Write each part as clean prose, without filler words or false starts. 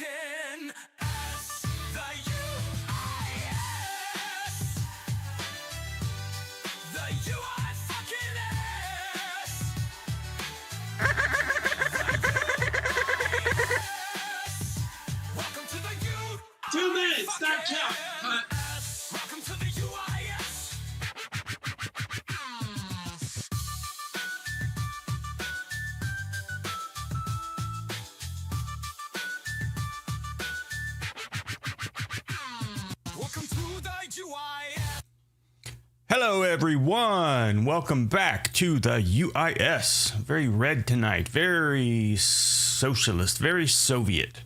fucking S. The U-I-S. The U-I fucking S. The U-I-S. Welcome to the U-I-S. 2 minutes, start count. Cut. Welcome to the U-I-S. Welcome to the U-I-S. Hello, everyone. Welcome back to the UIS. Very red tonight. Very socialist. Very Soviet.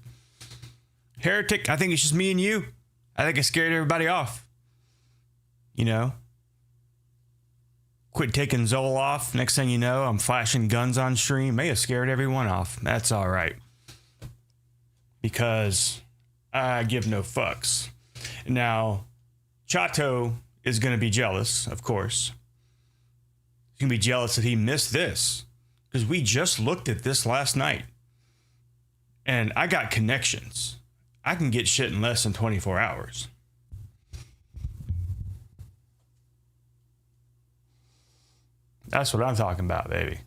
Heretic, I think it's just me and you. I think I scared everybody off. You know? Quit taking Zoloft. Next thing you know, I'm flashing guns on stream. May have scared everyone off. That's all right. Because I give no fucks. Now, Chato is going to be jealous, of course. He's going to be jealous that he missed this. Because we just looked at this last night. And I got connections. I can get shit in less than 24 hours. That's what I'm talking about, baby.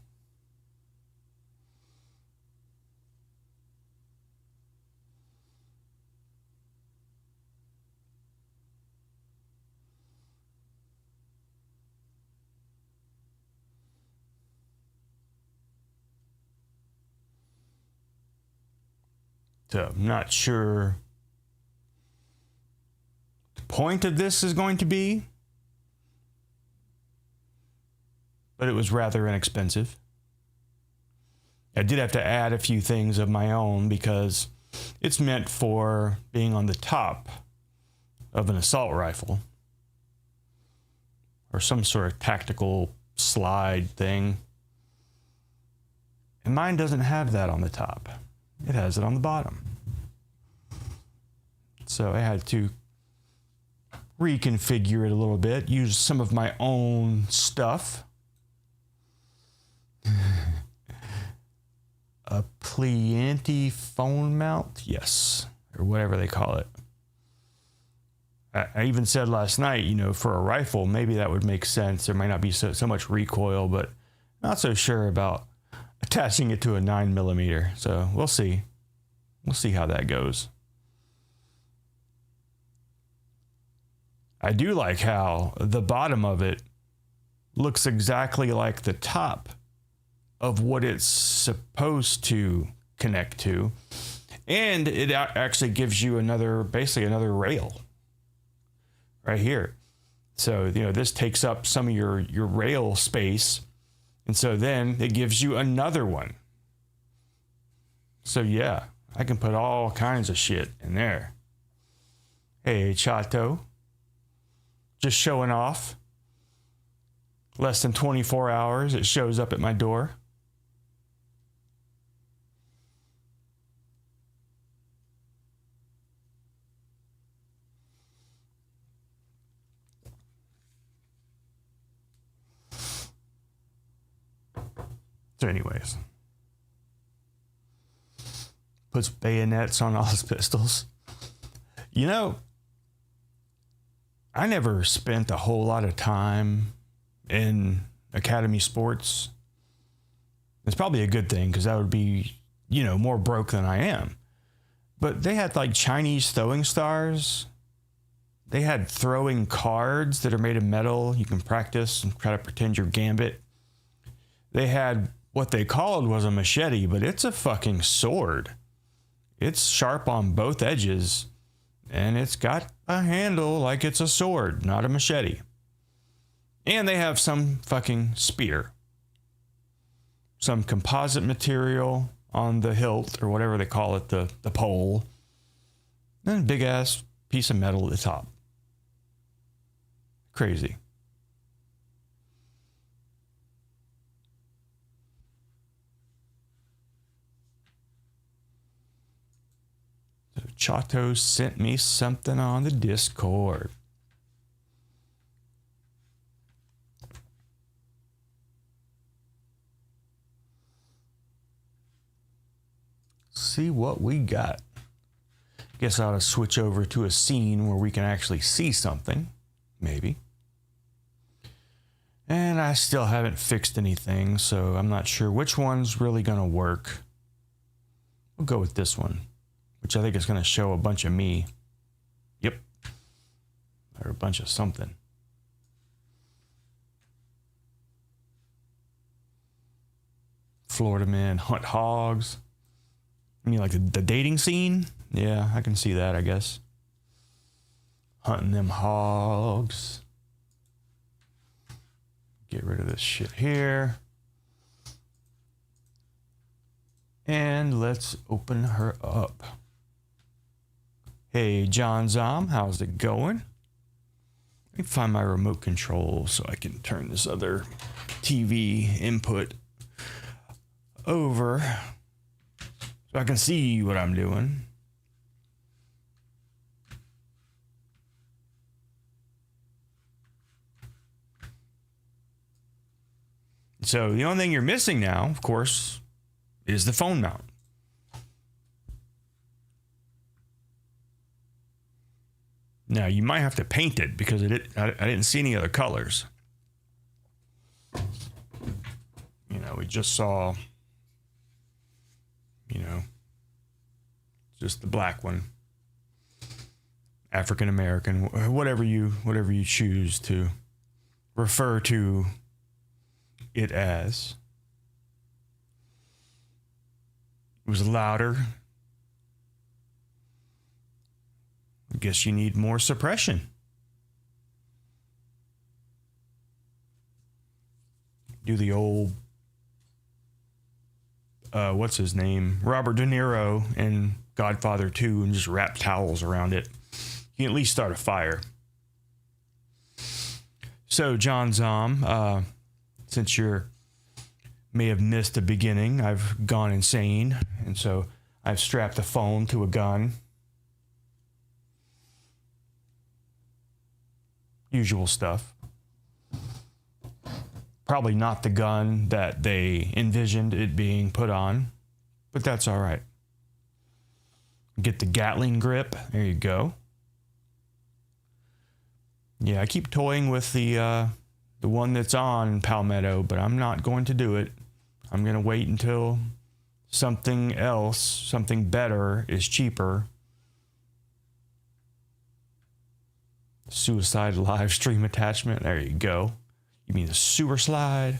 So I'm not sure the point of this is going to be, but it was rather inexpensive. I did have to add a few things of my own because it's meant for being on the top of an assault rifle or some sort of tactical slide thing. And mine doesn't have that on the top. It has it on the bottom. So I had to reconfigure it a little bit, use some of my own stuff. A plianti phone mount, yes, or whatever they call it. I even said last night, you know, for a rifle, maybe that would make sense. There might not be so much recoil, but not so sure about attaching it to a 9mm. So we'll see. We'll see how that goes. I do like how the bottom of it looks exactly like the top of what it's supposed to connect to. And it actually gives you basically another rail right here. So, you know, this takes up some of your rail space. And so then it gives you another one. So yeah, I can put all kinds of shit in there. Hey, Chato. Just showing off. Less than 24 hours, it shows up at my door. So anyways, puts bayonets on all his pistols. You know, I never spent a whole lot of time in academy sports. It's probably a good thing because that would be, you know, more broke than I am. But they had like Chinese throwing stars. They had throwing cards that are made of metal. You can practice and try to pretend you're Gambit. They had what they called was a machete, but it's a fucking sword. It's sharp on both edges, and it's got a handle like it's a sword, not a machete. And they have some fucking spear. Some composite material on the hilt, or whatever they call it, the pole. And a big-ass piece of metal at the top. Crazy. Chato sent me something on the Discord. See what we got. Guess I ought to switch over to a scene where we can actually see something. Maybe. And I still haven't fixed anything, so I'm not sure which one's really going to work. We'll go with this one, which I think is going to show a bunch of me. Yep. Or a bunch of something. Florida men hunt hogs. I mean, like the dating scene? Yeah, I can see that, I guess. Hunting them hogs. Get rid of this shit here. And let's open her up. Hey, John Zom, how's it going? Let me find my remote control so I can turn this other TV input over so I can see what I'm doing. So the only thing you're missing now, of course, is the phone mount. Now you might have to paint it because I didn't see any other colors. You know, we just saw, you know, just the black one. African American, whatever you choose to refer to it as. It was louder. I guess you need more suppression. Do the old, what's his name? Robert De Niro in Godfather 2 and just wrap towels around it. You can at least start a fire. So, John Zom, since you may have missed the beginning, I've gone insane. And so I've strapped the phone to a gun. Usual stuff. Probably not the gun that they envisioned it being put on, but that's all right. Get the Gatling grip. There you go. Yeah, I keep toying with the one that's on Palmetto, but I'm not going to do it. I'm going to wait until something else, something better, is cheaper. Suicide live stream attachment. There you go. You mean the sewer slide?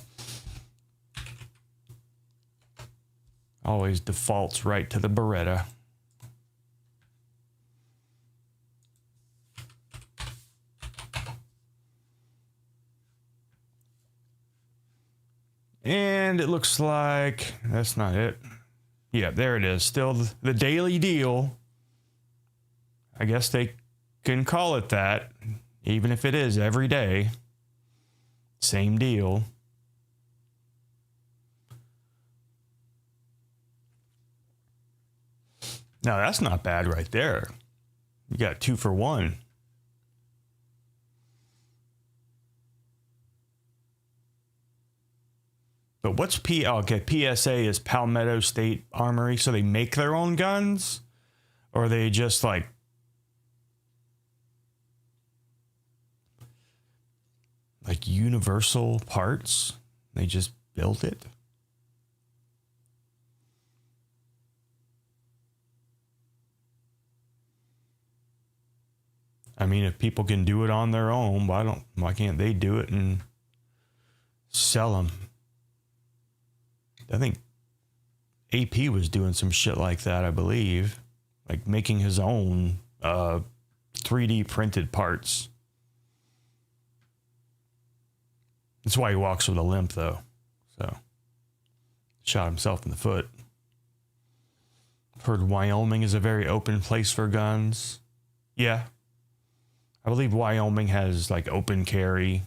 Always defaults right to the Beretta. And it looks like that's not it. Yeah, there it is. Still the daily deal. I guess they can call it that, even if it is every day. Same deal. Now that's not bad right there. You got 2 for 1. But what's PSA is Palmetto State Armory, so they make their own guns? Or are they just like universal parts? They just built it? I mean, if people can do it on their own, why can't they do it and sell them? I think AP was doing some shit like that, I believe. Like making his own 3D printed parts. That's why he walks with a limp, though. So, shot himself in the foot. I've heard Wyoming is a very open place for guns. Yeah. I believe Wyoming has like open carry.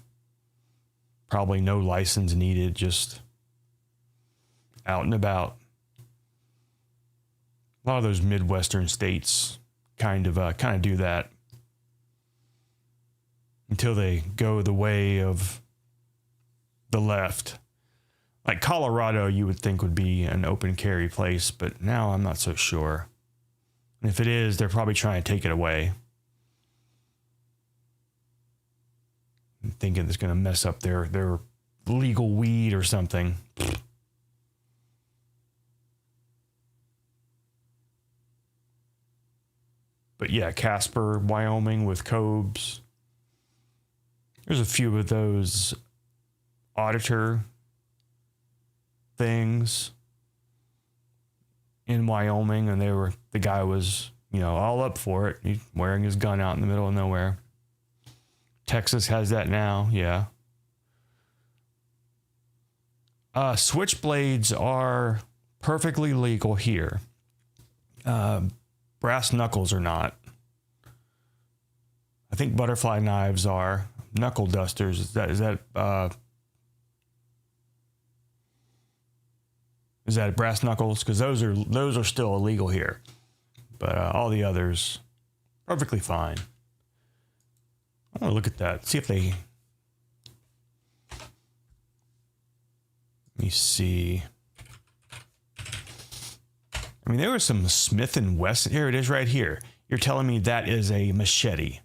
Probably no license needed, just out and about. A lot of those Midwestern states kind of do that until they go the way of the left. Like Colorado, you would think would be an open carry place, but now I'm not so sure. And if it is, they're probably trying to take it away. Thinking it's going to mess up their legal weed or something. But yeah, Casper, Wyoming with Cobes. There's a few of those auditor things in Wyoming, and the guy was, all up for it. He's wearing his gun out in the middle of nowhere. Texas has that now, yeah. Switchblades are perfectly legal here. Brass knuckles are not. I think butterfly knives are. Knuckle dusters, is that brass knuckles? Because those are still illegal here. But all the others, perfectly fine. I want to look at that. See if they... Let me see. I mean, there was some Smith & Wesson. Here it is right here. You're telling me that is a machete.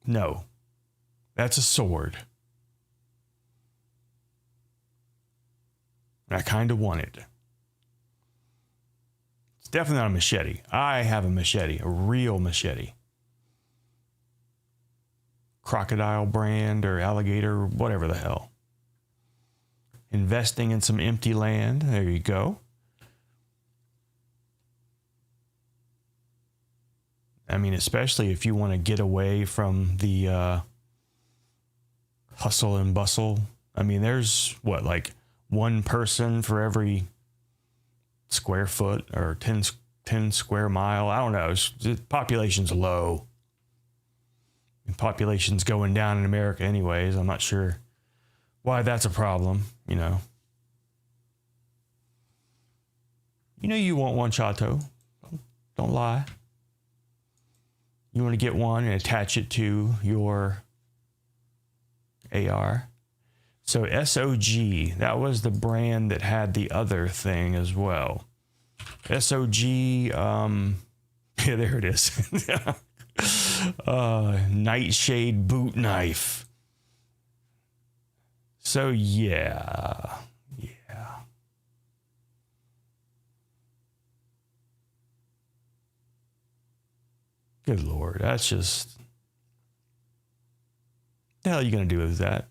No. That's a sword. I kind of want it. It's definitely not a machete. I have a machete. A real machete. Crocodile brand or alligator, whatever the hell. Investing in some empty land. There you go. I mean, especially if you want to get away from the hustle and bustle. I mean, there's like one person for every square foot or 10 square mile. I don't know. The population's low. Population's going down in America anyways. I'm not sure why that's a problem, You want one, Chato. Don't lie. You want to get one and attach it to your AR. So SOG, that was the brand that had the other thing as well. SOG, yeah, there it is. Nightshade boot knife. So yeah. Good Lord, that's just... The hell are you going to do with that?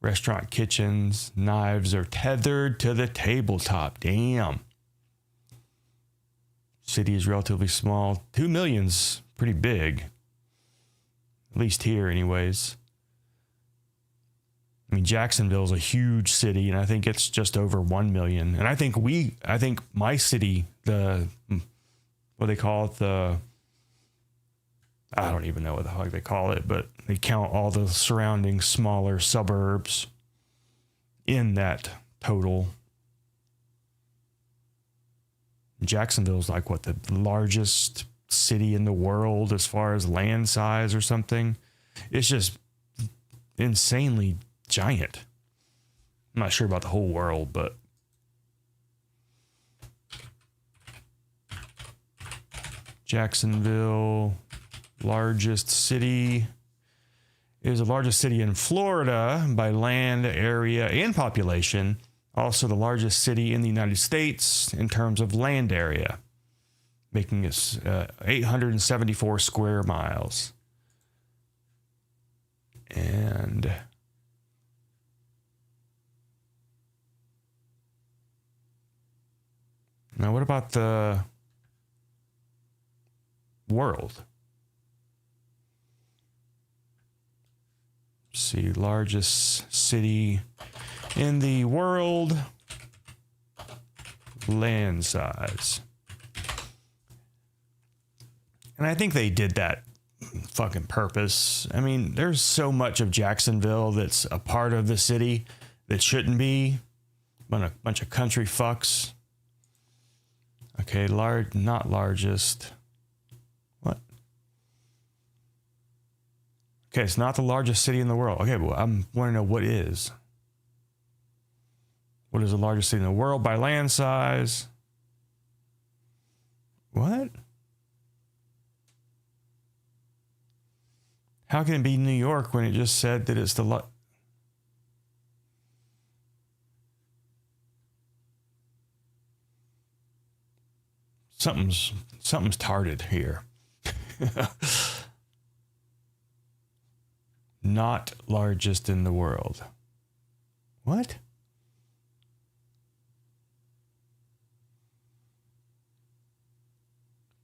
Restaurant kitchens, knives are tethered to the tabletop. Damn. City is relatively small. 2 million's pretty big. At least here, anyways. I mean, Jacksonville's a huge city, and I think it's just over 1 million. And I think my city, what they call it, I don't even know what the fuck they call it, but they count all the surrounding smaller suburbs in that total. Jacksonville's like the largest city in the world as far as land size or something. It's just insanely giant. I'm not sure about the whole world, but Jacksonville, largest city, is the largest city in Florida by land area and population. Also the largest city in the United States in terms of land area, making it 874 square miles. And now what about the world? Let's see, largest city in the world, land size. And I think they did that fucking purpose. I mean, there's so much of Jacksonville that's a part of the city that shouldn't be. A bunch of country fucks. Okay, not largest. What? Okay, it's not the largest city in the world. Okay, well, I want to know what is. What is the largest city in the world by land size? What? How can it be New York when it just said that it's the something's tarded here. Not largest in the world. What?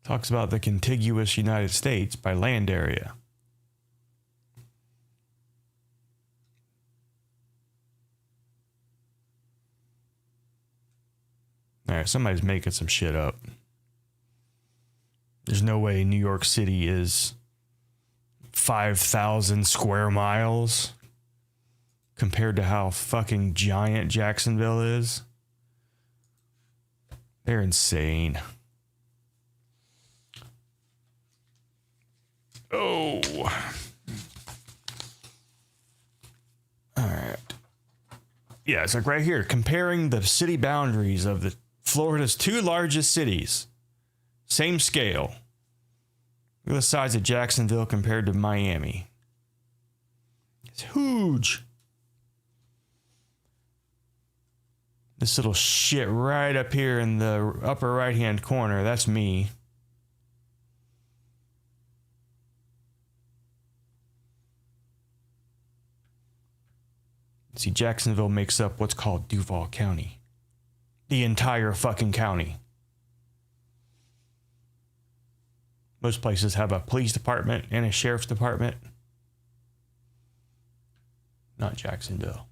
Talks about the contiguous United States by land area. All right, somebody's making some shit up. There's no way New York City is 5,000 square miles compared to how fucking giant Jacksonville is. They're insane. Oh. All right. Yeah, it's like right here, comparing the city boundaries of the Florida's two largest cities. Same scale. Look at the size of Jacksonville compared to Miami. It's huge. This little shit right up here in the upper right-hand corner, that's me. See, Jacksonville makes up what's called Duval County. The entire fucking county. Most places have a police department and a sheriff's department. Not Jacksonville.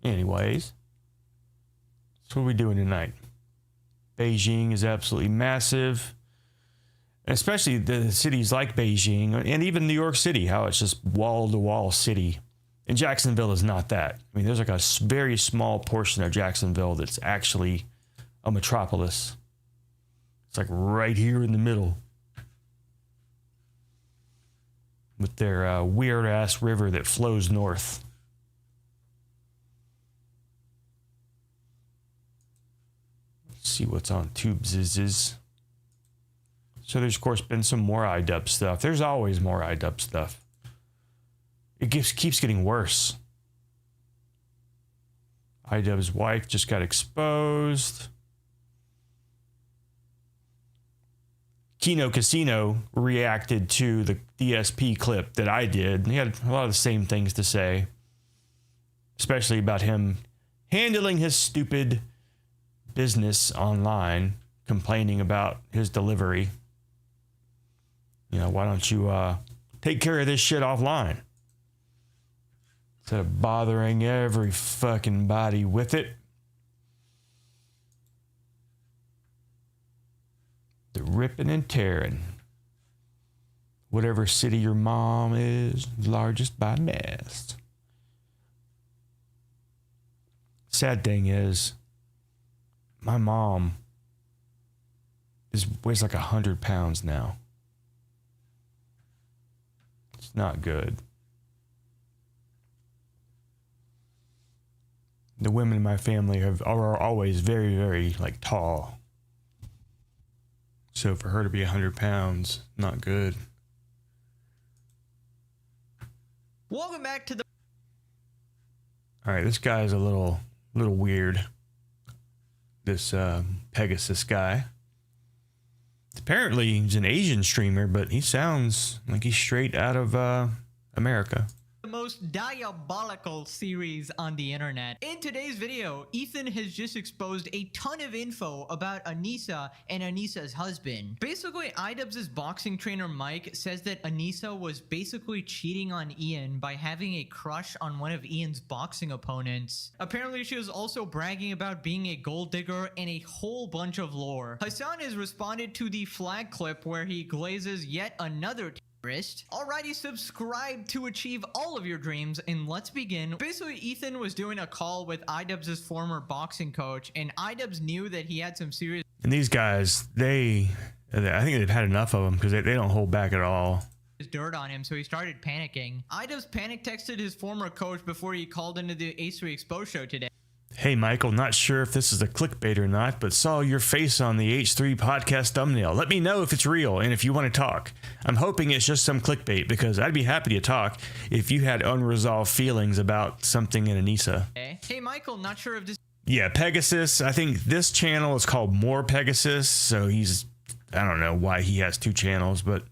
Anyways, that's what we're doing tonight. Beijing is absolutely massive. Especially the cities like Beijing and even New York City, how it's just wall-to-wall city. And Jacksonville is not that. I mean, there's like a very small portion of Jacksonville that's actually a metropolis. It's like right here in the middle. With their weird-ass river that flows north. Let's see what's on idubbbz. So there's, of course, been some more idubbbz stuff. There's always more idubbbz stuff. It keeps getting worse. idubbbz's wife just got exposed. Kino Casino reacted to the DSP clip that I did. He had a lot of the same things to say, especially about him handling his stupid business online, complaining about his delivery. You know, why don't you take care of this shit offline? Instead of bothering every fucking body with it. The ripping and tearing. Whatever city your mom is, largest by mass. Sad thing is, my mom weighs like 100 pounds now. It's not good. The women in my family are always very, very like tall. So for her to be 100 pounds, not good. Welcome back to the... All right, this guy's a little weird. This Pegasus guy. Apparently he's an Asian streamer, but he sounds like he's straight out of America. The most diabolical series on the internet. In today's video, Ethan has just exposed a ton of info about Anisa and Anisa's husband. Basically, idubbbz's boxing trainer Mike says that Anisa was basically cheating on Ian by having a crush on one of Ian's boxing opponents. Apparently, she was also bragging about being a gold digger and a whole bunch of lore. Hasan has responded to the flag clip where he glazes yet another Alrighty, subscribe to achieve all of your dreams, and let's begin. Basically, Ethan was doing a call with idubbbz's former boxing coach, and idubbbz knew that he had some serious... And these guys, I think they've had enough of them because they don't hold back at all. dirt on him, so he started panicking. idubbbz panic texted his former coach before he called into the H3 Exposed show today. Hey, Michael, not sure if this is a clickbait or not, but saw your face on the H3 podcast thumbnail. Let me know if it's real and if you want to talk. I'm hoping it's just some clickbait because I'd be happy to talk if you had unresolved feelings about something in Anisa. Hey, Michael, not sure if this... Yeah, Pegasus. I think this channel is called More Pegasus, so I don't know why he has two channels, but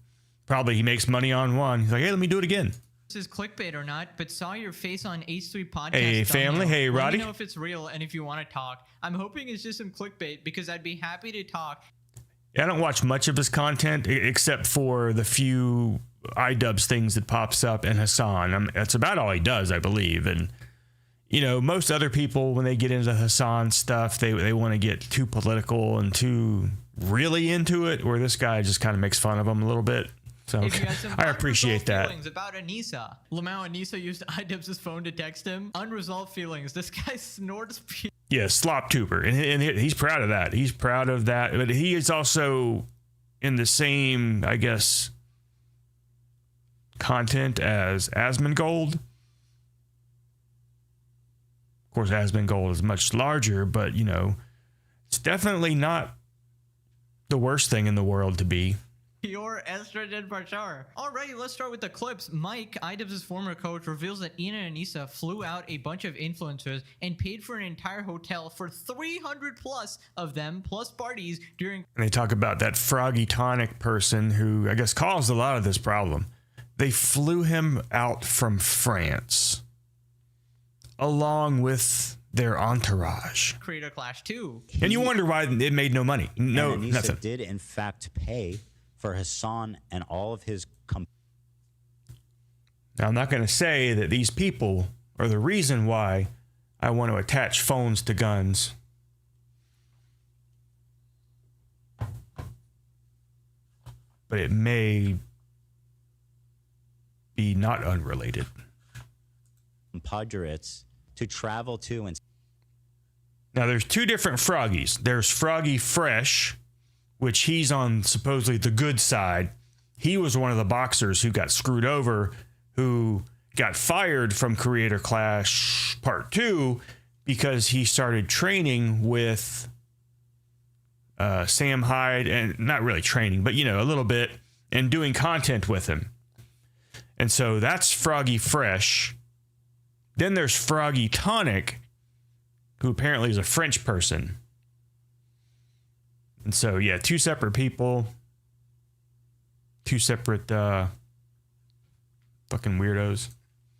probably he makes money on one. He's like, hey, let me do it again. Is clickbait or not, but saw your face on H3 podcast. Hey, family. Hey, Roddy. Let me know if it's real and if you want to talk. I'm hoping it's just some clickbait because I'd be happy to talk. I don't watch much of his content except for the few idubbbz things that pops up and Hasan. That's about all he does, I believe. And, you know, most other people, when they get into Hasan stuff, they want to get too political and too really into it, where this guy just kind of makes fun of them a little bit. So I appreciate that. Feelings about Anisa. Lamau Anisa used idubbbz's phone to text him. Unresolved feelings. This guy snorts. Yeah, slop tuber, and he's proud of that. He's proud of that, but he is also in the same, I guess, content as Asmongold. Of course, Asmongold is much larger, but you know, it's definitely not the worst thing in the world to be. Your estrogen for sure. Alrighty, let's start with the clips. Mike, idubbbz's former coach, reveals that Ian and Anisa flew out a bunch of influencers and paid for an entire hotel for 300 plus of them, plus parties during... And they talk about that Froggy Tonic person who, I guess, caused a lot of this problem. They flew him out from France, along with their entourage. Creator Clash 2. And you wonder why it made no money. No, and Anisa nothing. did, in fact, pay for Hasan and all of his Now, I'm not going to say that these people are the reason why I want to attach phones to guns. But it may be not unrelated. compatriots to travel to and... Now, there's two different Froggies. There's Froggy Fresh, which he's on supposedly the good side. He was one of the boxers who got screwed over, who got fired from Creator Clash Part 2 because he started training with Sam Hyde, and not really training, but, you know, a little bit, and doing content with him. And so that's Froggy Fresh. Then there's Froggy Tonic, who apparently is a French person. And so, yeah, two separate people. Two separate fucking weirdos.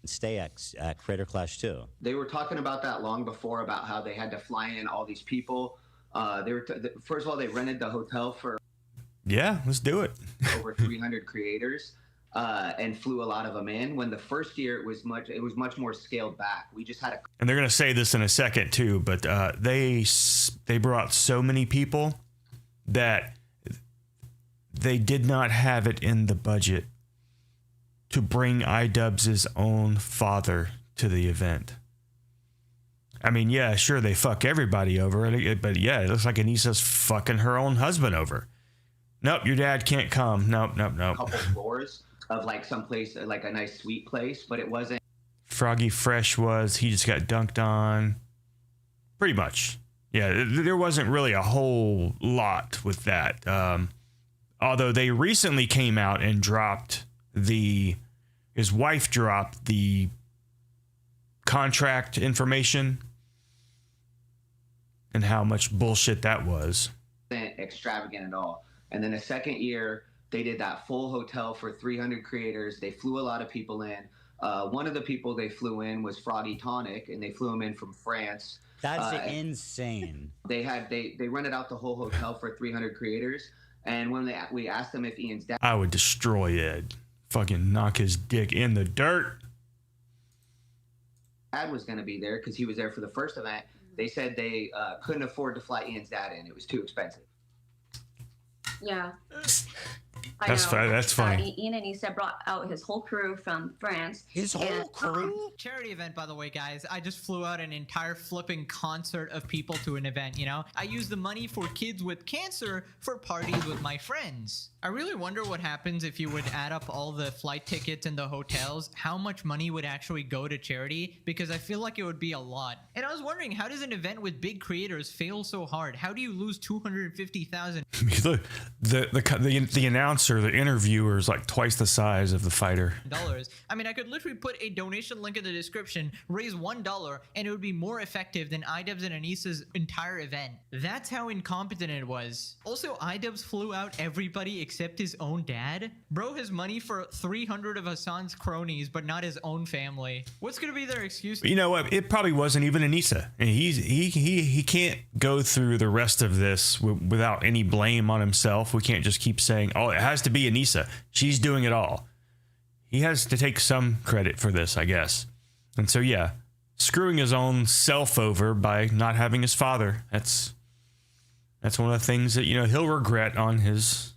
stay at Creator Clash 2. They were talking about that long before, about how they had to fly in all these people. First of all, they rented the hotel for Yeah, let's do it. over 300 creators and flew a lot of them in. When the first year it was much more scaled back. We just had a... And they're going to say this in a second too, but they brought so many people that they did not have it in the budget to bring idubbbz's own father to the event. I mean, yeah, sure, they fuck everybody over, but yeah, it looks like Anisa's fucking her own husband over. Nope, your dad can't come. Nope. couple floors of like some place, like a nice sweet place, but it wasn't. Froggy Fresh he just got dunked on. Pretty much. Yeah, there wasn't really a whole lot with that. Although they recently came out and dropped his wife dropped the contract information and how much bullshit that was. Extravagant at all. And then the second year, they did that full hotel for 300 creators. They flew a lot of people in. One of the people they flew in was Froggy Tonic, and they flew him in from France. That's insane. They rented out the whole hotel for 300 creators. And when we asked them if Ian's dad... I would destroy Ed. Fucking knock his dick in the dirt. ...dad was going to be there because he was there for the first event. They said they couldn't afford to fly Ian's dad in. It was too expensive. Yeah. That's funny. That's funny. Ian and Issa brought out his whole crew from France. His whole crew? Charity event, by the way, guys. I just flew out an entire flipping concert of people to an event, you know? I used the money for kids with cancer for parties with my friends. I really wonder what happens if you would add up all the flight tickets and the hotels, how much money would actually go to charity, because I feel like it would be a lot. And I was wondering, how does an event with big creators fail so hard? How do you lose $250,000? Look, the announcer, the interviewer is like twice the size of the fighter. I mean, I could literally put a donation link in the description, raise $1, and it would be more effective than idubbbz and Anisa's entire event. That's how incompetent it was. Also, idubbbz flew out everybody except his own dad. Bro has money for 300 of Hasan's cronies, but not his own family. What's gonna be their excuse? You know what? It probably wasn't even Anisa. And he can't go through the rest of this without any blame on himself. We can't just keep saying, oh, it has to be Anisa. She's doing it all. He has to take some credit for this, I guess. And so, yeah, screwing his own self over by not having his father. That's one of the things that, you know, he'll regret on his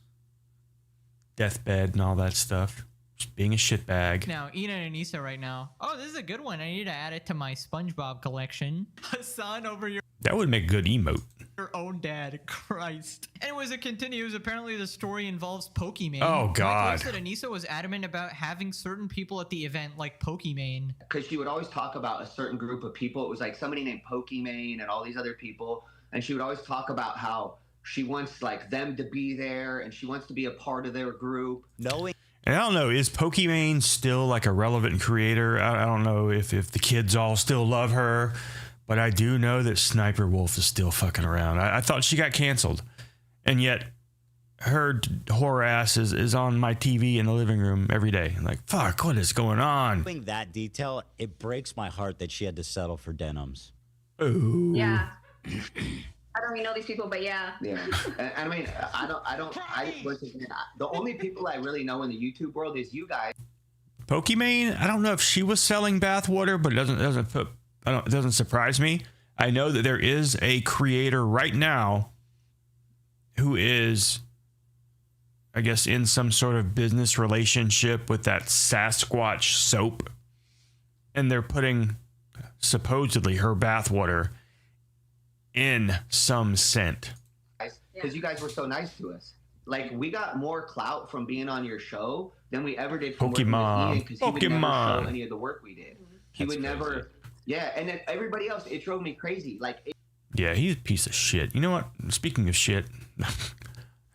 deathbed and all that stuff. Just being a shitbag. Now, Ian and Anisa right now. Oh, this is a good one. I need to add it to my SpongeBob collection. Hasan over your That would make a good emote. own dad. Christ. Anyways, it continues. Apparently, the story involves Pokimane. Oh, God. Mike said Anisa was adamant about having certain people at the event like Pokimane. Because she would always talk about a certain group of people. It was like somebody named Pokimane and all these other people. And she would always talk about how she wants like them to be there and she wants to be a part of their group. Knowing. And I don't know, is Pokimane still like a relevant creator? I don't know if the kids all still love her, but I do know that Sniper Wolf is still fucking around. I thought she got canceled, and yet her whore ass is on my TV in the living room every day. I'm like, fuck, what is going on? Knowing that detail, it breaks my heart that she had to settle for denims. Ooh. Yeah. I don't even know these people, but yeah. Yeah, and I mean, the only people I really know in the YouTube world is you guys. Pokimane, I don't know if she was selling bathwater, but it doesn't surprise me. I know that there is a creator right now who is, I guess, in some sort of business relationship with that Sasquatch soap, and they're putting supposedly her bathwater in some scent. Because you guys were so nice to us. Like, we got more clout from being on your show than we ever did from working with Ian, because he would never show any of the work we did. He would never, yeah, and then everybody else, it drove me crazy. Like, yeah, he's a piece of shit. You know what? Speaking of shit, I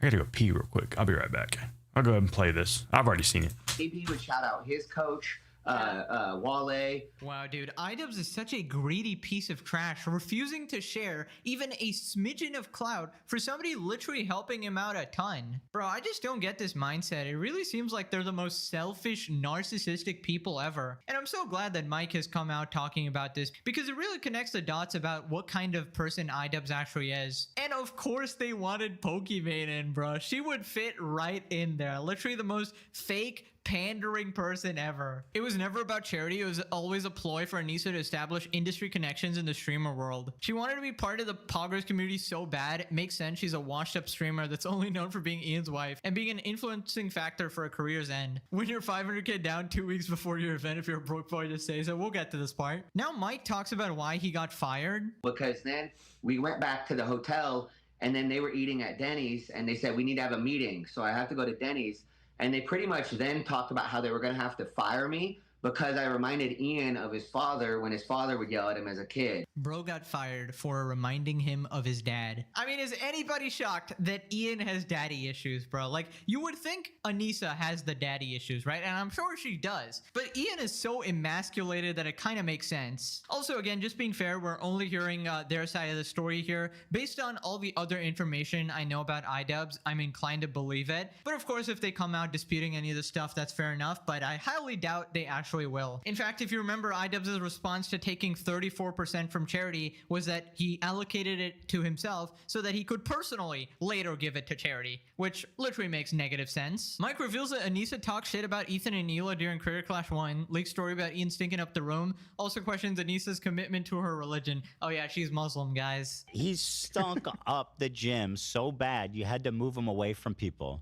gotta go pee real quick. I'll be right back. I'll go ahead and play this. I've already seen it. AB would shout out his coach, Wale. Wow, dude, idubbbz is such a greedy piece of trash, refusing to share even a smidgen of clout for somebody literally helping him out a ton. Bro, I just don't get this mindset. It really seems like they're the most selfish, narcissistic people ever. And I'm so glad that Mike has come out talking about this, because it really connects the dots about what kind of person idubbbz actually is. And of course they wanted Pokimane in, bro. She would fit right in there. Literally the most fake, pandering person ever. It was never about charity. It was always a ploy for Anisa to establish industry connections in the streamer world. She wanted to be part of the poggers community so bad. It makes sense. She's a washed up streamer that's only known for being Ian's wife and being an influencing factor for a career's end. When you're 500k down 2 weeks before your event, if you're a broke boy, just say so. We'll get to this part. Now Mike talks about why he got fired. Because then we went back to the hotel and then they were eating at Denny's and they said, we need to have a meeting. So I have to go to Denny's. And they pretty much then talked about how they were going to have to fire me because I reminded Ian of his father when his father would yell at him as a kid. Bro got fired for reminding him of his dad. I mean, is anybody shocked that Ian has daddy issues, bro? Like, you would think Anisa has the daddy issues, right? And I'm sure she does. But Ian is so emasculated that it kind of makes sense. Also, again, just being fair, we're only hearing their side of the story here. Based on all the other information I know about idubbbz, I'm inclined to believe it. But of course, if they come out disputing any of the stuff, that's fair enough. But I highly doubt they actually will. In fact, if you remember, idubbbz's response to taking 34% from charity was that he allocated it to himself so that he could personally later give it to charity, which literally makes negative sense. Mike reveals that Anisa talks shit about Ethan and Neela during Creator Clash 1, leaks story about Ian stinking up the room, also questions Anisa's commitment to her religion. Oh yeah, she's Muslim, guys. He stunk up the gym so bad you had to move him away from people.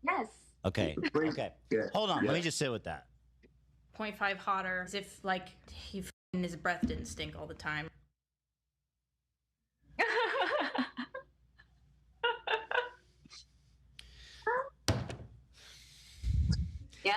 Yes. Okay. Okay. Yeah. Hold on. Yeah. Let me just sit with that. 0.5 hotter, as if like his breath didn't stink all the time. Yeah.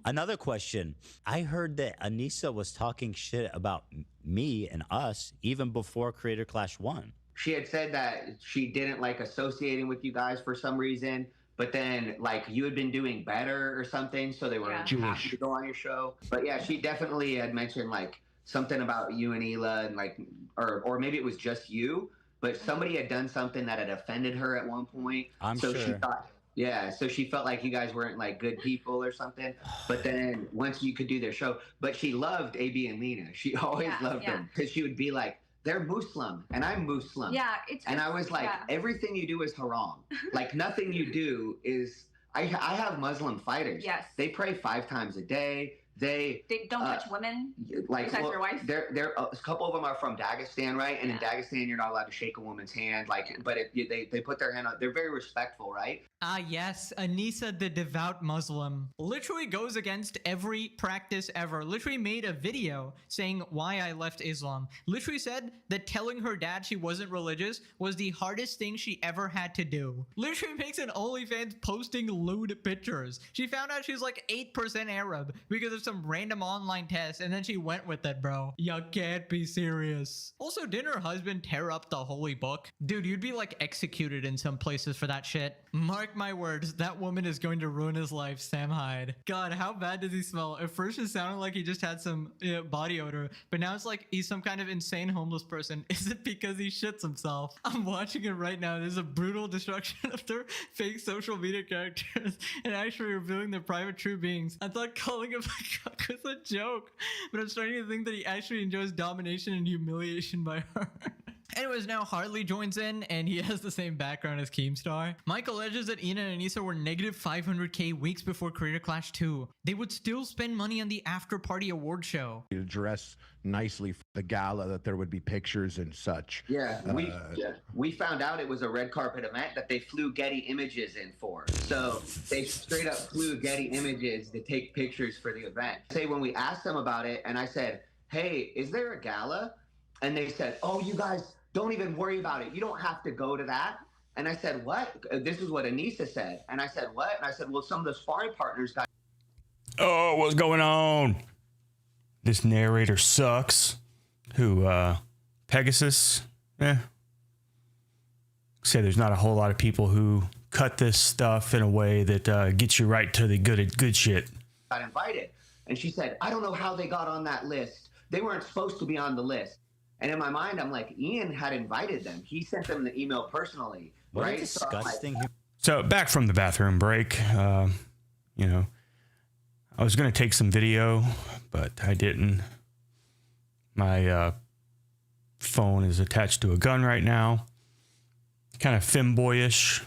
Another question. I heard that Anisa was talking shit about me and us even before Creator Clash 1. She had said that she didn't like associating with you guys for some reason, but then like you had been doing better or something, so they were happy to go on your show. But yeah, she definitely had mentioned like something about you and Hila, and like, or maybe it was just you, but somebody had done something that had offended her at one point. I'm so sure. She thought, yeah, so she felt like you guys weren't like good people or something. But then once you could do their show, but she loved AB and Lena. She always loved them because she would be like, they're Muslim and I'm Muslim. Yeah, it's and I was like, everything you do is haram. Like nothing you do is. I have Muslim fighters. Yes. They pray 5 times a day. They don't touch women. Like besides your wife. They're a couple of them are from Dagestan, right? And in Dagestan, you're not allowed to shake a woman's hand. Like, but they put their hand on. They're very respectful, right? Ah, yes, Anisa, the devout Muslim, literally goes against every practice ever. Literally made a video saying why I left Islam. Literally said that telling her dad she wasn't religious was the hardest thing she ever had to do. Literally makes an OnlyFans posting lewd pictures. She found out she's like 8% Arab because of some random online test, and then she went with it, bro. You can't be serious. Also, didn't her husband tear up the holy book? Dude, you'd be like executed in some places for that shit. Mark my words, that woman is going to ruin his life, Sam Hyde. God, how bad does he smell? At first it sounded like he just had some body odor, but now it's like he's some kind of insane homeless person. Is it because he shits himself? I'm watching it right now. There's a brutal destruction of their fake social media characters and actually revealing their private true beings. I thought calling him a cuck was a joke, but I'm starting to think that he actually enjoys domination and humiliation by her. Anyways, now Harley joins in, and he has the same background as Keemstar. Mike alleges that Ian and Anisa were negative 500k weeks before Creator Clash 2. They would still spend money on the after-party award show. To dress nicely for the gala, that there would be pictures and such. Yeah, we found out it was a red carpet event that they flew Getty Images in for. So they straight up flew Getty Images to take pictures for the event. Say when we asked them about it, and I said, hey, is there a gala? And they said, oh, you guys, don't even worry about it. You don't have to go to that. And I said, what? This is what Anisa said. And I said, what? And I said, well, some of the sparring partners got. Oh, what's going on? This narrator sucks. Who, Pegasus? Say there's not a whole lot of people who cut this stuff in a way that gets you right to the good shit. Got invited. And she said, I don't know how they got on that list. They weren't supposed to be on the list. And in my mind, I'm like, Ian had invited them. He sent them the email personally. What right? a disgusting. So back from the bathroom break, you know, I was going to take some video, but I didn't. My phone is attached to a gun right now. Kind of femboyish,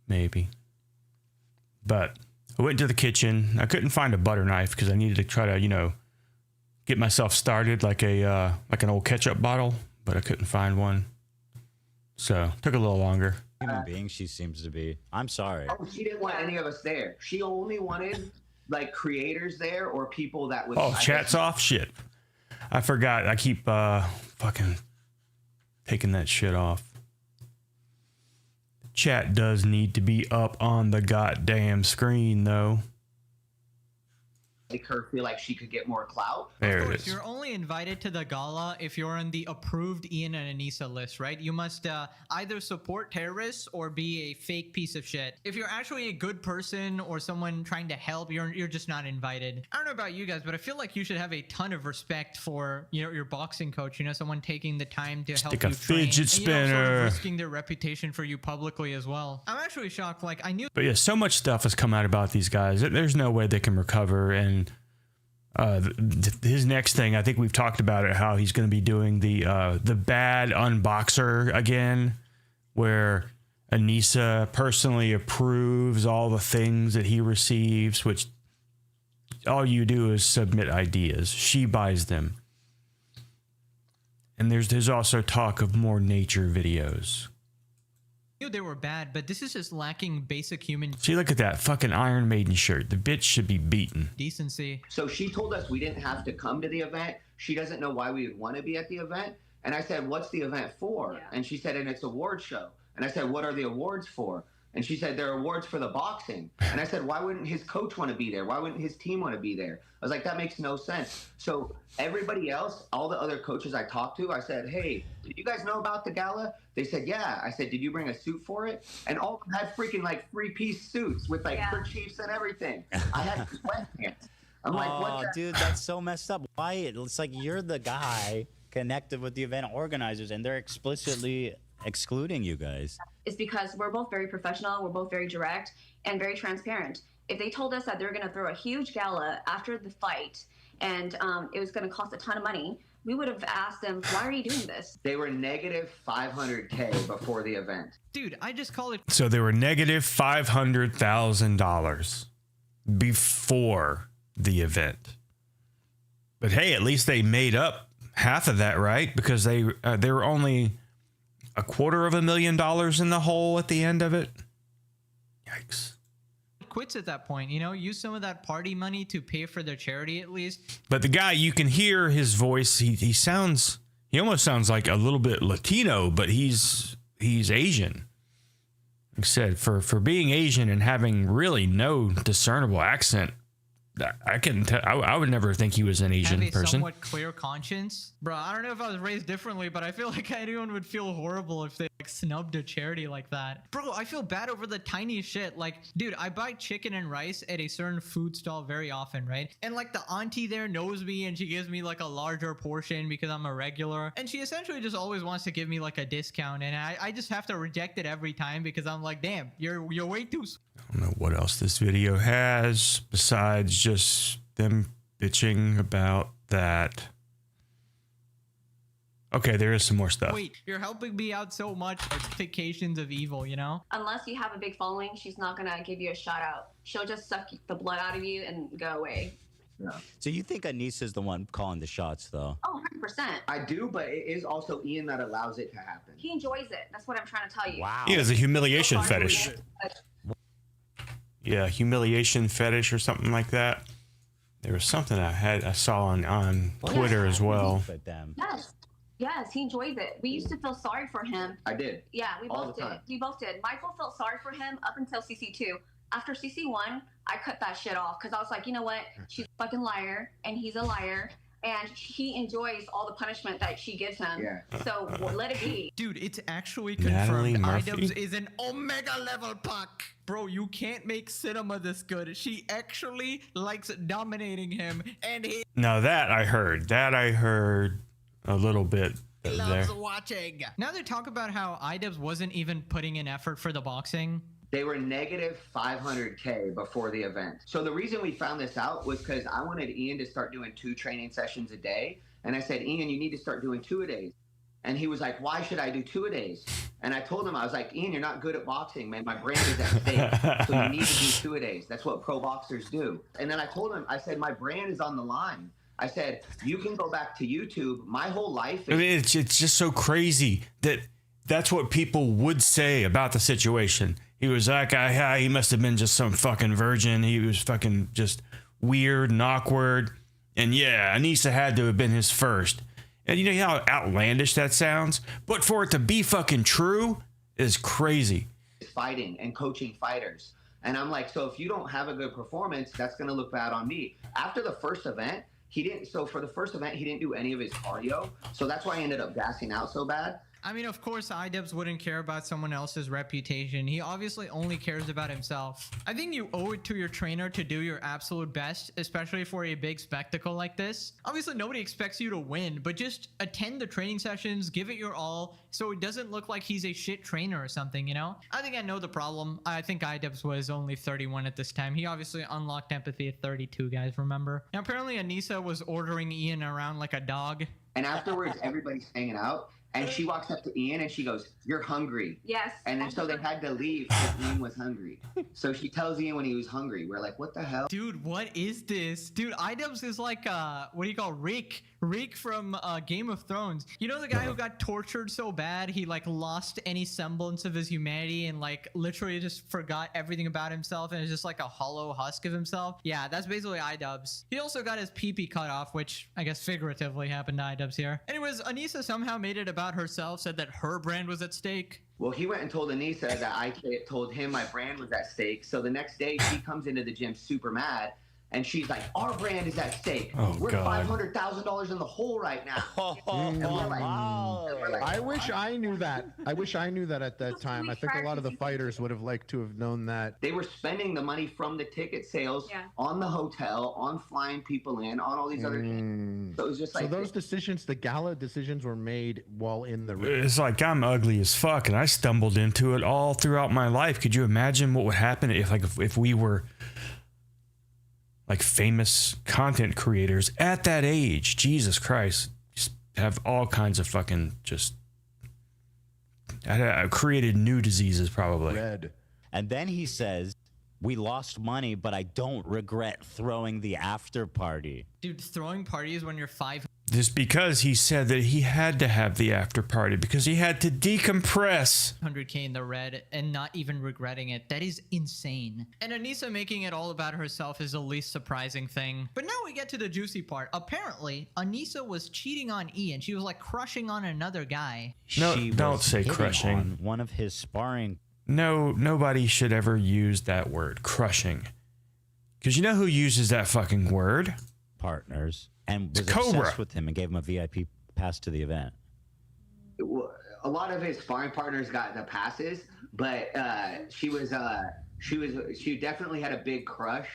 maybe. But I went to the kitchen. I couldn't find a butter knife because I needed to try to, you know, get myself started like an old ketchup bottle, but I couldn't find one. So took a little longer. Human being she seems to be. I'm sorry. Oh, she didn't want any of us there. She only wanted like creators there or people that would. Oh, chat's off? Shit. I forgot. I keep fucking taking that shit off. Chat does need to be up on the goddamn screen, though. Make her feel like she could get more clout. There Of it course, is. you're only invited to the gala if you're on the approved Ian and Anisa list, right? You must either support terrorists or be a fake piece of shit. If you're actually a good person or someone trying to help, you're just not invited. I don't know about you guys, but I feel like you should have a ton of respect for, you know, your boxing coach. You know, someone taking the time to help Stick you a train, fidget and, you know, sort of spinner. risking their reputation for you publicly as well. I'm actually shocked. Like, I knew. But yeah, so much stuff has come out about these guys. There's no way they can recover. And his next thing, I think we've talked about it, how he's going to be doing the bad unboxer again, where Anisa personally approves all the things that he receives, which all you do is submit ideas. She buys them. And there's also talk of more nature videos. knew they were bad, but this is just lacking basic human See, look at that fucking Iron Maiden shirt. The bitch should be beaten. decency. So she told us we didn't have to come to the event. She doesn't know why we would want to be at the event. And I said, what's the event for? Yeah. And she said, and it's an award show. And I said, what are the awards for? And she said, they're awards for the boxing. And I said, why wouldn't his coach want to be there? Why wouldn't his team want to be there? I was like, that makes no sense. So everybody else, all the other coaches I talked to, I said, hey, did you guys know about the gala? They said, yeah. I said, did you bring a suit for it? And all of them had freaking like 3-piece suits with like kerchiefs and everything. I had sweatpants. I'm like, what the? Dude, that's so messed up. Why? It's like you're the guy connected with the event organizers, and they're explicitly excluding you guys. It's because we're both very professional, we're both very direct and very transparent. If they told us that they were going to throw a huge gala after the fight and it was going to cost a ton of money, we would have asked them, why are you doing this? They were negative $500K before the event. Dude, I just call it So they were negative $500,000 before the event. But hey, at least they made up half of that, right? Because they were only $250,000 in the hole at the end of it. Yikes. quits at that point, you know, use some of that party money to pay for their charity at least. But the guy, you can hear his voice. He almost sounds like a little bit Latino, but he's Asian. Like I said, for being Asian and having really no discernible accent, I couldn't tell. I would never think he was an Asian Have a person. somewhat clear conscience. Bro, I don't know if I was raised differently, but I feel like anyone would feel horrible if they like snubbed a charity like that. Bro, I feel bad over the tiniest shit. Like, dude, I buy chicken and rice at a certain food stall very often, right? And like the auntie there knows me and she gives me like a larger portion because I'm a regular. And she essentially just always wants to give me like a discount. And I just have to reject it every time because I'm like, damn, you're way too... I don't know what else this video has besides just them bitching about that. Okay, there is some more stuff. Wait, you're helping me out so much. Notifications of evil, you know? Unless you have a big following, she's not gonna give you a shout out. She'll just suck the blood out of you and go away. Yeah. So you think Anissa's the one calling the shots, though? Oh, 100%. I do, but it is also Ian that allows it to happen. He enjoys it. That's what I'm trying to tell you. Wow. He has a humiliation fetish. Yeah, humiliation fetish or something like that. There was something I saw on Twitter as well. Yes. Yes, he enjoys it. We used to feel sorry for him. I did. Yeah, we All both the did. time. We both did. Michael felt sorry for him up until CC2. After CC1, I cut that shit off because I was like, you know what? She's a fucking liar and he's a liar. And he enjoys all the punishment that she gives him. Yeah. So let it be. Dude, it's actually Natalie confirmed. Murphy? idubbbz is an Omega level puck. Bro, you can't make cinema this good. She actually likes dominating him, and he Now that I heard a little bit there. loves watching. Now they talk about how idubbbz wasn't even putting in effort for the boxing. They were negative 500K before the event. So the reason we found this out was because I wanted Ian to start doing 2 training sessions a day. And I said, Ian, you need to start doing 2 a days. And he was like, why should I do 2 a days? And I told him, I was like, Ian, you're not good at boxing, man. My brand is at stake. So you need to do 2 a days. That's what pro boxers do. And then I told him, I said, my brand is on the line. I said, you can go back to YouTube. My whole life I is mean, it's just so crazy that that's what people would say about the situation. He was like, he must have been just some fucking virgin. He was fucking just weird and awkward. And yeah, Anisa had to have been his first. And you know how outlandish that sounds? But for it to be fucking true is crazy. fighting and coaching fighters. And I'm like, so if you don't have a good performance, that's going to look bad on me. After the first event, for the first event, he didn't do any of his cardio. So that's why I ended up gassing out so bad. I mean, of course, idubbbz wouldn't care about someone else's reputation. He obviously only cares about himself. I think you owe it to your trainer to do your absolute best, especially for a big spectacle like this. Obviously, nobody expects you to win, but just attend the training sessions, give it your all, so it doesn't look like he's a shit trainer or something, you know? I think I know the problem. I think idubbbz was only 31 at this time. He obviously unlocked empathy at 32, guys, remember? Now, apparently, Anisa was ordering Ian around like a dog. And afterwards, everybody's hanging out. And she walks up to Ian and she goes, "You're hungry." Yes. And then so they had to leave because Ian was hungry. So she tells Ian when he was hungry. We're like, what the hell? Dude, what is this? Dude, idubbbz is like, what do you call Rick? Rick from Game of Thrones. You know the guy who got tortured so bad he like lost any semblance of his humanity and like literally just forgot everything about himself and is just like a hollow husk of himself? Yeah, that's basically idubbbz. He also got his pee-pee cut off, which I guess figuratively happened to idubbbz here. Anyways, Anisa somehow made it about herself, said that her brand was at stake. Well, he went and told Anisa that I told him my brand was at stake. So the next day she comes into the gym super mad. And she's like, "Our brand is at stake. Oh, we're God. $500,000 in the hole right now." Oh, I wish I knew that. I wish I knew that at that time. I think a lot of the fighters would have liked to have known that. They were spending the money from the ticket sales on the hotel, on flying people in, on all these other things. So it was just like, So those decisions, the gala decisions, were made while in the ring. It's like I'm ugly as fuck, and I stumbled into it all throughout my life. Could you imagine what would happen if we were like famous content creators at that age? Jesus Christ, just have all kinds of fucking just created new diseases probably. Red. And then he says, "We lost money, but I don't regret throwing the after party." Dude, throwing parties when you're 500 Just because he said that he had to have the after party because he had to decompress. 100K in the red and not even regretting it. That is insane. And Anisa making it all about herself is the least surprising thing. But now we get to the juicy part. Apparently, Anisa was cheating on Ian. She was like crushing on another guy. No, She don't was say hitting crushing. on one of his sparring No, nobody should ever use that word, crushing. Because you know who uses that fucking word? partners and was Cobra. obsessed with him and gave him a VIP pass to the event. A lot of his sparring partners got the passes, but she definitely had a big crush.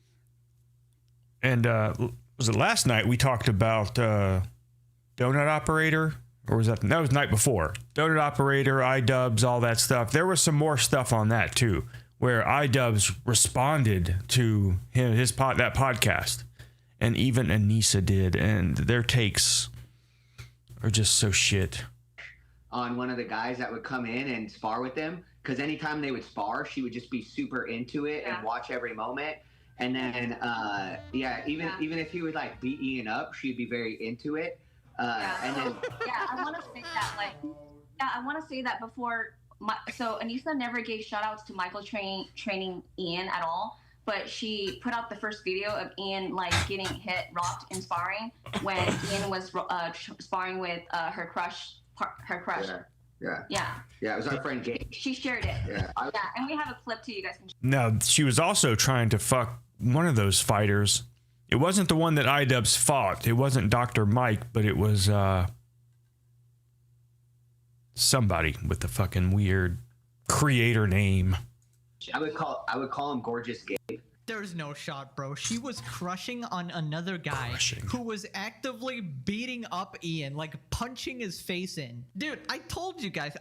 And was it last night we talked about Donut Operator? Or was that was the night before? Donut Operator, idubbbz, all that stuff. There was some more stuff on that too, where idubbbz responded to that podcast. And even Anisa did, and their takes are just so shit. On one of the guys that would come in and spar with them, because anytime they would spar, she would just be super into it and watch every moment. And then, even if he would like beat Ian up, she'd be very into it. And then, I want to say that, I want to say that before. So Anisa never gave shout outs to Michael training Ian at all. But she put out the first video of Ian like getting rocked in sparring when Ian was sparring with her crush. Yeah, it was our friend Gabe. She shared it. And we have a clip too. You guys can. Now she was also trying to fuck one of those fighters. It wasn't the one that idubbbz fought. It wasn't Dr. Mike, but it was somebody with the fucking weird creator name. I would call him Gorgeous Gabe. There's no shot, bro. She was crushing on another guy who was actively beating up Ian, like punching his face in. Dude, I told you guys,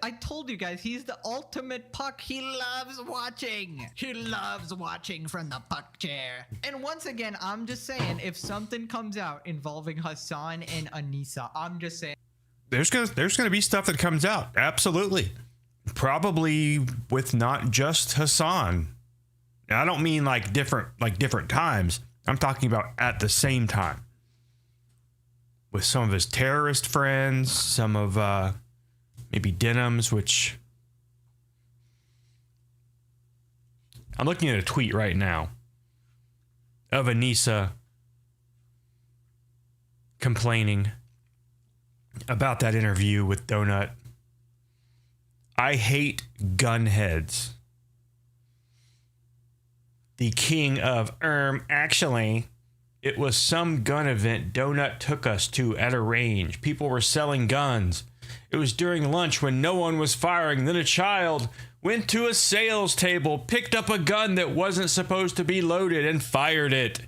he's the ultimate puck. He loves watching. He loves watching from the puck chair. And once again, I'm just saying, if something comes out involving Hasan and Anisa, I'm just saying. There's gonna be stuff that comes out. Absolutely. Probably with not just Hasan. I don't mean like different times. I'm talking about at the same time. With some of his terrorist friends, some of maybe Denim's, which I'm looking at a tweet right now of Anisa complaining about that interview with Donut. I hate gunheads. The king of, actually, it was some gun event Donut took us to at a range. People were selling guns. It was during lunch when no one was firing. Then a child went to a sales table, picked up a gun that wasn't supposed to be loaded, and fired it.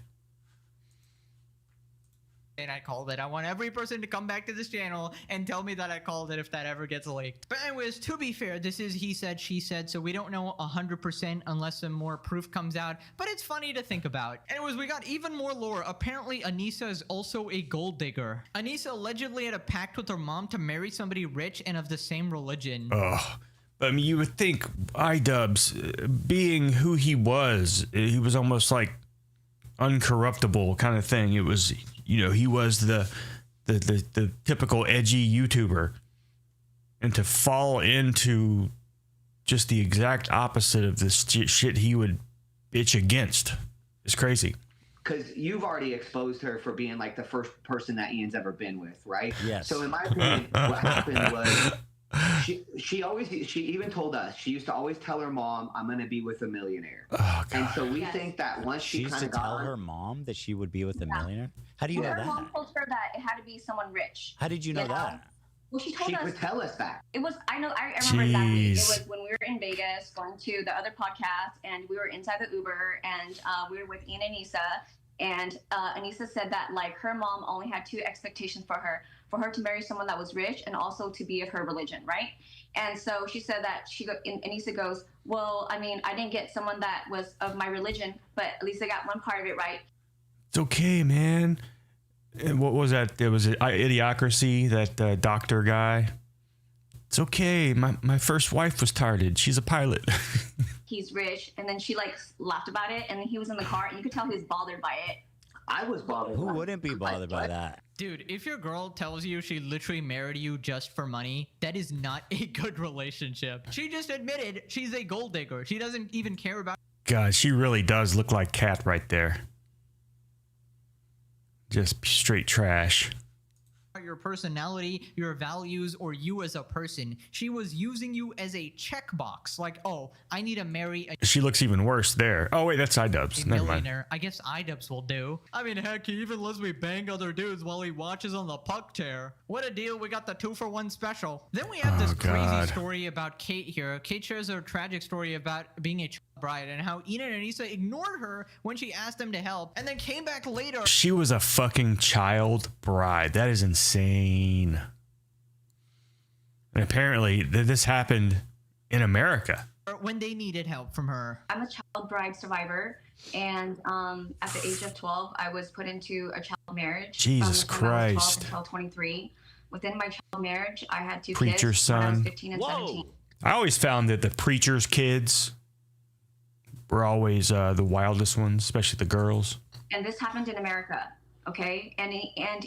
and I called it. I want every person to come back to this channel and tell me that I called it if that ever gets leaked. But anyways, to be fair, this is he said, she said, so we don't know 100% unless some more proof comes out, but it's funny to think about. Anyways, we got even more lore. Apparently, Anisa is also a gold digger. Anisa allegedly had a pact with her mom to marry somebody rich and of the same religion. Ugh. I mean, you would think idubbbz, being who he was almost like uncorruptible kind of thing. It was, you know, he was the typical edgy YouTuber, and to fall into just the exact opposite of this shit he would bitch against is crazy. Because you've already exposed her for being like the first person that Ian's ever been with, right? Yes. So in my opinion, what happened was she even told us, she used to always tell her mom, I'm going to be with a millionaire. Oh, God. And so we think that once She she used kind to of got tell her mom that she would be with a millionaire? How do you know Her that? mom told her that it had to be someone rich. How did you know that? Well, she told she us. would tell us that. It was, I remember exactly. It Jeez. was when we were in Vegas going to the other podcast, and we were inside the Uber, and we were with Ian and Anisa, and Anisa said that like her mom only had two expectations for her to marry someone that was rich and also to be of her religion, right? And so she said that Anisa goes, well, I mean, I didn't get someone that was of my religion, but at least I got one part of it right. It's okay, man. And what was that? It was Idiocracy, that doctor guy. It's okay. My first wife was tarded. She's a pilot. He's rich, and then she like laughed about it, and then he was in the car, and you could tell he was bothered by it. I was bothered. Who wouldn't be bothered by that? Dude, if your girl tells you she literally married you just for money, that is not a good relationship. She just admitted she's a gold digger. She doesn't even care about God, she really does look like Kat right there. Just straight trash. your personality, your values, or you as a person. She was using you as a checkbox. Like, oh, I need to marry a She looks even worse there. Oh, wait, that's idubbbz. Never mind. millionaire. I guess idubbbz will do. I mean, heck, he even lets me bang other dudes while he watches on the puck chair. What a deal. We got the 2-for-1 special. Then we have this crazy story about Kate here. Kate shares her tragic story about being a child bride and how Ian and Anisa ignored her when she asked them to help and then came back later. She was a fucking child bride. That is insane. And apparently this happened in America. When they needed help from her. I'm a child bride survivor, and at the age of 12, I was put into a child marriage. Jesus from the time I was 12 Christ. until 23. Within my child marriage, I had two Preacher's kids when I was son. 15 and 17. I always found that the preacher's kids were always the wildest ones, especially the girls. And this happened in America, okay? And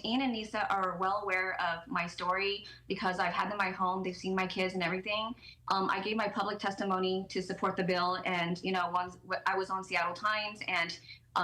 Ian and Nisa are well aware of my story because I've had them in my home. They've seen my kids and everything. I gave my public testimony to support the bill, and I was on Seattle Times and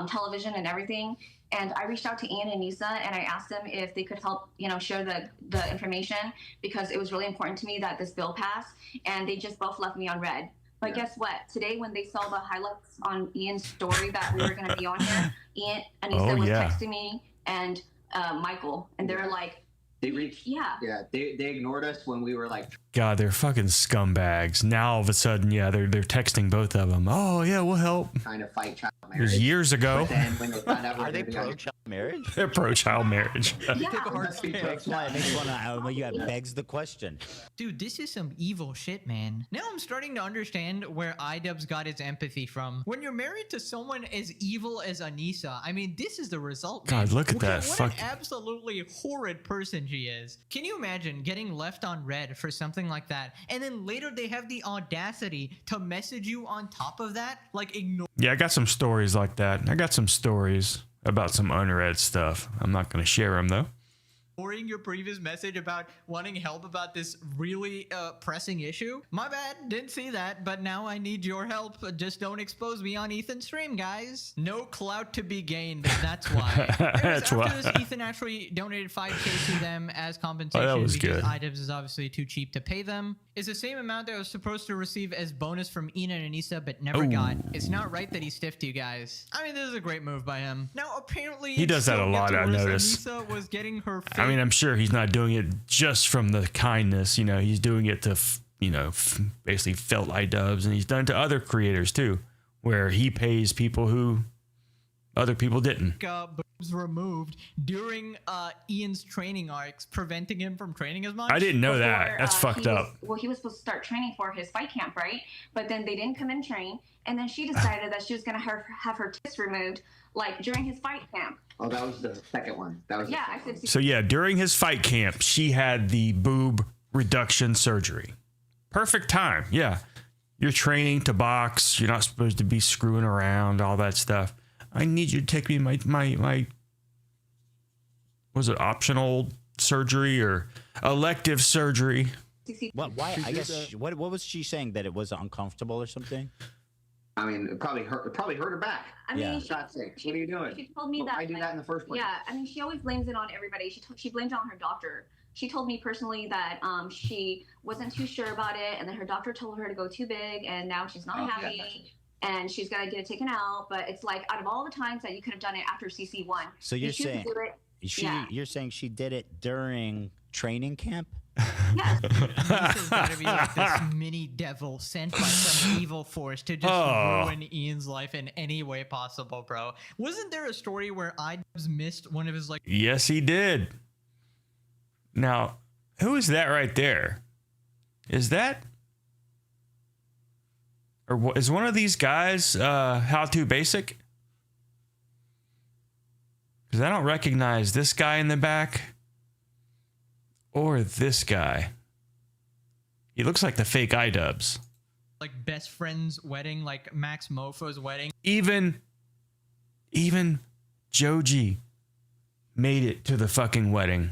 television and everything. And I reached out to Ian and Nisa, and I asked them if they could help, share the information, because it was really important to me that this bill pass. And they just both left me on red. But guess what? Today, when they saw the highlights on Ian's story that we were going to be on here, Ian and Nisa was texting me and Michael, and they were like, they ignored us when we were like, God, they're fucking scumbags. Now all of a sudden, yeah, they're texting both of them. Oh yeah, we'll help. trying to fight child It marriage. was years ago. But then when they found out Are they pro-child marriage? They're pro-child marriage. Take a hard stance. Makes one begs the question. Dude, this is some evil shit, man. Now I'm starting to understand where idubbbz got his empathy from. When you're married to someone as evil as Anisa, I mean, this is the result, man. God, look at that. What an absolutely horrid person she is. Can you imagine getting left on red for something like that, and then later they have the audacity to message you on top of that? Like, ignore. Yeah, I got some stories like that. I got some stories about some unread stuff. I'm not going to share them, though. Ignoring your previous message about wanting help about this really pressing issue. My bad, didn't see that, but now I need your help. Just don't expose me on Ethan's stream, guys. No clout to be gained, that's why. That's after why. this, Ethan actually donated $5K to them as compensation was because good. idubbbz is obviously too cheap to pay them. It's the same amount that I was supposed to receive as bonus from Ian and Anisa, but never got. It's not right that he stiffed you guys. I mean, this is a great move by him. Now, apparently, He does that still a lot, gets I worse. noticed. Anisa was getting her I mean, I'm sure he's not doing it just from the kindness. He's doing it to, basically felt idubbbz, and he's done it to other creators too, where he pays people who Other people didn't. Boobs removed during Ian's training arcs, preventing him from training as much. I didn't know that. Before, That's fucked up. He was supposed to start training for his fight camp, right? But then they didn't come and train, and then she decided that she was gonna have her tits removed, like during his fight camp. Oh, that was the second one. That was I said. So yeah, during his fight camp, she had the boob reduction surgery. Perfect time. Yeah. You're training to box. You're not supposed to be screwing around, all that stuff. I need you to take me my was it optional surgery or elective surgery? What? Why? I guess. What was she saying, that it was uncomfortable or something? I mean, it probably hurt her back. I mean, Yeah. God's sake, what are you doing? She told me that. I do that in the first place. Yeah, I mean, she always blames it on everybody. She blames it on her doctor. She told me personally that she wasn't too sure about it, and then her doctor told her to go too big, and now she's not happy, and she's gonna get it taken out. But it's like, out of all the times that you could have done it after CC1, So you're saying you're saying she did it during training camp? Yes. Lisa's gotta be like this mini devil sent by some evil force to just ruin Ian's life in any way possible, bro. Wasn't there a story where idubbbz missed one of his like? Yes, he did. Now, who is that right there? Is that, or is one of these guys How To Basic? Because I don't recognize this guy in the back or this guy. He looks like the fake idubbbz. Like best friend's wedding, like Max Mofo's wedding. Even Joji made it to the fucking wedding.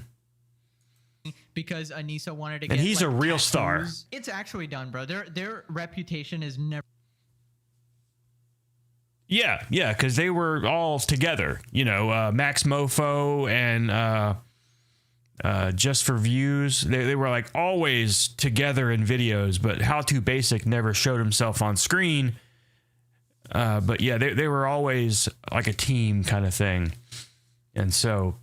Because Anisa wanted to And get, he's like, a real tattoos. star. It's actually done, bro. Their reputation is never. Yeah, because they were all together. You know, Max Mofo and Just for Views. They were like always together in videos, but How To Basic never showed himself on screen. But yeah, they were always like a team kind of thing. And so,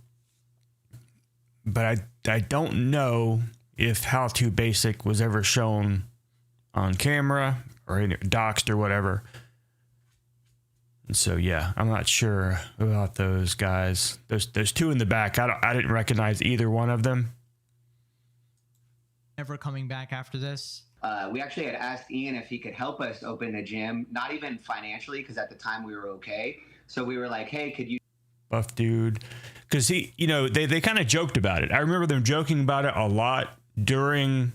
but I don't know if How To Basic was ever shown on camera or doxed or whatever. And so, yeah, I'm not sure about those guys. There's two in the back. I didn't recognize either one of them. Never coming back after this. We actually had asked Ian if he could help us open a gym, not even financially, because at the time we were okay. So we were like, hey, could you? Buff dude. Because he, you know, they kind of joked about it. I remember them joking about it a lot during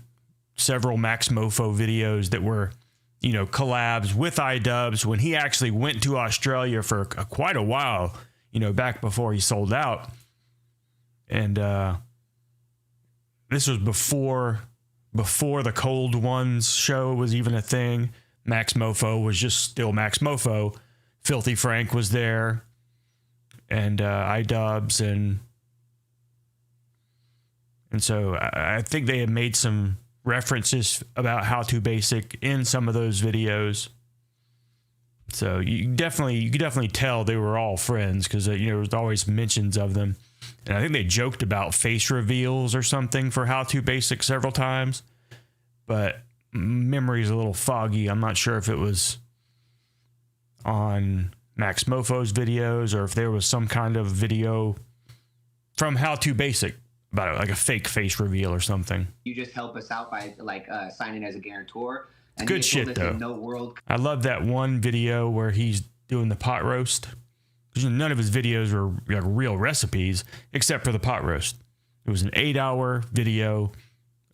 several Max Mofo videos that were, you know, collabs with idubbbz when he actually went to Australia for quite a while, you know, back before he sold out. And this was before the Cold Ones show was even a thing. Max Mofo was just still Max Mofo. Filthy Frank was there. And idubbbz and so I think they had made some references about How To Basic in some of those videos. So you could definitely tell they were all friends because you know there was always mentions of them. And I think they joked about face reveals or something for How To Basic several times. But memory's a little foggy. I'm not sure if it was on Max Mofo's videos or if there was some kind of video from How To Basic about it, like a fake face reveal or something. You just help us out by like signing as a guarantor. And Good he had shit told us though. in no world. I love that one video where he's doing the pot roast. Because none of his videos were like real recipes except for the pot roast. It was an 8-hour video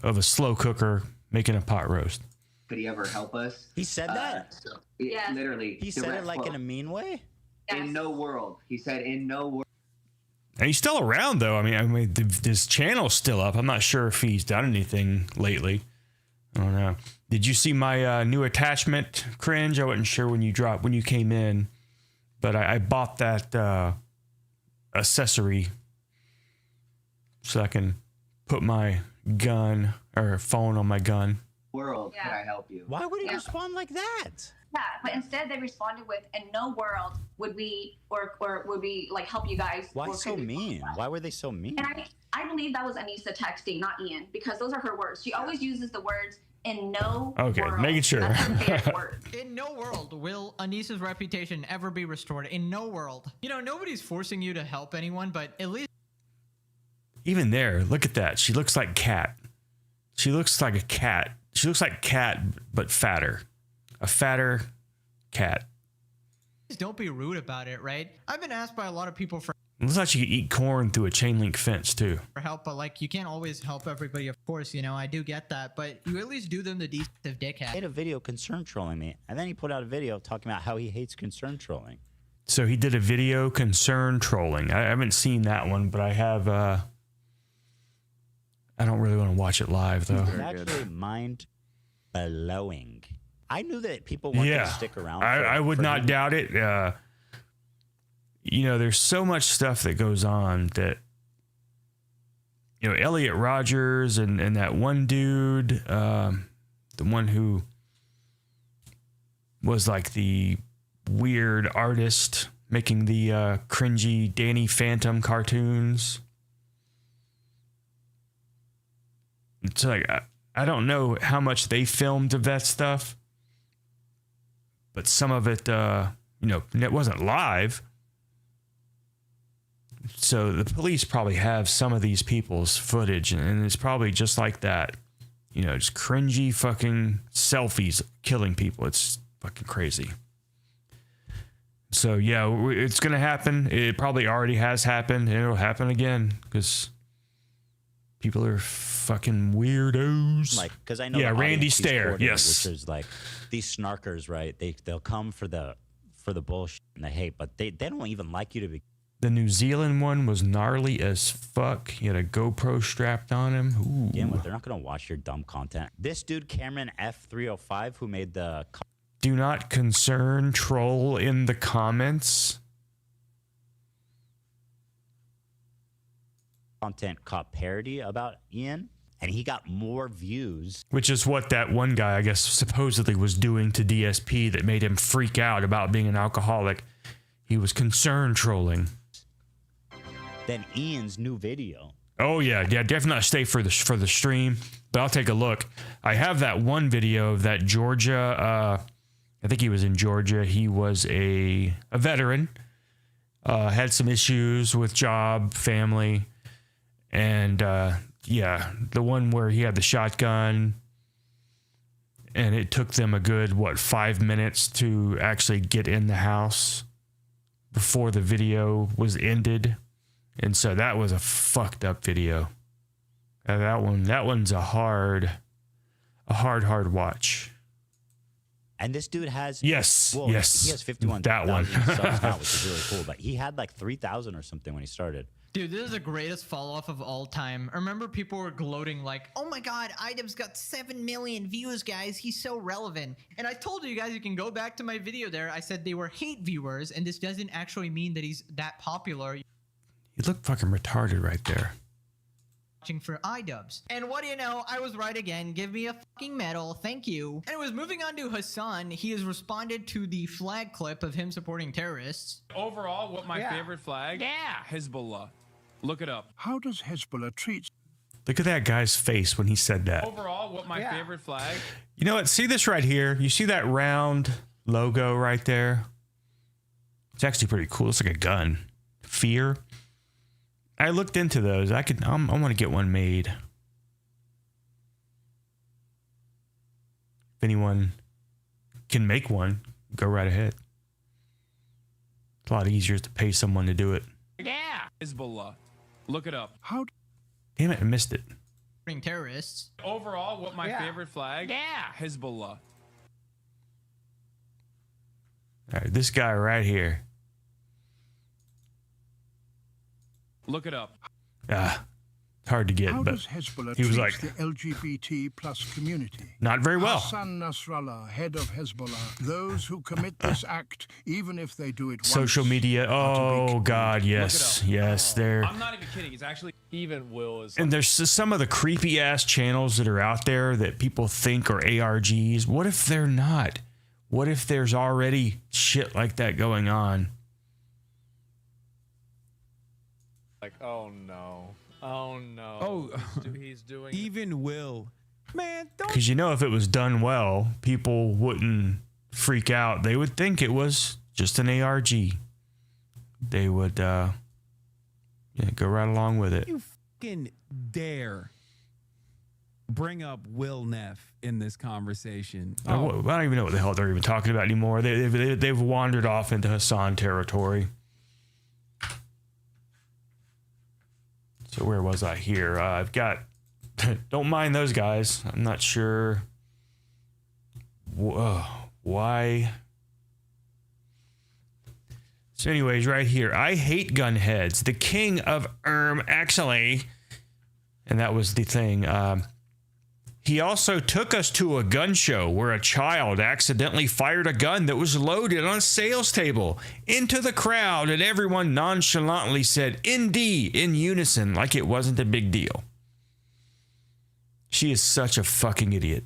of a slow cooker making a pot roast. Could he ever help us? He said that? Yes. Literally. He said it direct like quote. in a mean way? Yes. In no world. He said in no world. And he's still around though. I mean, this channel's still up. I'm not sure if he's done anything lately. I don't know. Did you see my new attachment, Cringe? I wasn't sure when you came in, but I bought that accessory so I can put my gun or phone on my gun. World, Yeah. could I help you? Why would he Yeah. respond like that? Yeah, but instead they responded with, "In no world would we or would we like help you guys." Why or so could we-" mean? Why were they so mean? And I believe that was Anisa texting, not Ian, because those are her words. She always uses the words In no Okay, world. making sure. That's her favorite word. In no world will Anisa's reputation ever be restored. In no world. You know, nobody's forcing you to help anyone, but at least Even there, look at that. She looks like Cat. She looks like a cat. She looks like Cat, but fatter. A fatter cat. don't be rude about it, right? I've been asked by a lot of people for It looks like she could eat corn through a chain link fence too. help, but like you can't always help everybody, of course, you know, I do get that, but you at least do them the decent He dickhead. made a video concern trolling me, and then he put out a video talking about how he hates concern trolling. So he did a video concern trolling. I haven't seen that one, but I have. I don't really want to watch it live though. It's actually mind blowing. I knew that people wanted to stick around. I would for not him. doubt it. You know, there's so much stuff that goes on that, you know, Elliot Rogers and that one dude, the one who was like the weird artist making the cringy Danny Phantom cartoons. It's like, I don't know how much they filmed of that stuff, but some of it, you know, it wasn't live. So the police probably have some of these people's footage, and it's probably just like that. You know, just cringy fucking selfies killing people. It's fucking crazy. So, yeah, it's going to happen. It probably already has happened, and it'll happen again because people are fucking weirdos. Like, because I know Yeah, the Randy audience he's Stair, courting, yes. which is like these snarkers, right? They'll come for the bullshit and the hate, but they don't even like you to be. The New Zealand one was gnarly as fuck. He had a GoPro strapped on him. Ooh. Again, they're not gonna watch your dumb content. This dude Cameron F305 who made the Do not concern troll in the comments. content cop parody about Ian, and he got more views. Which is what that one guy, I guess, supposedly was doing to DSP that made him freak out about being an alcoholic. He was concern trolling. Than Ian's new video. Oh yeah, definitely stay for the stream. But I'll take a look. I have that one video of that Georgia. I think he was in Georgia. He was a veteran. Had some issues with job, family, and yeah, the one where he had the shotgun, and it took them a good 5 minutes to actually get in the house before the video was ended. And so that was a fucked up video. That one's a hard watch. And this dude has Yes, well, yes, he has 51,000 that one. subs now, which is really cool. But he had like 3,000 or something when he started. Dude, this is the greatest fall-off of all time. I remember people were gloating like, oh my god, idubbbz got 7 million views, guys. He's so relevant. And I told you guys, you can go back to my video there. I said they were hate viewers, and this doesn't actually mean that he's that popular. You look fucking retarded right there. Watching for idubbbz. And what do you know? I was right again. Give me a fucking medal. Thank you. Anyways, moving on to Hasan. He has responded to the flag clip of him supporting terrorists. Overall, what my favorite flag? Yeah. Hezbollah. Look it up. How does Hezbollah treat? Look at that guy's face when he said that. Overall, what my favorite flag? You know what? See this right here? You see that round logo right there? It's actually pretty cool. It's like a gun. Fear. I looked into those. I want to get one made. If anyone can make one, go right ahead. It's a lot easier to pay someone to do it. Yeah. Hezbollah. Look it up. How? Damn it, I missed it. Supporting terrorists. Overall, what my favorite flag? Yeah. Hezbollah. All right, this guy right here. Look it up. It's hard to get, How but does Hezbollah he was treat like, the LGBT plus community? not very well. Hassan Nasrallah, head of Hezbollah. Those who commit this act, even if they do it Social once, media. are to be Oh God, yes, yes. There. I'm not even kidding. It's actually even Will is. And there's some of the creepy ass channels that are out there that people think are ARGs. What if they're not? What if there's already shit like that going on? Like, oh no. Oh no. Oh, he's doing even Will Man, don't. Because if it was done well, people wouldn't freak out. They would think it was just an ARG. They would go right along with it. You fucking dare bring up Will Neff in this conversation. I don't even know what the hell they're even talking about anymore. They've wandered off into Hasan territory. So where was I here? I've got... Don't mind those guys. I'm not sure why. So anyways, right here. I hate gun heads. The king of actually. And that was the thing. He also took us to a gun show where a child accidentally fired a gun that was loaded on a sales table into the crowd, and everyone nonchalantly said "ND" in unison like it wasn't a big deal. She is such a fucking idiot.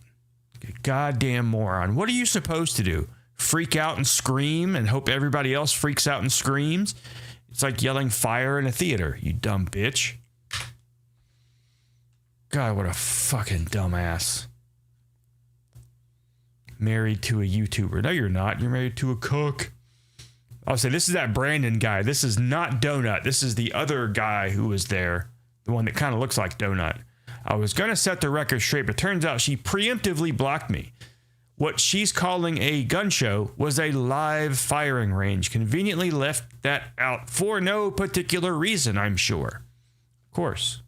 Goddamn moron. What are you supposed to do? Freak out and scream and hope everybody else freaks out and screams? It's like yelling fire in a theater, you dumb bitch. God, what a fucking dumbass. Married to a YouTuber. No, you're not. You're married to a cook. I'll say this is that Brandon guy. This is not Donut. This is the other guy who was there. The one that kind of looks like Donut. I was going to set the record straight, but turns out she preemptively blocked me. What she's calling a gun show was a live firing range. Conveniently left that out for no particular reason, I'm sure. Of course.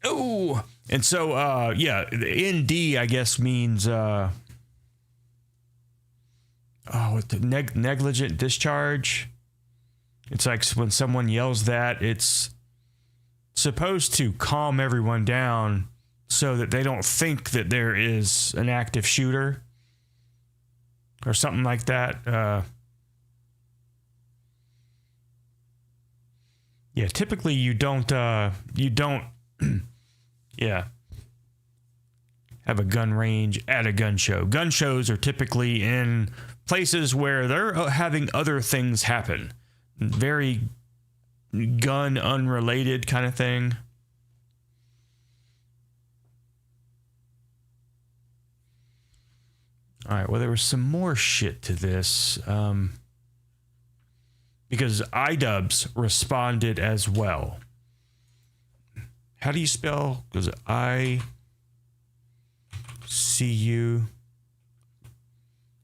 Oh, and so, yeah, the ND, I guess, means, negligent discharge. It's like when someone yells that, it's supposed to calm everyone down so that they don't think that there is an active shooter or something like that. Yeah, typically you don't, yeah, have a gun range at a gun show. Gun shows are typically in places where they're having other things happen. Very gun unrelated kind of thing. All right, well, there was some more shit to this because idubbbz responded as well. How do you spell? Because I-C-U.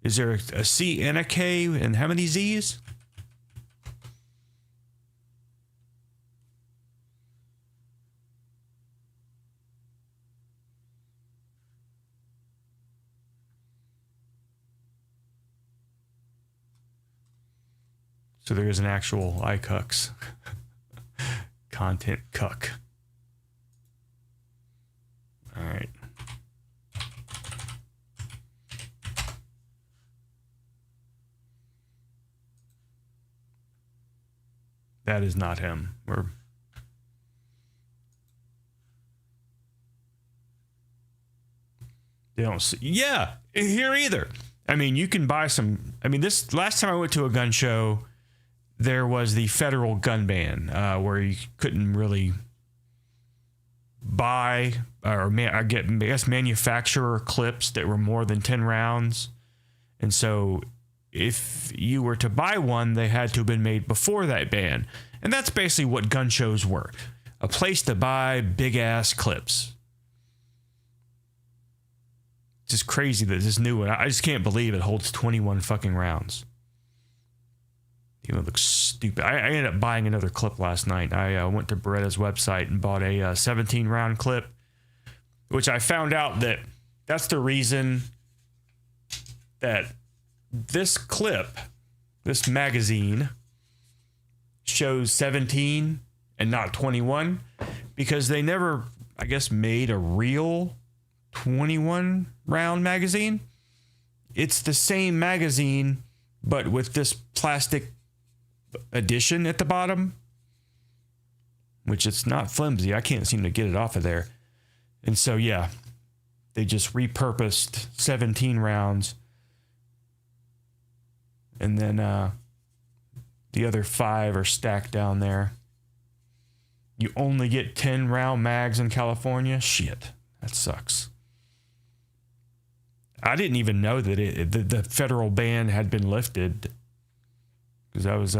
Is there a C and a K and how many Z's? So there is an actual iCucks. Content cuck. All right. That is not him. They don't see. Yeah, here either. I mean, you can buy some. I mean, this last time I went to a gun show, there was the federal gun ban where you couldn't really buy or manufacturer clips that were more than 10 rounds. And so if you were to buy one, they had to have been made before that ban. And that's basically what gun shows were. A place to buy big ass clips. It's just crazy that this new one, I just can't believe it holds 21 fucking rounds. It looks stupid. I ended up buying another clip last night. I went to Beretta's website and bought a 17 round clip, which I found out that that's the reason that this clip, this magazine, shows 17 and not 21 because they never, I guess, made a real 21 round magazine. It's the same magazine, but with this plastic addition at the bottom, which it's not flimsy. I can't seem to get it off of there. And so, yeah, they just repurposed 17 rounds and then The other 5 are stacked down there. You only get 10 round mags in California? Shit, that sucks. I didn't even know that the federal ban had been lifted, because I was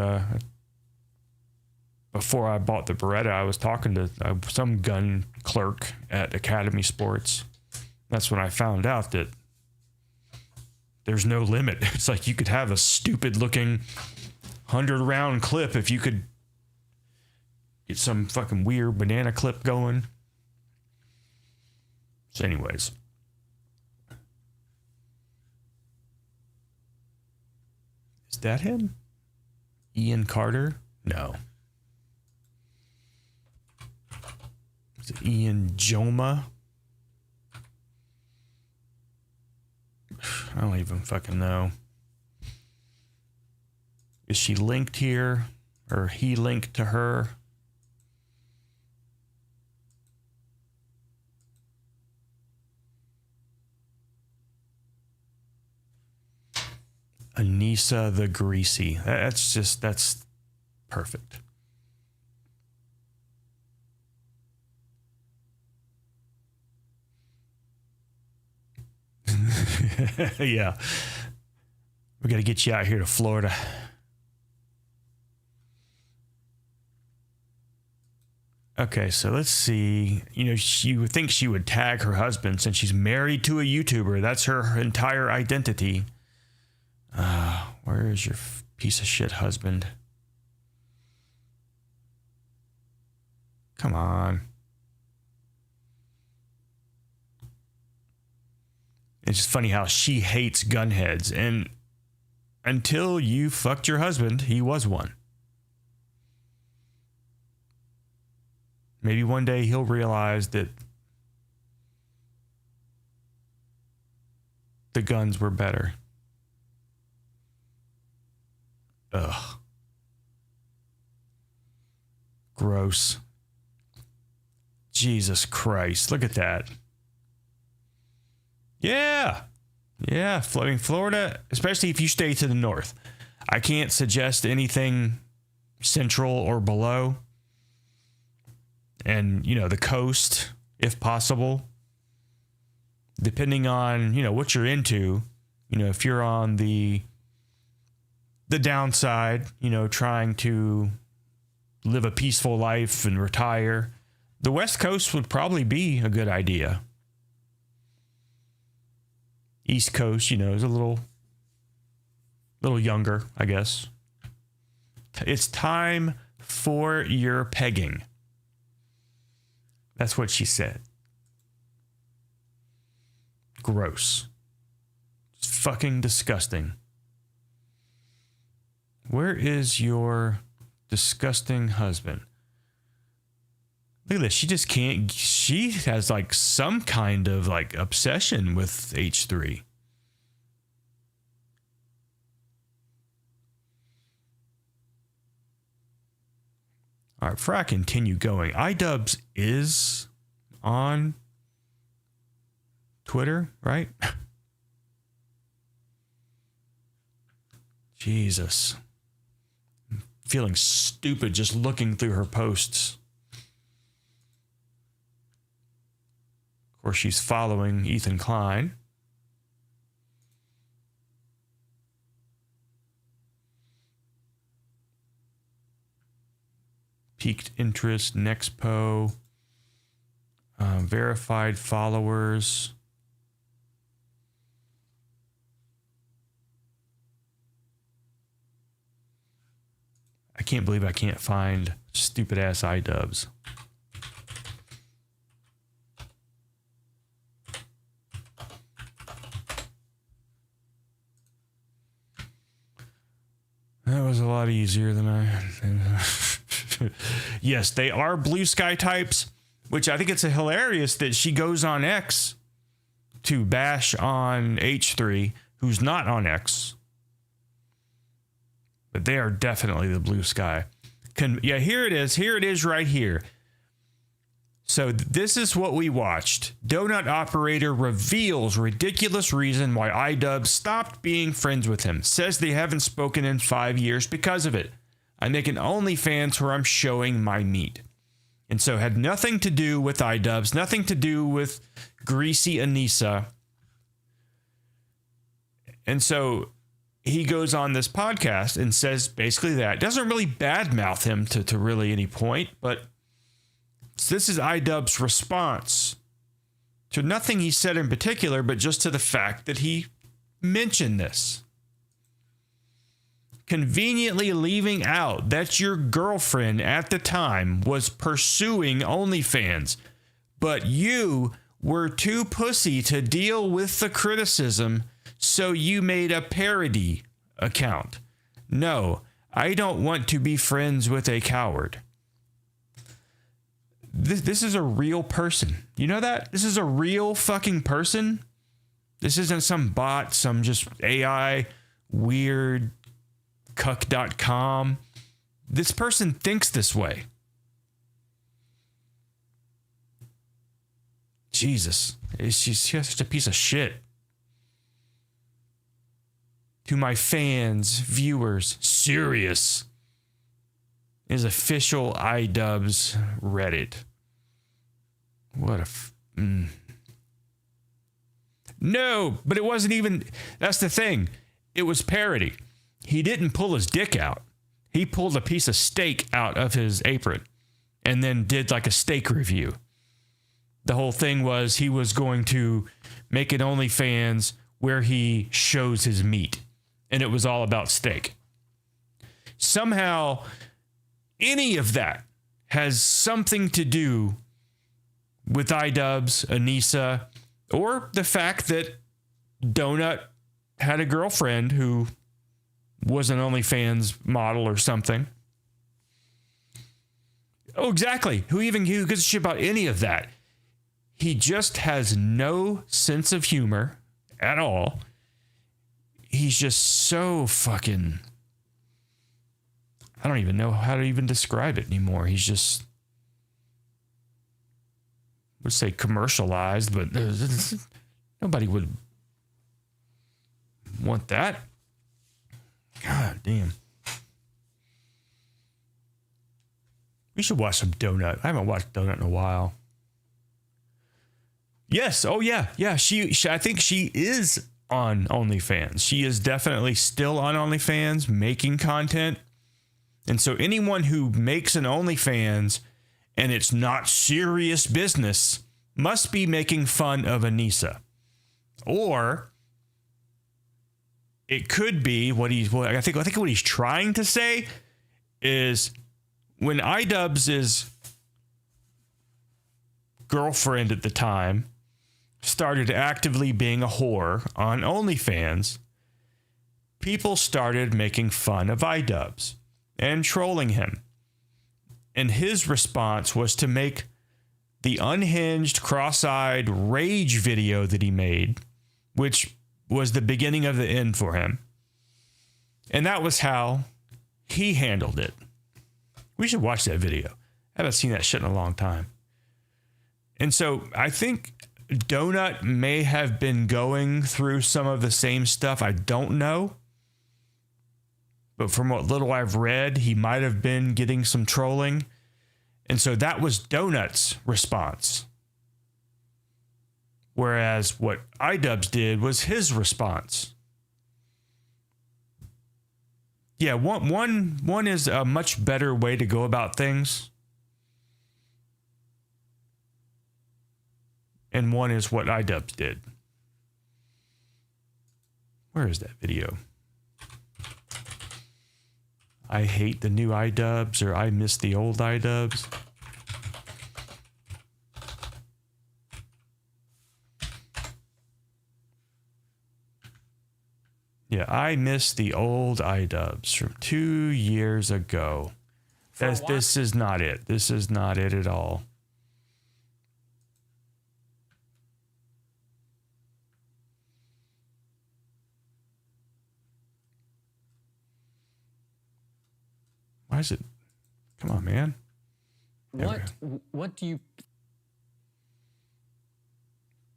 before I bought the Beretta, I was talking to some gun clerk at Academy Sports. That's when I found out that there's no limit. It's like you could have a stupid looking 100-round clip if you could get some fucking weird banana clip going. So anyways. Is that him? Ian Carter? No. Is it Ian Joma? I don't even fucking know. Is she linked here? Or he linked to her? Anisa the Greasy. That's perfect. Yeah. We got to get you out here to Florida. Okay, so let's see. You know, she would think she would tag her husband since she's married to a YouTuber. That's her entire identity. Where is your piece of shit husband? Come on. It's just funny how she hates gunheads, and until you fucked your husband, he was one. Maybe one day he'll realize that the guns were better. Ugh. Gross. Jesus Christ. Look at that. Yeah. Yeah. Floating Florida, especially if you stay to the north. I can't suggest anything central or below. And, you know, the coast, if possible. Depending on, you know, what you're into. You know, if you're on the downside, you know, trying to live a peaceful life and retire, the West Coast would probably be a good idea. East Coast, you know, is a little younger, I guess. It's time for your pegging. That's what she said. Gross. It's fucking disgusting. Where is your disgusting husband? Look at this. She just can't. She has like some kind of like obsession with H3. All right, before I continue going, idubbbz is on Twitter, right? Jesus. I'm feeling stupid just looking through her posts. Of course, she's following Ethan Klein. Peaked interest, Nexpo, verified followers. I can't believe I can't find stupid ass idubbbz. That was a lot easier than I... Yes, they are blue sky types, which I think it's hilarious that she goes on X to bash on H3, who's not on X. But they are definitely the blue sky. Yeah, here it is. Here it is right here. So this is what we watched. Donut operator reveals ridiculous reason why idubbbz stopped being friends with him. Says they haven't spoken in 5 years because of it. I make an OnlyFans where I'm showing my meat. And so it had nothing to do with idubbbz, nothing to do with greasy Anisa. And so he goes on this podcast and says basically that. Doesn't really badmouth him to really any point, but this is idubbbz's response to nothing he said in particular, but just to the fact that he mentioned this. Conveniently leaving out that your girlfriend at the time was pursuing OnlyFans, but you were too pussy to deal with the criticism, so you made a parody account. No, I don't want to be friends with a coward. This is a real person. You know that? This is a real fucking person. This isn't some bot, some just AI weird cuck.com. This person thinks this way. Jesus. She's such a piece of shit. To my fans, viewers, serious is official idubbbz Reddit. What a... No, but it wasn't even... That's the thing. It was parody. He didn't pull his dick out. He pulled a piece of steak out of his apron and then did like a steak review. The whole thing was he was going to make an OnlyFans where he shows his meat. And it was all about steak. Somehow, any of that has something to do with idubbbz, Anisa, or the fact that Donut had a girlfriend who was an OnlyFans model or something. Oh, exactly. Who gives a shit about any of that? He just has no sense of humor at all. He's just so fucking... I don't even know how to even describe it anymore. He's just... I would say commercialized, but nobody would want that. God damn. We should watch some Donut. I haven't watched Donut in a while. Yes. Oh, yeah. Yeah. She I think she is on OnlyFans. She is definitely still on OnlyFans making content. And so anyone who makes an OnlyFans and it's not serious business must be making fun of Anisa. Or it could be I think what he's trying to say is when idubbbz's girlfriend at the time started actively being a whore on OnlyFans, people started making fun of idubbbz and trolling him. And his response was to make the unhinged, cross-eyed rage video that he made, which was the beginning of the end for him. And that was how he handled it. We should watch that video. I haven't seen that shit in a long time. And so I think Donut may have been going through some of the same stuff. I don't know. But from what little I've read, he might have been getting some trolling. And so that was Donut's response. Whereas what idubbbz did was his response. Yeah, one is a much better way to go about things. And one is what idubbbz did. Where is that video? I hate the new idubbbz, or I miss the old idubbbz. Yeah, I miss the old idubbbz from 2 years ago. This is not it. This is not it at all. Why is it? Come on, man. What do you...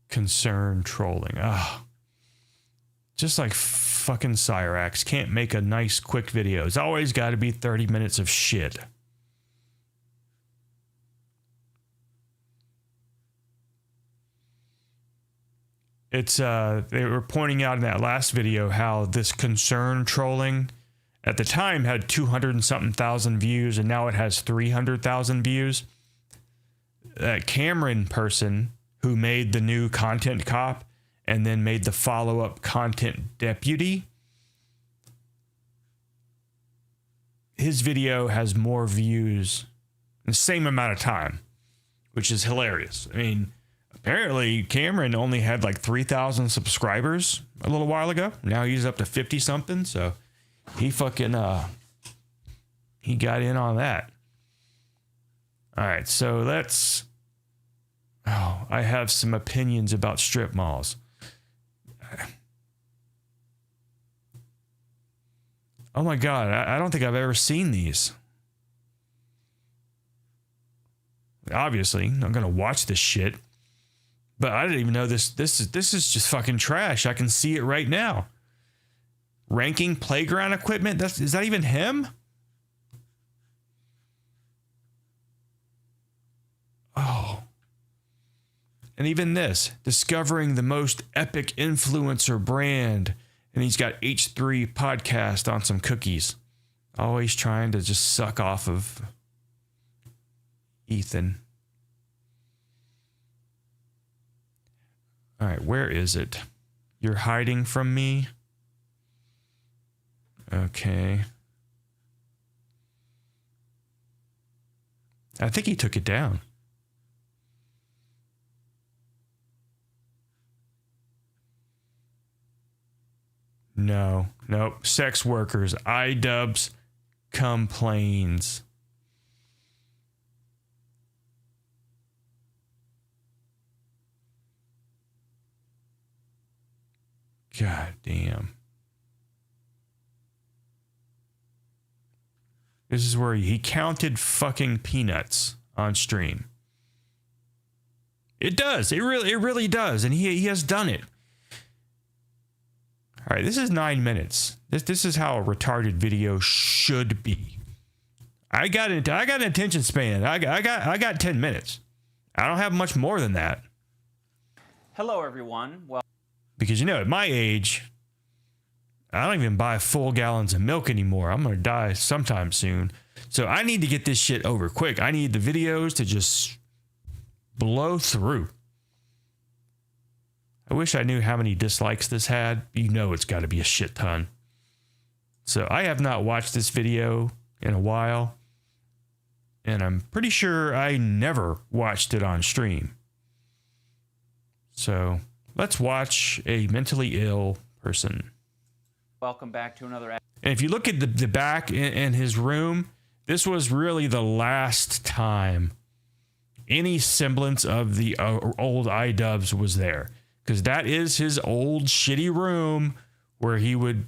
Concern trolling. Ah. Just like fucking Cyrax can't make a nice, quick video. It's always got to be 30 minutes of shit. It's, they were pointing out in that last video how this concern trolling at the time had 200 and something thousand views, and now it has 300,000 views. That Cameron person who made the new content cop and then made the follow-up content deputy, his video has more views in the same amount of time, which is hilarious. I mean, apparently Cameron only had like 3,000 subscribers a little while ago. Now he's up to 50 something. So he fucking, he got in on that. All right. So let's, I have some opinions about strip malls. Oh my God. I don't think I've ever seen these. Obviously, I'm going to watch this shit. But I didn't even know this is just fucking trash. I can see it right now. Ranking playground equipment. Is that even him? Oh. And even this, discovering the most epic influencer brand. And he's got H3 podcast on some cookies. Always trying to just suck off of Ethan. All right, where is it? You're hiding from me? Okay. I think he took it down. No, nope. Sex workers. idubbbz complains. God damn. This is where he counted fucking peanuts on stream. It does. It really does. And he has done it. All right, this is 9 minutes. This is how a retarded video should be. I got an attention span. I got 10 minutes. I don't have much more than that. Hello, everyone. Well, because you know, at my age, I don't even buy full gallons of milk anymore. I'm gonna die sometime soon. So I need to get this shit over quick. I need the videos to just blow through. I wish I knew how many dislikes this had. You know it's got to be a shit ton. So I have not watched this video in a while. And I'm pretty sure I never watched it on stream. So let's watch a mentally ill person. welcome back to another. And if you look at the back in his room, this was really the last time any semblance of the old idubbbz was there. Because that is his old shitty room where he would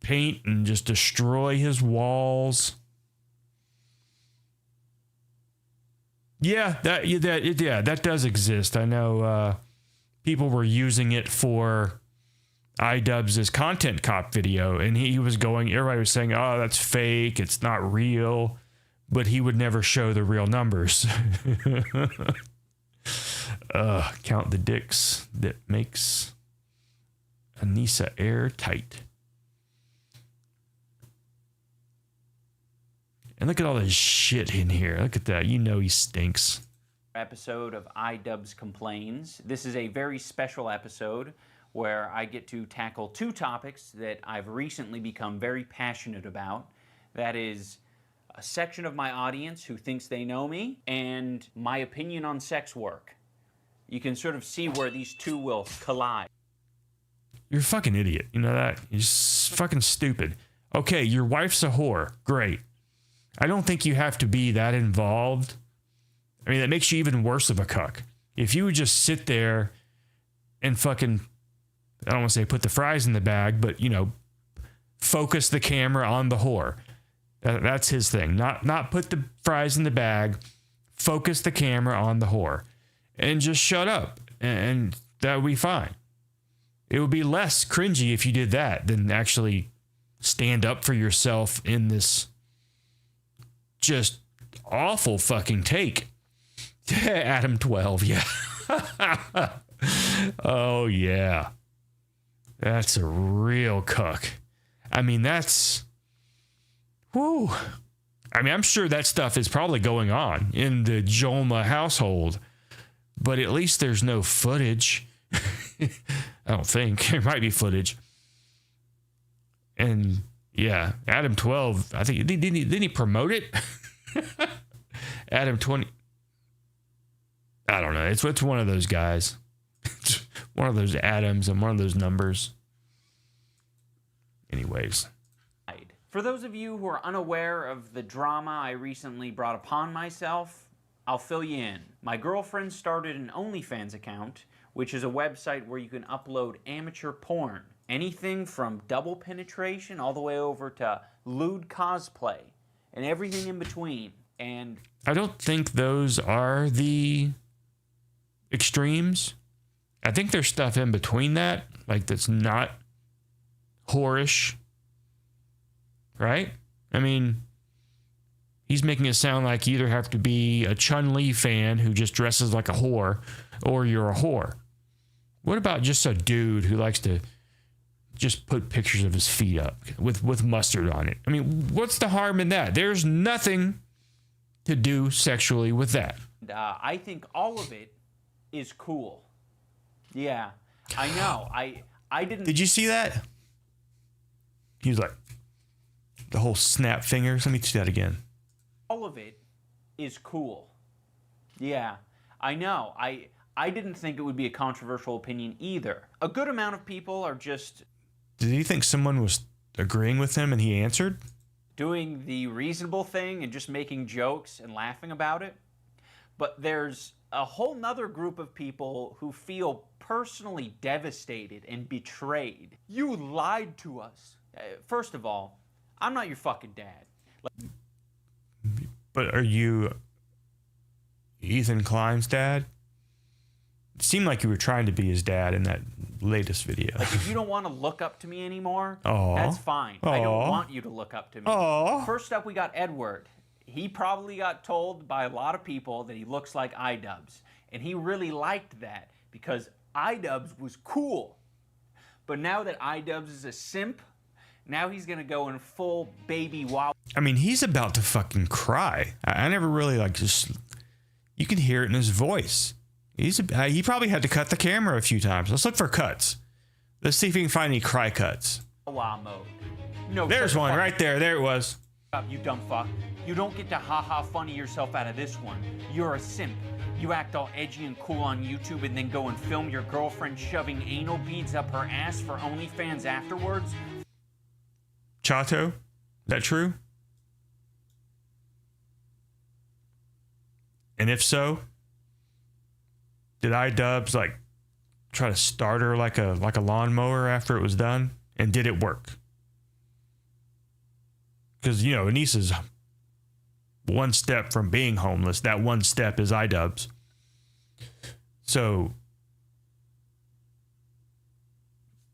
paint and just destroy his walls. Yeah, that does exist. I know people were using it for idubbbz's content cop video, and he was going, everybody was saying, oh, that's fake, it's not real, but he would never show the real numbers. Count the dicks that makes Anisa airtight. And look at all this shit in here. Look at that. You know he stinks. Episode of idubbbz Complains. This is a very special episode where I get to tackle two topics that I've recently become very passionate about. That is a section of my audience who thinks they know me and my opinion on sex work. You can sort of see where these two will collide. You're a fucking idiot. You know that? You're fucking stupid. Okay, your wife's a whore. Great. I don't think you have to be that involved. I mean, that makes you even worse of a cuck. If you would just sit there and fucking, I don't want to say put the fries in the bag, but, you know, focus the camera on the whore. That's his thing. Not put the fries in the bag, focus the camera on the whore. And just shut up. And that would be fine. It would be less cringy if you did that than actually stand up for yourself in this just awful fucking take. Adam 12, yeah. Oh, yeah. That's a real cuck. I mean, that's... Whoo. I mean, I'm sure that stuff is probably going on in the Jolma household, but at least there's no footage. I don't think. There might be footage. And, yeah, Adam 12, I think, didn't he promote it? Adam 20... I don't know. It's one of those guys. It's one of those Adams and one of those numbers. Anyways. For those of you who are unaware of the drama I recently brought upon myself, I'll fill you in. My girlfriend started an OnlyFans account, which is a website where you can upload amateur porn. Anything from double penetration all the way over to lewd cosplay and everything in between. And I don't think those are the extremes. I think there's stuff in between that, like that's not whorish, right? I mean, he's making it sound like you either have to be a Chun-Li fan who just dresses like a whore, or you're a whore. What about just a dude who likes to just put pictures of his feet up with mustard on it? I mean, what's the harm in that? There's nothing to do sexually with that. I think all of it is cool. Yeah, I know. I didn't... Did you see that? He was like, the whole snap fingers. Let me see that again. All of it is cool. Yeah, I know. I didn't think it would be a controversial opinion either. A good amount of people are just... Did he think someone was agreeing with him and he answered? Doing the reasonable thing and just making jokes and laughing about it. But there's a whole nother group of people who feel personally devastated and betrayed. You lied to us. First of all, I'm not your fucking dad. But are you Ethan Klein's dad? It seemed like you were trying to be his dad in that latest video. Like, if you don't want to look up to me anymore, Aw. that's fine. I don't Aw. want you to look up to me. Aw. First up, we got Edward. He probably got told by a lot of people that he looks like idubbbz. And he really liked that because idubbbz was cool. But now that idubbbz is a simp, now he's going to go in full baby wow. I mean, he's about to fucking cry. I never really just... You can hear it in his voice. He probably had to cut the camera a few times. Let's look for cuts. Let's see if we can find any cry cuts. Wow mode. No, There's one right there. There it was. You dumb fuck. You don't get to ha-ha funny yourself out of this one. You're a simp. You act all edgy and cool on YouTube and then go and film your girlfriend shoving anal beads up her ass for OnlyFans afterwards? Chato? Is that true? And if so, did idubbbz try to start her like a lawnmower after it was done? And did it work? Because, Anisa's one step from being homeless. That one step is idubbbz. So,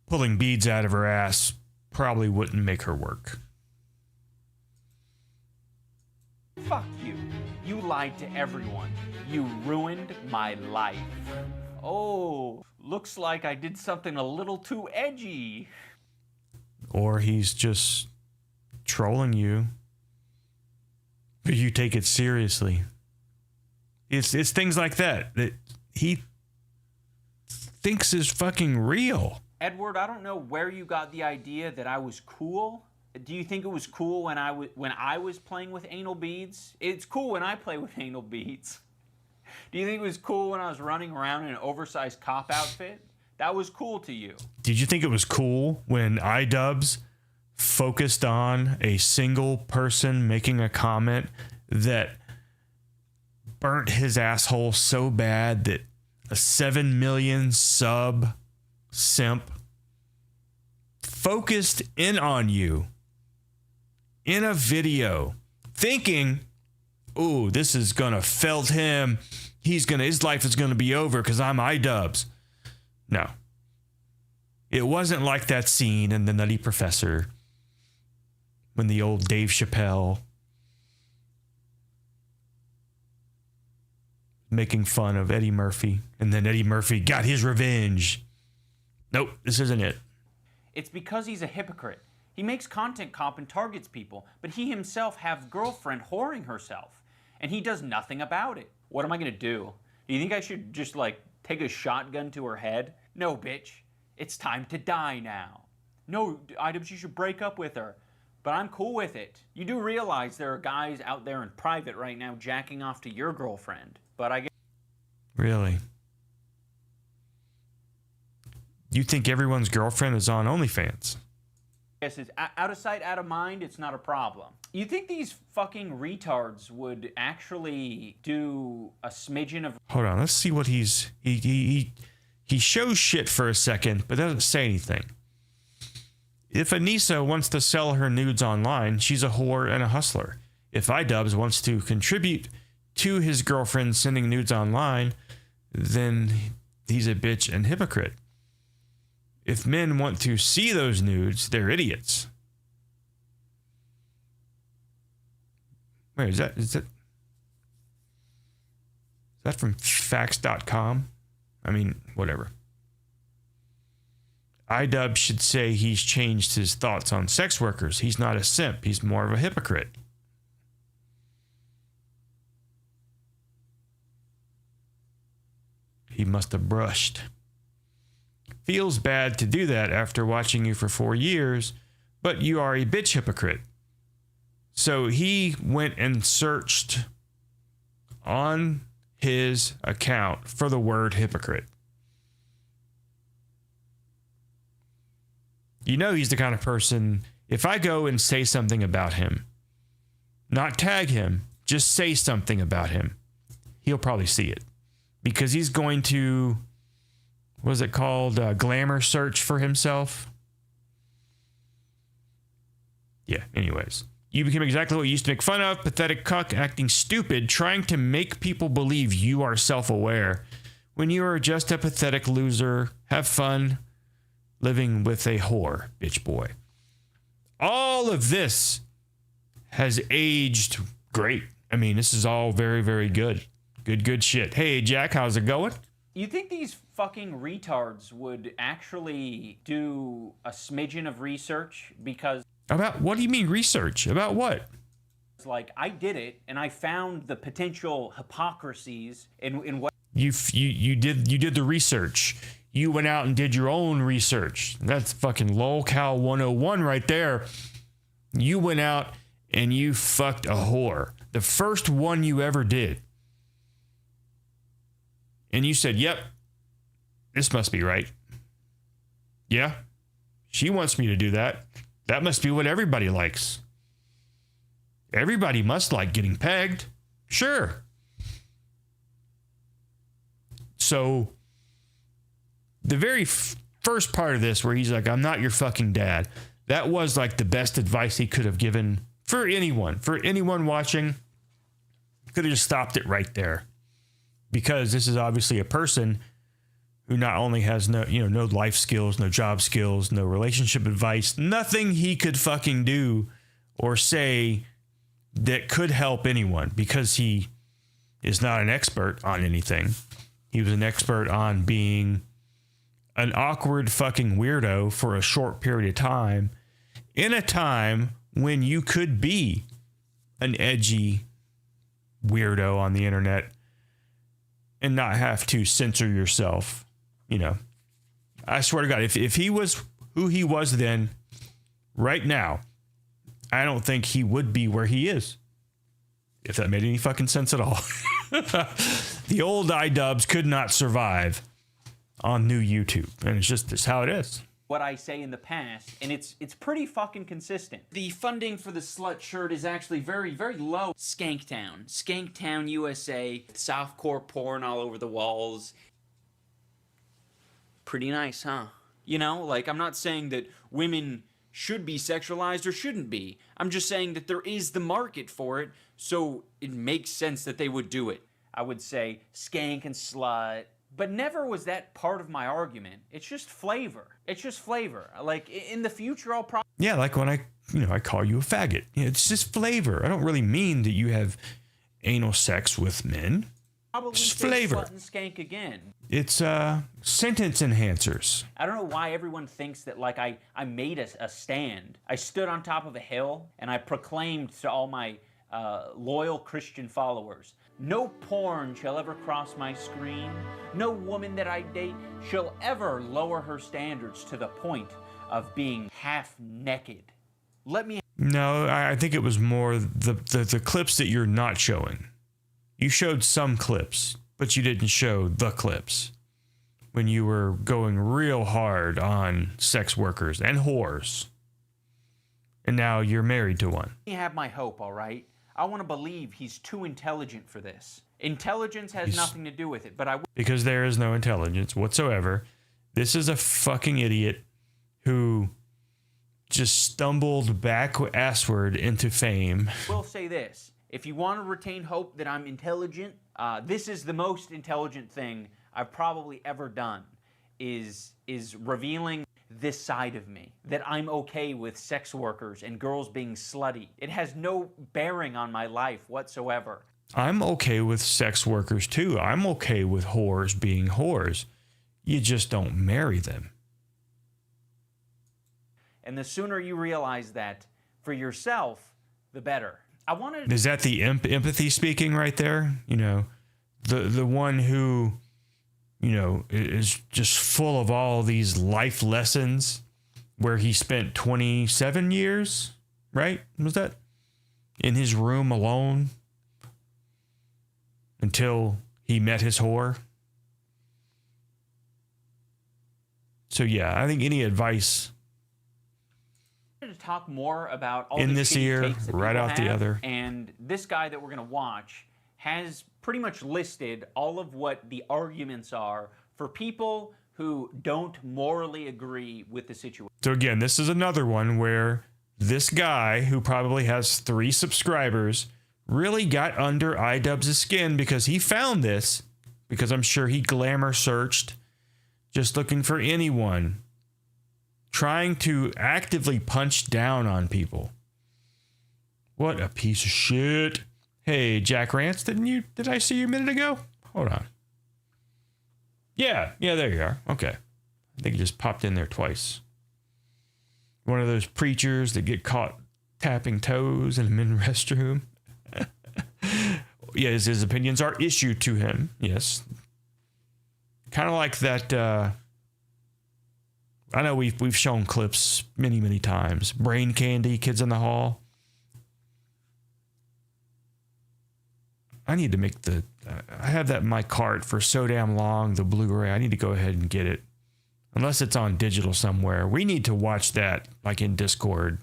pulling beads out of her ass probably wouldn't make her work. Fuck you. You lied to everyone. You ruined my life. Oh, looks like I did something a little too edgy. Or he's just trolling you. But you take it seriously. It's things like that he thinks is fucking real. Edward, I don't know where you got the idea that I was cool. Do you think it was cool when I was playing with anal beads? It's cool when I play with anal beads. Do you think it was cool when I was running around in an oversized cop outfit? That was cool to you. Did you think it was cool when idubbbz focused on a single person making a comment that burnt his asshole so bad that a 7 million sub simp focused in on you in a video thinking, ooh, this is gonna felt him. His life is gonna be over because I'm idubbbz. No. It wasn't like that scene in The Nutty Professor when the old Dave Chappelle making fun of Eddie Murphy, and then Eddie Murphy got his revenge. Nope, this isn't it. It's because he's a hypocrite. He makes content cop and targets people, but he himself have girlfriend whoring herself, and he does nothing about it. What am I gonna do? Do you think I should just like take a shotgun to her head? No, bitch. It's time to die now. No, idubbbz, you should break up with her. But I'm cool with it. You do realize there are guys out there in private right now jacking off to your girlfriend. But I guess... Really? You think everyone's girlfriend is on OnlyFans? It's out of sight, out of mind, it's not a problem. You think these fucking retards would actually do a smidgen of... Hold on, let's see what he shows shit for a second, but doesn't say anything. If Anisa wants to sell her nudes online, she's a whore and a hustler. If idubbbz wants to contribute to his girlfriend sending nudes online, then he's a bitch and hypocrite. If men want to see those nudes, they're idiots. Wait, is that from facts.com? I mean, whatever. idubbbz should say he's changed his thoughts on sex workers. He's not a simp. He's more of a hypocrite. He must have brushed. Feels bad to do that after watching you for 4 years, but you are a bitch hypocrite. So he went and searched on his account for the word hypocrite. You know he's the kind of person, if I go and say something about him, not tag him, just say something about him, he'll probably see it. Because he's going to, what is it called? Glamour search for himself. Yeah, anyways. You became exactly what you used to make fun of, pathetic cuck, acting stupid, trying to make people believe you are self-aware when you are just a pathetic loser. Have fun living with a whore, bitch boy. All of this has aged great. I mean, this is all very, very good. Good shit. Hey, Jack, how's it going? You think these fucking retards would actually do a smidgen of research? Because... About what do you mean research? About what? It's like, I did it, and I found the potential hypocrisies in what... You did the research. You went out and did your own research. That's fucking lolcow 101 right there. You went out and you fucked a whore. The first one you ever did. And you said, yep, this must be right. Yeah, she wants me to do that. That must be what everybody likes. Everybody must like getting pegged. Sure. So the very first part of this where he's like, I'm not your fucking dad. That was like the best advice he could have given for anyone watching. Could have just stopped it right there. Because this is obviously a person who not only has no life skills, no job skills, no relationship advice, nothing he could fucking do or say that could help anyone because he is not an expert on anything. He was an expert on being an awkward fucking weirdo for a short period of time in a time when you could be an edgy weirdo on the internet and not have to censor yourself. You know, I swear to God, if he was who he was then, right now, I don't think he would be where he is. If that made any fucking sense at all. The old idubbbz could not survive on new YouTube. And it's just how it is. What I say in the past, and it's pretty fucking consistent. The funding for the slut shirt is actually very, very low. Skanktown, USA, softcore porn all over the walls. Pretty nice, huh? You know, like, I'm not saying that women should be sexualized or shouldn't be. I'm just saying that there is the market for it, so it makes sense that they would do it. I would say skank and slut, But never was that part of my argument. It's just flavor. It's just flavor. Like in the future, I'll probably... Yeah, like when I call you a faggot. It's just flavor. I don't really mean that you have anal sex with men. Just say flavor. slut and skank again. It's sentence enhancers. I don't know why everyone thinks that like I made a stand. I stood on top of a hill and I proclaimed to all my loyal Christian followers, no porn shall ever cross my screen. No woman that I date shall ever lower her standards to the point of being half naked. Let me... No, I think it was more the clips that you're not showing. You showed some clips, but you didn't show the clips when you were going real hard on sex workers and whores. And now you're married to one. Let me have my hope, all right? I want to believe he's too intelligent for this. Intelligence has nothing to do with it, but because there is no intelligence whatsoever. This is a fucking idiot who just stumbled back-assward into fame. will say this. If you want to retain hope that I'm intelligent, this is the most intelligent thing I've probably ever done, is revealing this side of me, that I'm okay with sex workers and girls being slutty. It has no bearing on my life whatsoever. I'm okay with sex workers too. I'm okay with whores being whores. You just don't marry them. And the sooner you realize that for yourself, the better. I wanted... Is that the empathy speaking right there? You know, the one who, you know, is just full of all these life lessons, where he spent 27 years, right? Was that in his room alone until he met his whore? So yeah, I think any advice to talk more about all in the this shitty ear, takes that right people out the have, other. And this guy that we're going to watch has pretty much listed all of what the arguments are for people who don't morally agree with the situation. So again, this is another one where this guy, who probably has 3 subscribers, really got under idubbbz's skin because he found this, because I'm sure he glamour searched just looking for anyone trying to actively punch down on people. What a piece of shit. Hey, Jack Rance, did I see you a minute ago? Hold on. Yeah, there you are. Okay. I think you just popped in there twice. One of those preachers that get caught tapping toes in a men's restroom. Yes, his opinions are issued to him. Yes. Kind of like that, I know we've shown clips many times. Brain Candy, Kids in the Hall. I need to make I have that in my cart for so damn long, the Blu-ray. I need to go ahead and get it. Unless it's on digital somewhere. We need to watch that, like in Discord.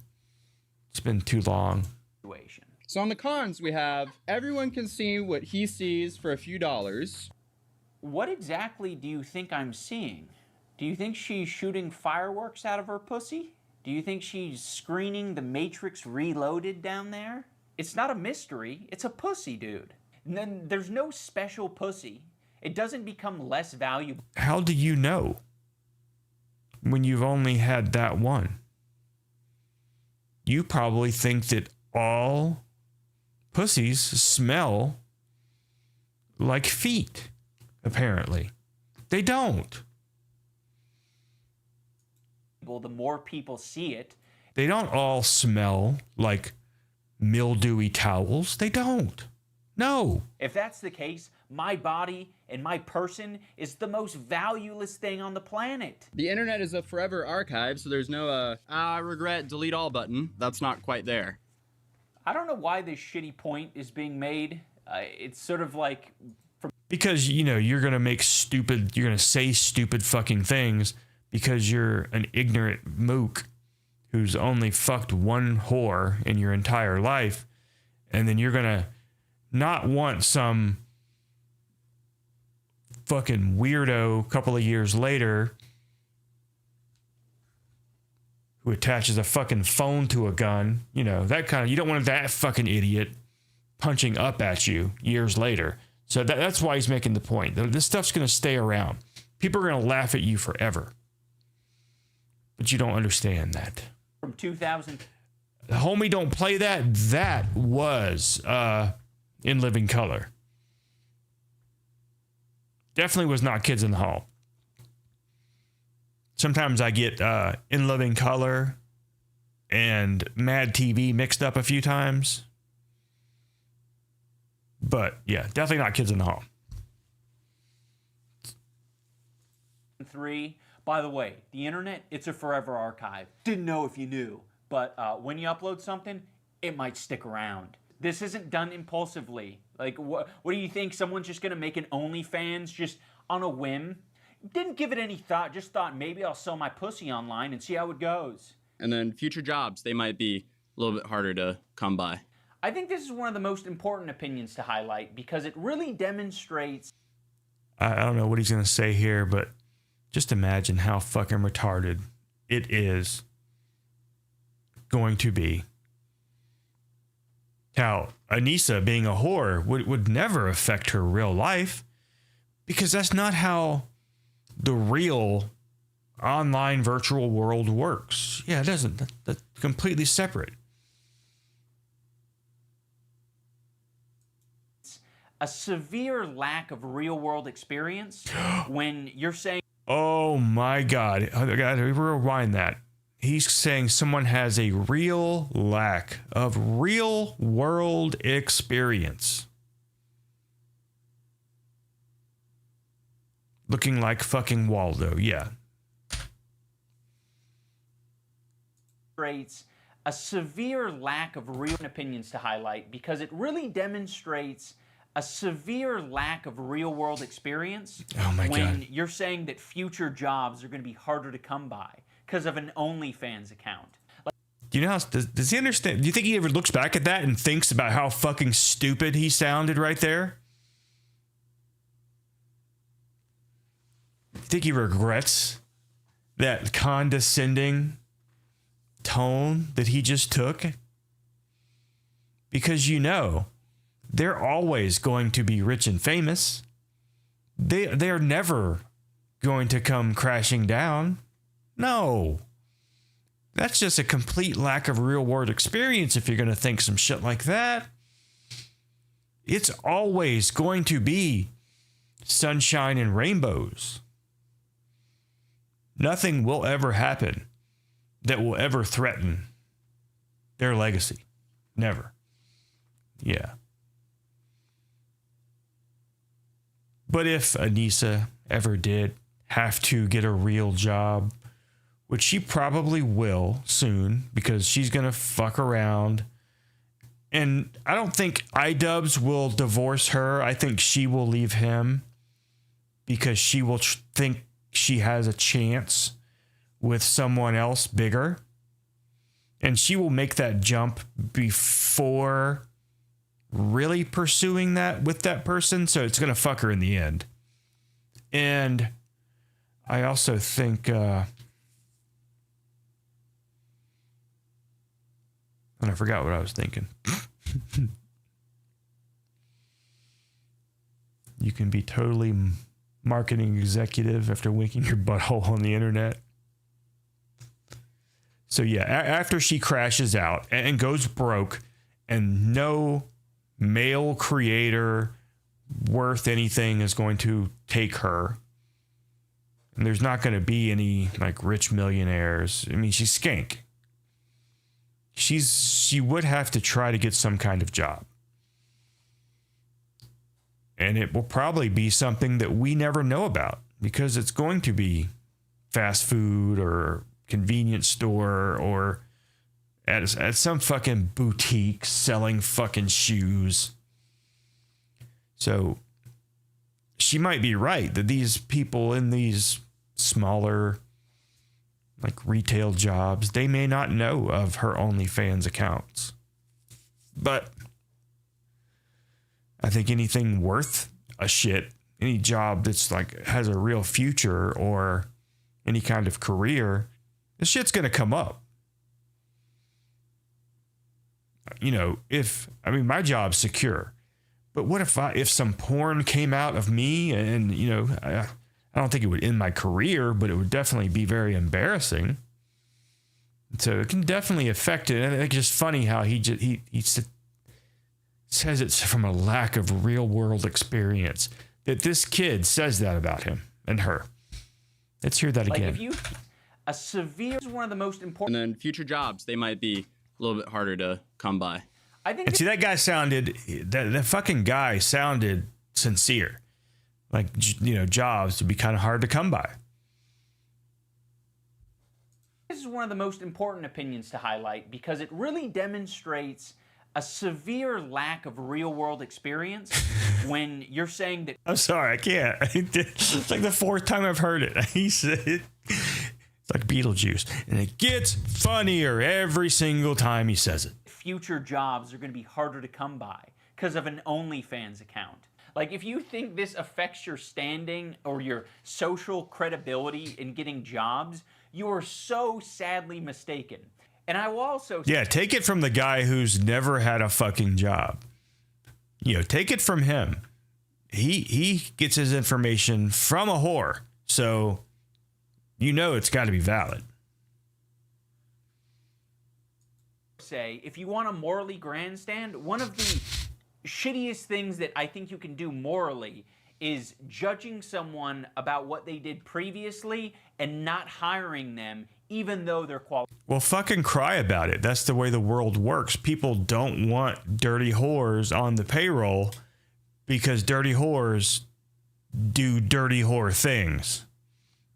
It's been too long. So on the cons, we have everyone can see what he sees for a few dollars. What exactly do you think I'm seeing? Do you think she's shooting fireworks out of her pussy? Do you think she's screening The Matrix Reloaded down there? It's not a mystery. It's a pussy, dude. And then there's no special pussy. It doesn't become less valuable. How do you know when you've only had that one? You probably think that all pussies smell like feet, apparently. They don't. The more people see it. They don't all smell like mildewy towels. They don't. No. If that's the case, my body and my person is the most valueless thing on the planet. The internet is a forever archive, so there's no, I regret, delete all button. That's not quite there. I don't know why this shitty point is being made. It's sort of like... Because, you know, you're going to say stupid fucking things because you're an ignorant mook who's only fucked one whore in your entire life. And then you're going to not want some fucking weirdo a couple of years later who attaches a fucking phone to a gun. You know, that kind of... You don't want that fucking idiot punching up at you years later. So that's why he's making the point. This stuff's going to stay around. People are going to laugh at you forever. But you don't understand that. From 2000. The homie don't play that. That was In Living Color. Definitely was not Kids in the Hall. Sometimes I get In Living Color and Mad TV mixed up a few times. But yeah, definitely not Kids in the Hall. 3. By the way, the internet, it's a forever archive. Didn't know if you knew. But when you upload something, it might stick around. This isn't done impulsively. Like, what do you think? Someone's just going to make an OnlyFans just on a whim? Didn't give it any thought. Just thought maybe I'll sell my pussy online and see how it goes. And then future jobs, they might be a little bit harder to come by. I think this is one of the most important opinions to highlight because it really demonstrates... I don't know what he's going to say here, but just imagine how fucking retarded it is going to be. How Anisa being a whore would never affect her real life because that's not how the real online virtual world works. Yeah, it doesn't. That's completely separate. A severe lack of real-world experience when you're saying... Oh my God. I got to rewind that. He's saying someone has a real lack of real-world experience. Looking like fucking Waldo, yeah. A severe lack of real opinions to highlight because it really demonstrates a severe lack of real-world experience when you're saying that future jobs are going to be harder to come by because of an OnlyFans account. Do you know how, does he understand? Do you think he ever looks back at that and thinks about how fucking stupid he sounded right there? Do you think he regrets that condescending tone that he just took? Because you know, they're always going to be rich and famous. They're never going to come crashing down. No. That's just a complete lack of real world experience if you're going to think some shit like that. It's always going to be sunshine and rainbows. Nothing will ever happen that will ever threaten their legacy. Never. Yeah. But if Anisa ever did have to get a real job, which she probably will soon because she's going to fuck around. And I don't think idubbbz will divorce her. I think she will leave him because she will think she has a chance with someone else bigger. And she will make that jump before really pursuing that with that person. So it's going to fuck her in the end. And I also think... and I forgot what I was thinking. You can be totally marketing executive after winking your butthole on the internet. So yeah, after she crashes out and goes broke and no male creator worth anything is going to take her. And there's not going to be any like rich millionaires. I mean, she's skank. She would have to try to get some kind of job. And it will probably be something that we never know about because it's going to be fast food or convenience store or at some fucking boutique selling fucking shoes. So she might be right that these people in these smaller like retail jobs, they may not know of her OnlyFans accounts. But I think anything worth a shit, any job that's like has a real future or any kind of career, this shit's going to come up. You know, my job's secure, But what if some porn came out of me and, you know, I don't think it would end my career, but it would definitely be very embarrassing. So it can definitely affect it. And it's just funny how he says it's from a lack of real world experience that this kid says that about him and her. Let's hear that again. Like if you, a severe is one of the most important. And then future jobs, they might be a little bit harder to come by. I think. And see, that guy sounded, that fucking guy sounded sincere. Like, you know, jobs would be kind of hard to come by. This is one of the most important opinions to highlight because it really demonstrates a severe lack of real-world experience when you're saying that... I'm sorry, I can't. It's like the fourth time I've heard it. He said it. It's like Beetlejuice. And it gets funnier every single time he says it. Future jobs are going to be harder to come by because of an OnlyFans account. Like, if you think this affects your standing or your social credibility in getting jobs, you are so sadly mistaken. And I will also... Yeah, take it from the guy who's never had a fucking job. You know, take it from him. He gets his information from a whore. So, you know it's got to be valid. Say, if you want to morally grandstand, one of the shittiest things that I think you can do morally is judging someone about what they did previously and not hiring them even though they're qualified. Well, fucking cry about it. That's the way the world works. People don't want dirty whores on the payroll because dirty whores do dirty whore things.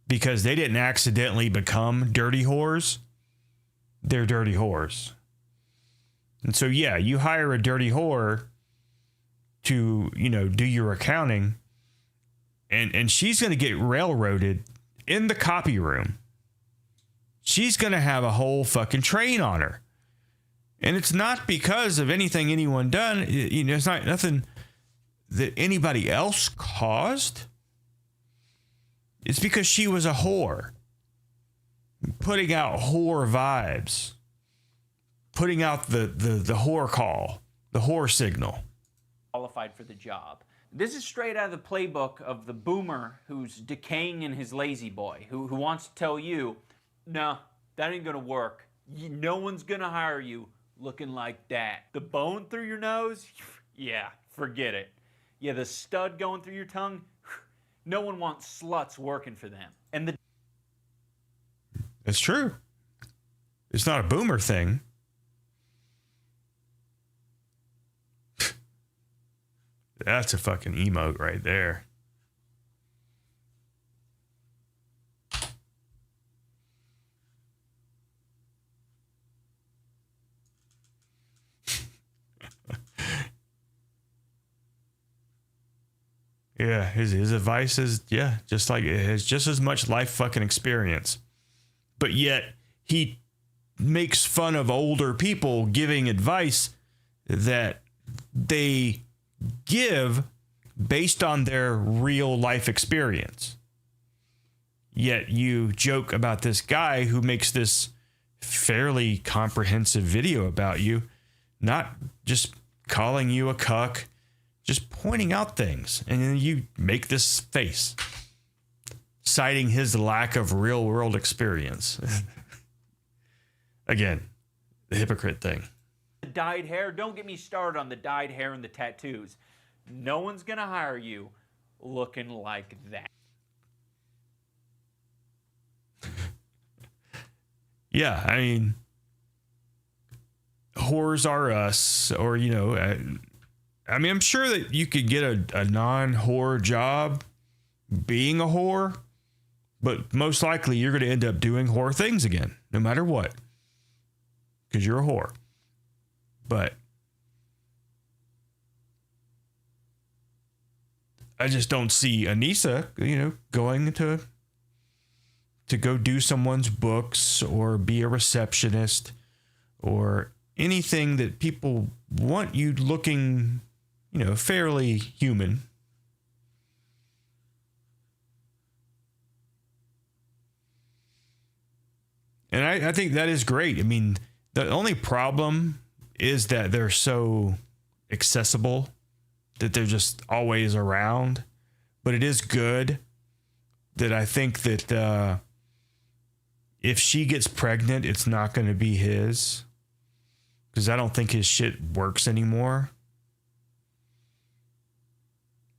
Because they didn't accidentally become dirty whores. They're dirty whores. And so, yeah, you hire a dirty whore to, you know, do your accounting, and she's going to get railroaded in the copy room. She's going to have a whole fucking train on her. And it's not because of anything anyone done. You know, it's not nothing that anybody else caused. It's because she was a whore. Putting out whore vibes. Putting out the whore call. The whore signal. Qualified for the job. This is straight out of the playbook of the boomer who's decaying in his lazy boy, who wants to tell you, no, that ain't gonna work. No one's gonna hire you looking like that. The bone through your nose? Yeah, forget it. Yeah, the stud going through your tongue? No one wants sluts working for them. And it's true. It's not a boomer thing. That's a fucking emote right there. Yeah, his advice is, yeah, just like it has just as much life fucking experience. But yet he makes fun of older people giving advice that they give based on their real life experience. Yet you joke about this guy who makes this fairly comprehensive video about you, not just calling you a cuck, just pointing out things. And then you make this face, citing his lack of real world experience. Again, the hypocrite thing. the dyed hair, don't get me started on the dyed hair and the tattoos. No one's gonna hire you looking like that. Yeah, I mean, whores are us, or, you know, I mean, I'm sure that you could get a non-whore job being a whore, but most likely you're going to end up doing whore things again, no matter what, because you're a whore. But I just don't see Anisa, you know, going to go do someone's books or be a receptionist or anything that people want you looking, you know, fairly human. And I think that is great. I mean, the only problem is that they're so accessible that they're just always around. But it is good that I think that if she gets pregnant, it's not going to be his. Because I don't think his shit works anymore.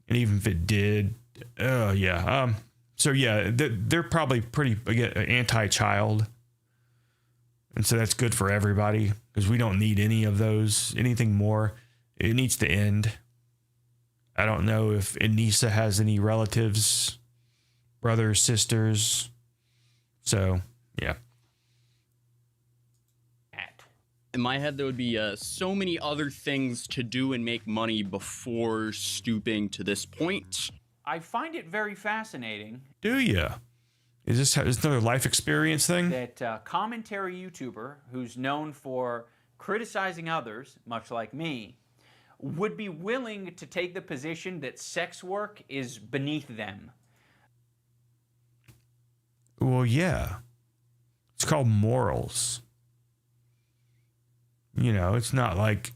And even if it did, yeah. So yeah, they're probably pretty anti-child. And so that's good for everybody because we don't need any of those, anything more. It needs to end. I don't know if Anisa has any relatives, brothers, sisters. So, yeah. In my head, there would be so many other things to do and make money before stooping to this point. I find it very fascinating. Do you? Is this another life experience thing? That commentary YouTuber who's known for criticizing others, much like me, would be willing to take the position that sex work is beneath them. Well, yeah. It's called morals. You know, it's not like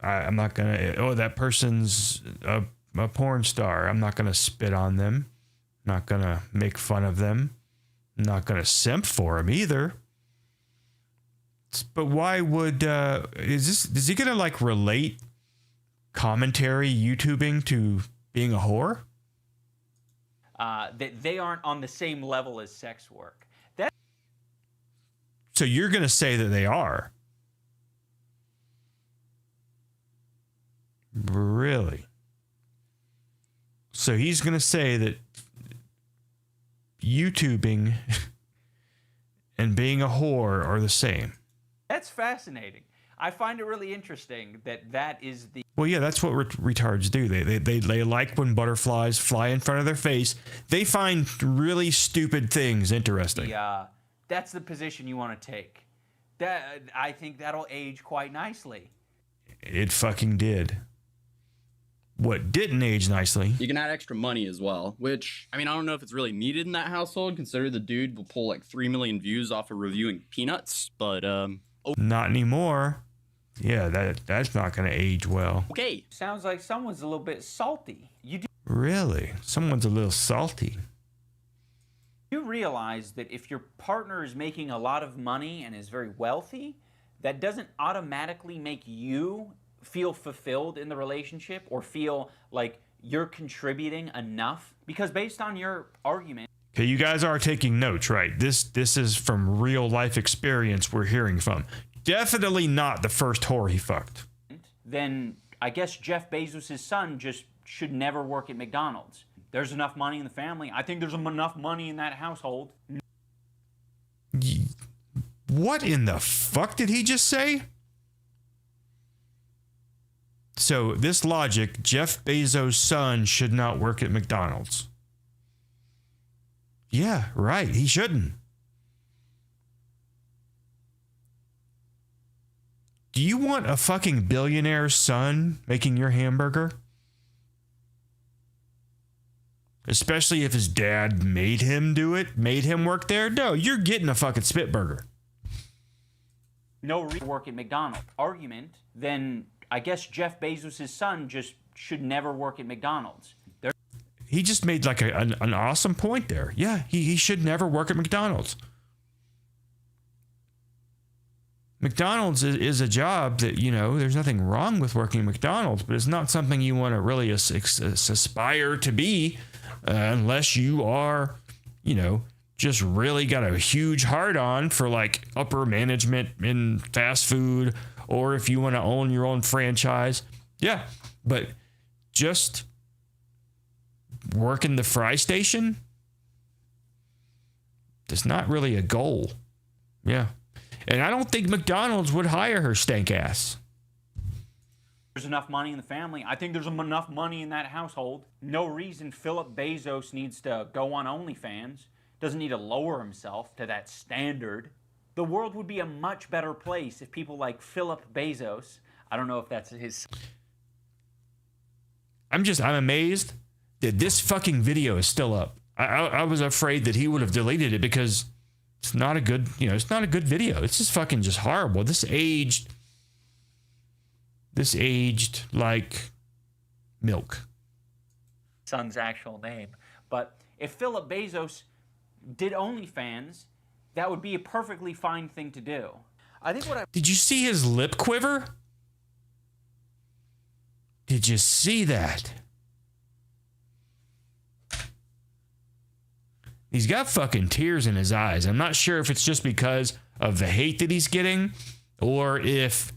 I'm not going to, that person's a porn star. I'm not going to spit on them. I'm not going to make fun of them. I'm not going to simp for them either. But why would, is he going to like relate commentary YouTubing to being a whore? That they aren't on the same level as sex work. So you're going to say that they are? Really? So he's going to say that YouTubing and being a whore are the same. That's fascinating. I find it really interesting that that is the... Well, yeah, that's what retards do. They like when butterflies fly in front of their face. They find really stupid things interesting. That's the position you want to take. I think that'll age quite nicely. It fucking did. What didn't age nicely? You can add extra money as well, which, I mean, I don't know if it's really needed in that household, considering the dude will pull like 3 million views off of reviewing peanuts, but, Not anymore. Yeah, that's not going to age well. Okay. Sounds like someone's a little bit salty. Really? Someone's a little salty. You realize that if your partner is making a lot of money and is very wealthy, that doesn't automatically make you feel fulfilled in the relationship or feel like you're contributing enough? Because based on your argument... Okay, you guys are taking notes, right? This is from real life experience we're hearing from. Definitely not the first whore he fucked. Then I guess Jeff Bezos' son just should never work at McDonald's. There's enough money in the family. I think there's enough money in that household. What in the fuck did he just say? So this logic, Jeff Bezos' son should not work at McDonald's. Yeah, right. He shouldn't. Do you want a fucking billionaire's son making your hamburger? Especially if his dad made him do it, made him work there? No, you're getting a fucking spit burger. No work at McDonald's. Argument, then I guess Jeff Bezos' son just should never work at McDonald's. He just made like an awesome point there. Yeah, he should never work at McDonald's. McDonald's is a job that, you know, there's nothing wrong with working at McDonald's, but it's not something you want to really aspire to be unless you are, you know, just really got a huge hard-on for like upper management in fast food, or if you want to own your own franchise. Yeah, but just working the fry station, that's not really a goal. Yeah. And I don't think McDonald's would hire her stank ass. There's enough money in the family. I think there's enough money in that household. No reason Philip Bezos needs to go on OnlyFans. Doesn't need to lower himself to that standard. The world would be a much better place if people like Philip Bezos, I don't know if that's his... I'm amazed that this fucking video is still up. I was afraid that he would have deleted it because it's not a good, you know, it's not a good video. It's just fucking just horrible. This aged like milk. Son's actual name. But if Philip Bezos did OnlyFans, that would be a perfectly fine thing to do. I think what I Did you see his lip quiver? Did you see that? He's got fucking tears in his eyes. I'm not sure if it's just because of the hate that he's getting or if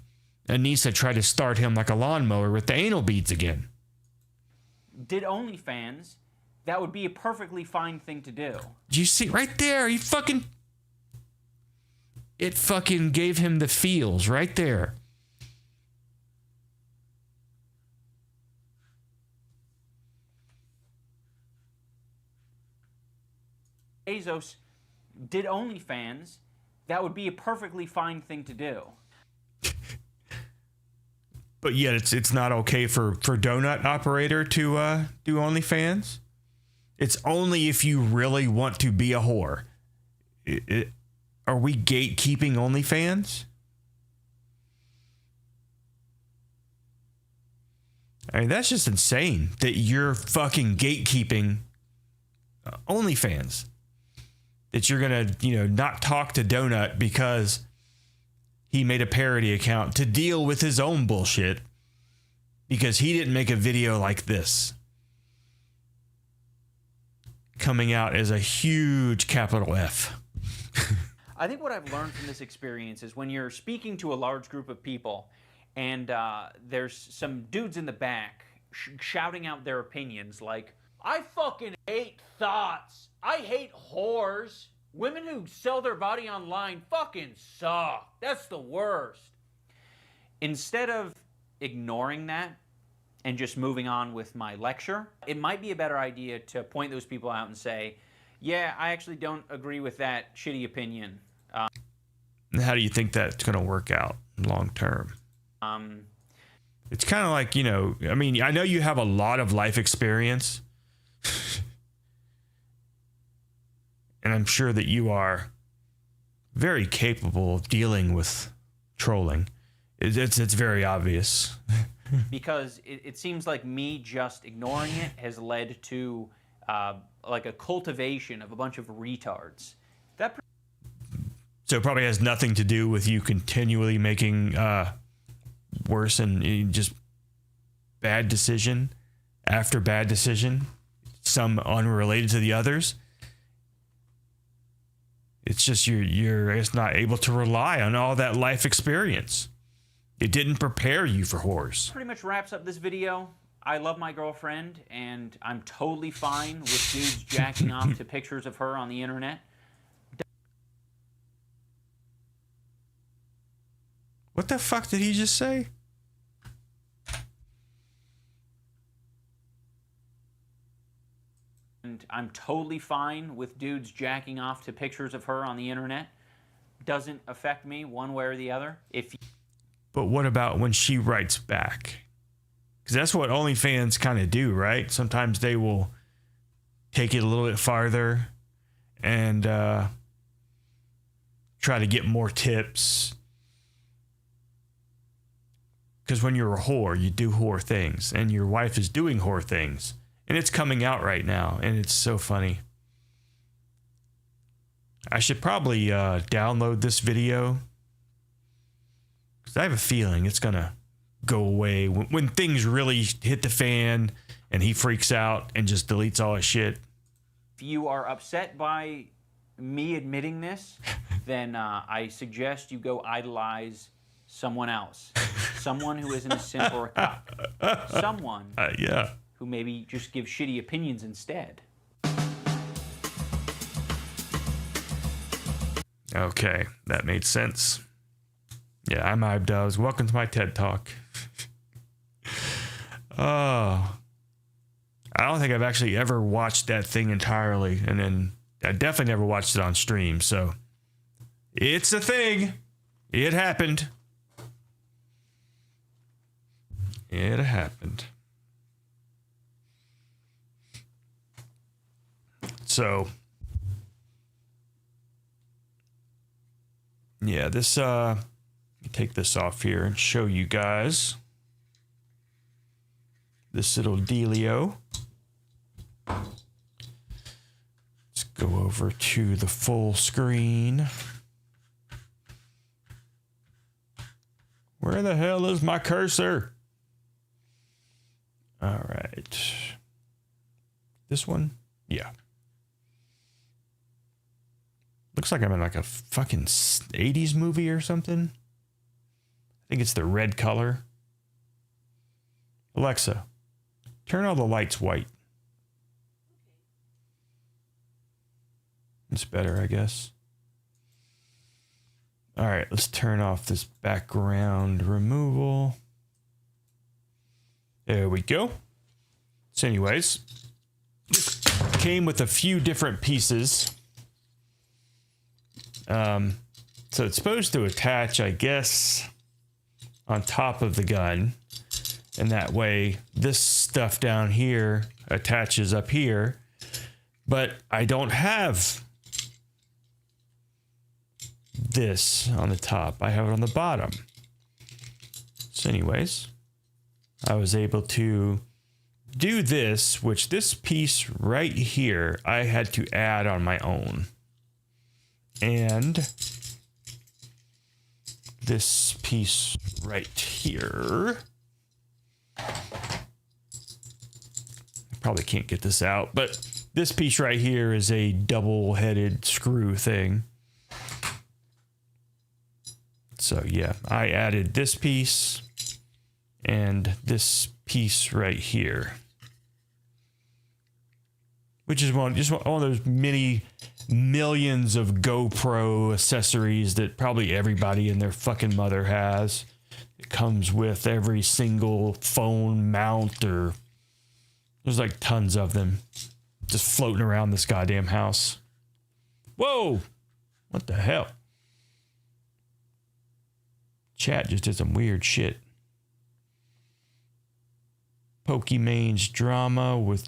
Anisa tried to start him like a lawnmower with the anal beads again. did OnlyFans, that would be a perfectly fine thing to do. Did you see right there? He fucking... It fucking gave him the feels right there. Bezos did OnlyFans, that would be a perfectly fine thing to do. But yet it's not okay for donut operator to do OnlyFans. It's only if you really want to be a whore. Are we gatekeeping OnlyFans? I mean, that's just insane that you're fucking gatekeeping OnlyFans. That you're going to, not talk to Donut because he made a parody account to deal with his own bullshit because he didn't make a video like this. Coming out as a huge capital F. I think what I've learned from this experience is when you're speaking to a large group of people and there's some dudes in the back shouting out their opinions like, I fucking hate thoughts. I hate whores. Women who sell their body online fucking suck. That's the worst. Instead of ignoring that and just moving on with my lecture, it might be a better idea to point those people out and say, yeah, I actually don't agree with that shitty opinion. How do you think that's going to work out long term? It's kind of like, I mean, I know you have a lot of life experience. And I'm sure that you are very capable of dealing with trolling. It's very obvious. Because it seems like me just ignoring it has led to like a cultivation of a bunch of retards. So it probably has nothing to do with you continually making worse and just bad decision after bad decision, some unrelated to the others. It's just you're just not able to rely on all that life experience. It didn't prepare you for whores. Pretty much wraps up this video. I love my girlfriend, and I'm totally fine with dudes jacking off to pictures of her on the internet. What the fuck did he just say? And I'm totally fine with dudes jacking off to pictures of her on the internet. Doesn't affect me one way or the other. But what about when she writes back? Because that's what OnlyFans kind of do, right? Sometimes they will take it a little bit farther and try to get more tips. Because when you're a whore, you do whore things. And your wife is doing whore things. And it's coming out right now. And it's so funny. I should probably download this video. Because I have a feeling it's going to go away. When things really hit the fan and he freaks out and just deletes all his shit. If you are upset by me admitting this, then I suggest you go idolize someone else. Someone who isn't a simp or a cuck. Someone who maybe just gives shitty opinions instead. Okay, that made sense. Yeah, I'm idubbbz. Welcome to my TED Talk. Oh, I don't think I've actually ever watched that thing entirely, and then I definitely never watched it on stream. So it's a thing. It happened. It happened. So yeah, this let me take this off here and show you guys. this little dealio. Let's go over to the full screen. Where the hell is my cursor? All right. This one? Yeah. Looks like I'm in like a fucking 80s movie or something. I think it's the red color. Alexa, turn all the lights white. It's better, I guess. All right, let's turn off this background removal. There we go. So anyways, this came with a few different pieces. So it's supposed to attach, I guess, on top of the gun. And that way, this stuff down here attaches up here. But I don't have this on the top. I have it on the bottom. So anyways, I was able to do this, which this piece right here, I had to add on my own. And this piece right here, I probably can't get this out, but this piece right here is a double-headed screw thing. So yeah, I added this piece and this piece right here, which is just one of those many millions of GoPro accessories that probably everybody and their fucking mother has. It comes with every single phone mount, or there's like tons of them just floating around this goddamn house. Whoa! What the hell? Chat just did some weird shit. Pokemon's drama with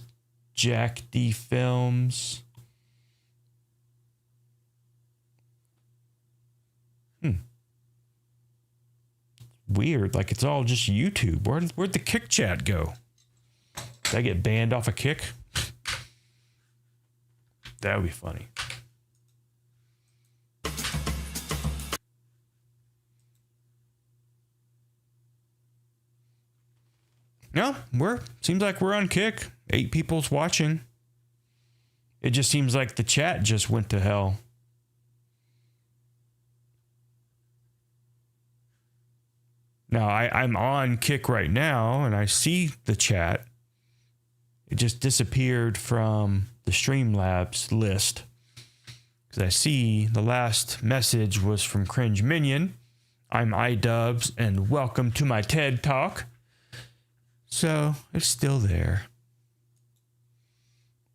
Jack D Films. Weird, like it's all just YouTube. Where'd the Kick chat go? Did I get banned off a Kick? That would be funny. No, seems like we're on Kick. 8 people's watching. It just seems like the chat just went to hell. Now, I'm on Kick right now, and I see the chat. It just disappeared from the Streamlabs list. Because I see the last message was from Cringe Minion. I'm idubbbz, and welcome to my TED Talk. So, it's still there.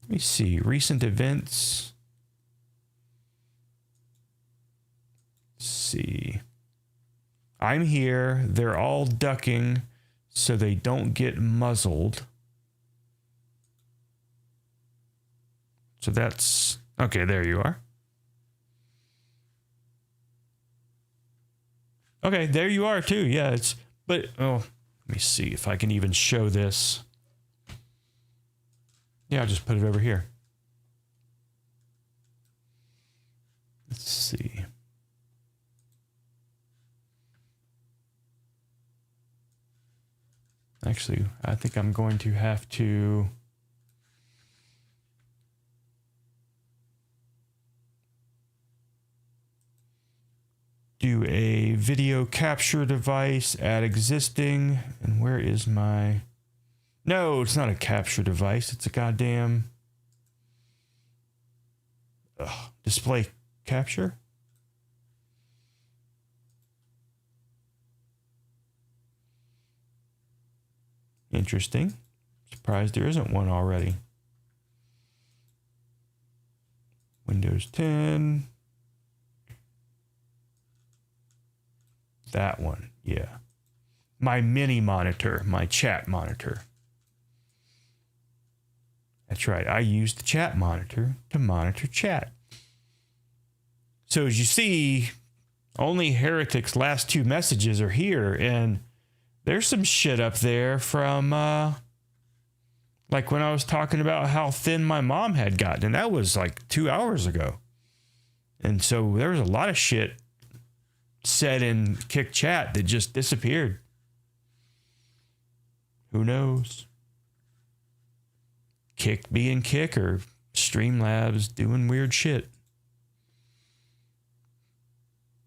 Let me see. Recent events. Let's see. I'm here. They're all ducking so they don't get muzzled. So that's... Okay, there you are. Okay, there you are too. Yeah, it's... But, oh, let me see if I can even show this. Yeah, I'll just put it over here. Let's see. Actually, I think I'm going to have to do a video capture device, add existing, and where is my... No, it's not a capture device. It's a goddamn display capture. Interesting. Surprised there isn't one already. Windows 10. That one, yeah. My mini monitor, my chat monitor. That's right, I use the chat monitor to monitor chat. So as you see, only Heretic's last 2 messages are here, and there's some shit up there from Like when I was talking about how thin my mom had gotten, and that was like 2 hours ago. And so there was a lot of shit said in Kick Chat that just disappeared. Who knows? Kick being Kick or Streamlabs doing weird shit.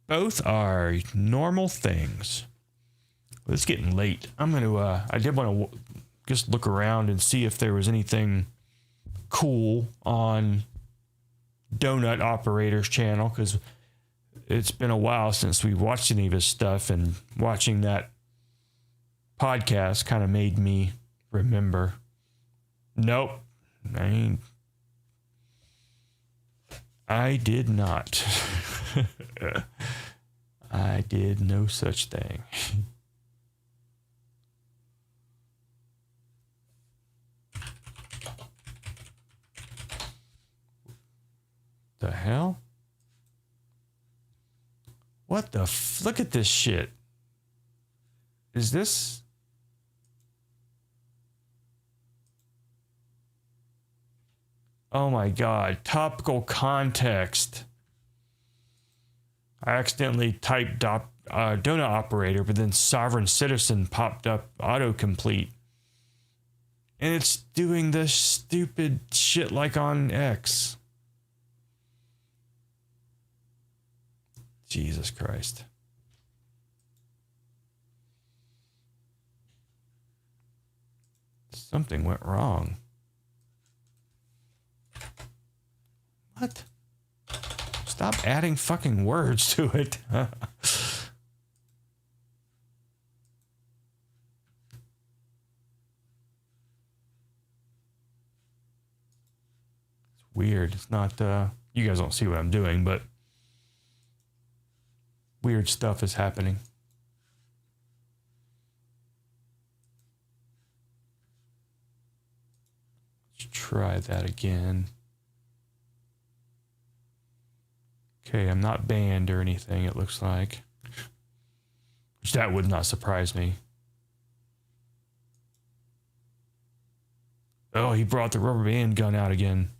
Both are normal things. It's getting late. I did want to just look around and see if there was anything cool on Donut Operator's channel, because it's been a while since we watched any of his stuff, and watching that podcast kind of made me remember. Nope. I did not. I did no such thing. The hell? What the look at this shit. Is this? Oh my God, topical context. I accidentally typed Donut Operator, but then Sovereign Citizen popped up autocomplete. And it's doing this stupid shit like on X. Jesus Christ. Something went wrong. What? Stop adding fucking words to it. It's weird. It's not, you guys don't see what I'm doing, but weird stuff is happening. Let's try that again. Okay, I'm not banned or anything, it looks like. Which that would not surprise me. Oh, he brought the rubber band gun out again.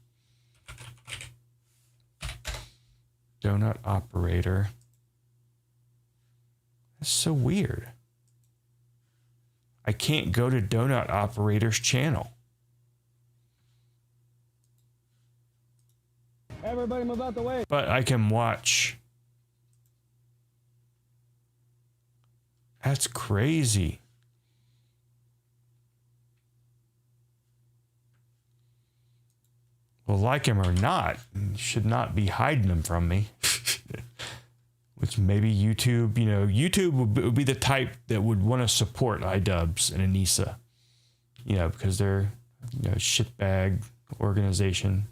Donut Operator. That's so weird. I can't go to Donut Operator's channel. Everybody move out the way. But I can watch. That's crazy. Well, like him or not, you should not be hiding them from me. Which maybe YouTube, YouTube would be the type that would want to support idubbbz and Anisa. Because they're, shitbag organization.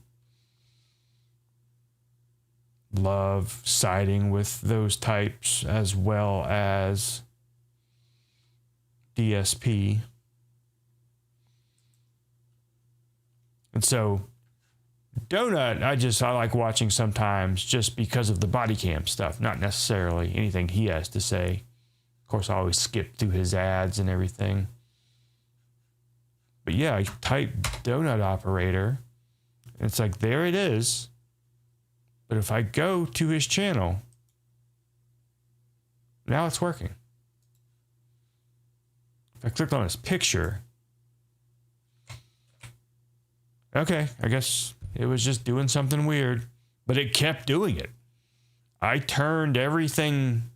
Love siding with those types as well as DSP. And so Donut, I like watching sometimes just because of the body cam stuff, not necessarily anything he has to say. Of course, I always skip through his ads and everything. But yeah, I type Donut Operator, and it's like, there it is. But if I go to his channel, now it's working. If I click on his picture, okay, I guess it was just doing something weird, but it kept doing it. I turned everything,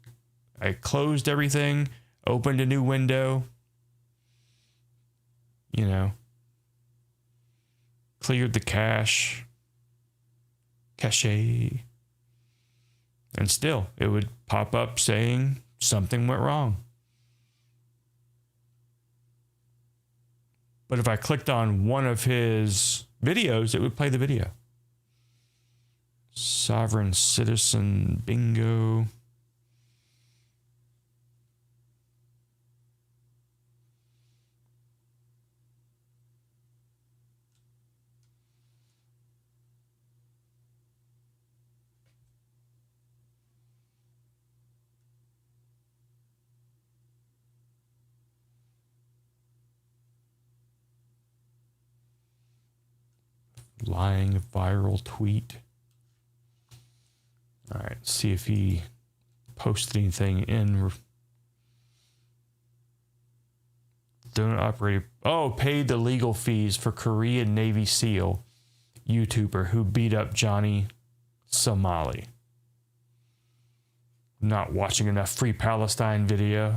I closed everything, opened a new window, cleared the cache, and still it would pop up saying something went wrong. But if I clicked on one of his videos, it would play the video. Sovereign Citizen Bingo. Lying viral tweet. All right, see if he posted anything in. Don't operate. Oh, paid the legal fees for Korean Navy SEAL YouTuber who beat up Johnny Somali. Not watching enough Free Palestine video.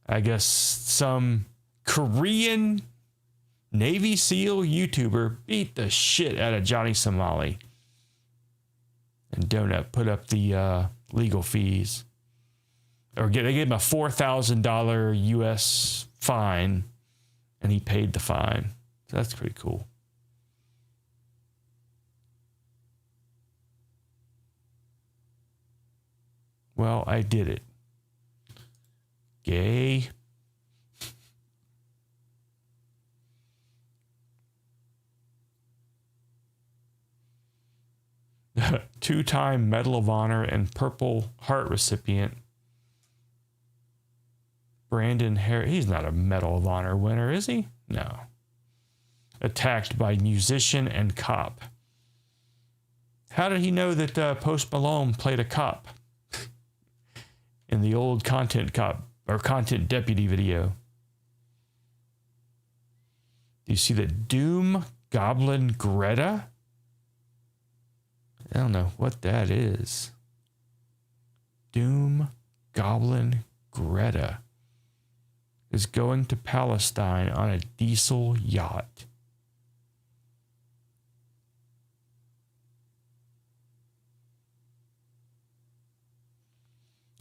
I guess some Korean Navy SEAL YouTuber beat the shit out of Johnny Somali. And Donut put up the legal fees. They gave him a $4,000 US fine, and he paid the fine. So that's pretty cool. Well, I did it. Gay. Two-time Medal of Honor and Purple Heart recipient Brandon Harris. He's not a Medal of Honor winner, is he? No. Attacked by musician and cop. How did he know that Post Malone played a cop in the old content cop or content deputy video? Do you see the Doom Goblin Greta? I don't know what that is. Doom Goblin Greta is going to Palestine on a diesel yacht.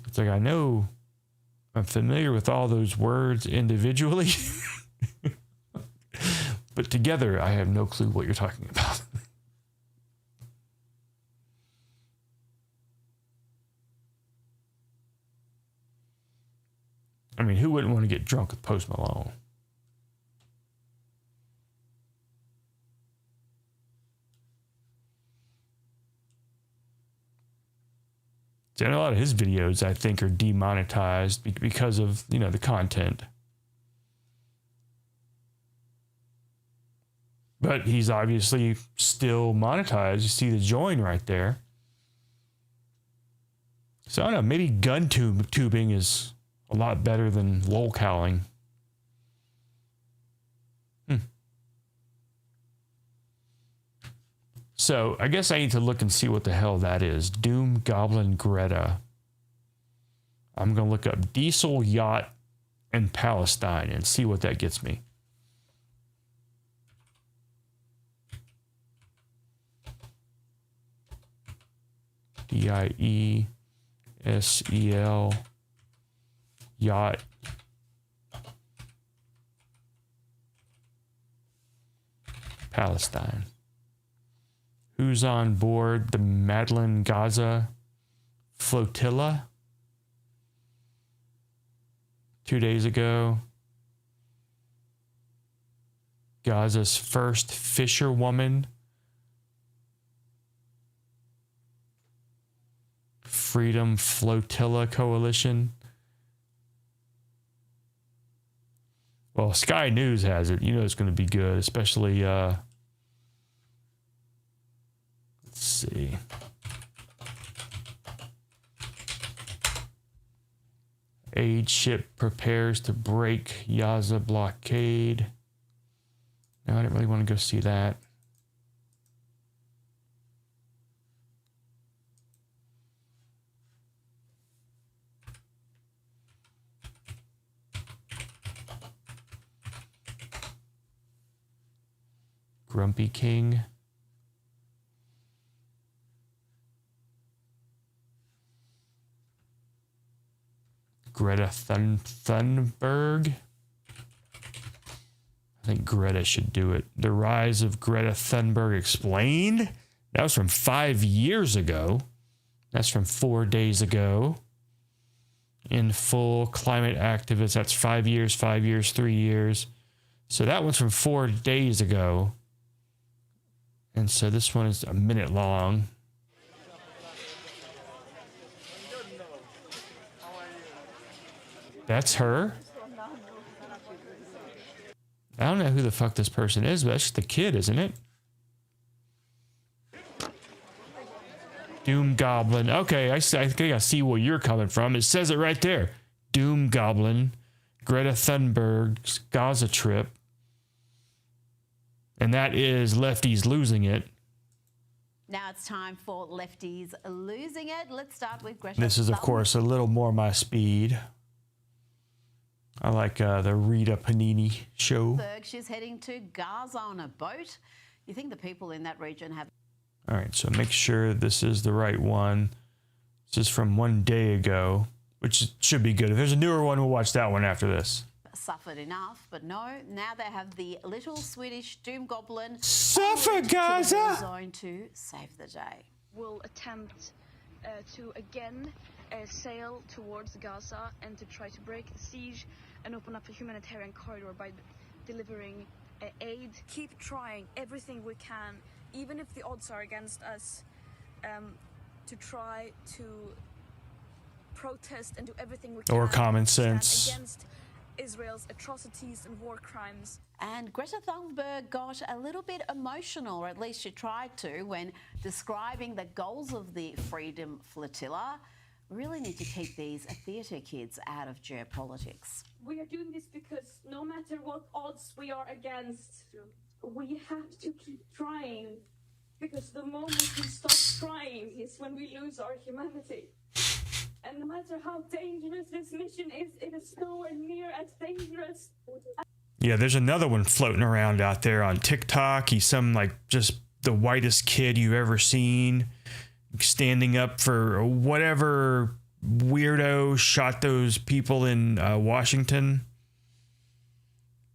It's like, I know I'm familiar with all those words individually, but together I have no clue what you're talking about. I mean, who wouldn't want to get drunk with Post Malone? And a lot of his videos, I think, are demonetized because of, the content. But he's obviously still monetized. You see the join right there. So I don't know, maybe gun tubing is a lot better than lolcowling. So I guess I need to look and see what the hell that is. Doom Goblin Greta. I'm going to look up diesel yacht in Palestine and see what that gets me. DIESEL yacht. Palestine. Who's on board the Madeline Gaza flotilla? 2 days ago. Gaza's first fisherwoman. Freedom Flotilla Coalition. Well, Sky News has it. You know it's going to be good, especially, let's see. Aid ship prepares to break Gaza blockade. No, I didn't really want to go see that. Grumpy King. Greta Thunberg. I think Greta should do it. The Rise of Greta Thunberg Explained. That was from 5 years ago. That's from 4 days ago. In Full Climate Activist. That's 5 years, 5 years, 3 years. So that one's from 4 days ago. And so this one is a minute long. That's her. I don't know who the fuck this person is, but that's just the kid, isn't it? Doom Goblin. Okay, I think I see where you're coming from. It says it right there. Doom Goblin, Greta Thunberg's Gaza trip. And that is Lefties Losing It. Now it's time for Lefties Losing It. Let's start with Greta. This is, of course, a little more my speed. I like the Rita Panini show. She's heading to Gaza on a boat. You think the people in that region have... All right, so make sure this is the right one. This is from 1 day ago, which should be good. If there's a newer one, we'll watch that one after this. Suffered enough, but no, now they have the little Swedish Doom Goblin suffer Gaza zone to save the day. Will attempt to again sail towards Gaza and to try to break the siege and open up a humanitarian corridor by delivering aid. Keep trying everything we can, even if the odds are against us, to try to protest and do everything we can. Or common sense. Against Israel's atrocities and war crimes. And Greta Thunberg got a little bit emotional, or at least she tried to, when describing the goals of the Freedom Flotilla. We really need to keep these theatre kids out of geopolitics. We are doing this because no matter what odds we are against, we have to keep trying. Because the moment we stop trying is when we lose our humanity. And no matter how dangerous this mission is, it is nowhere near as dangerous. Yeah, there's another one floating around out there on TikTok. He's some, like, just the whitest kid you've ever seen, standing up for whatever weirdo shot those people in Washington.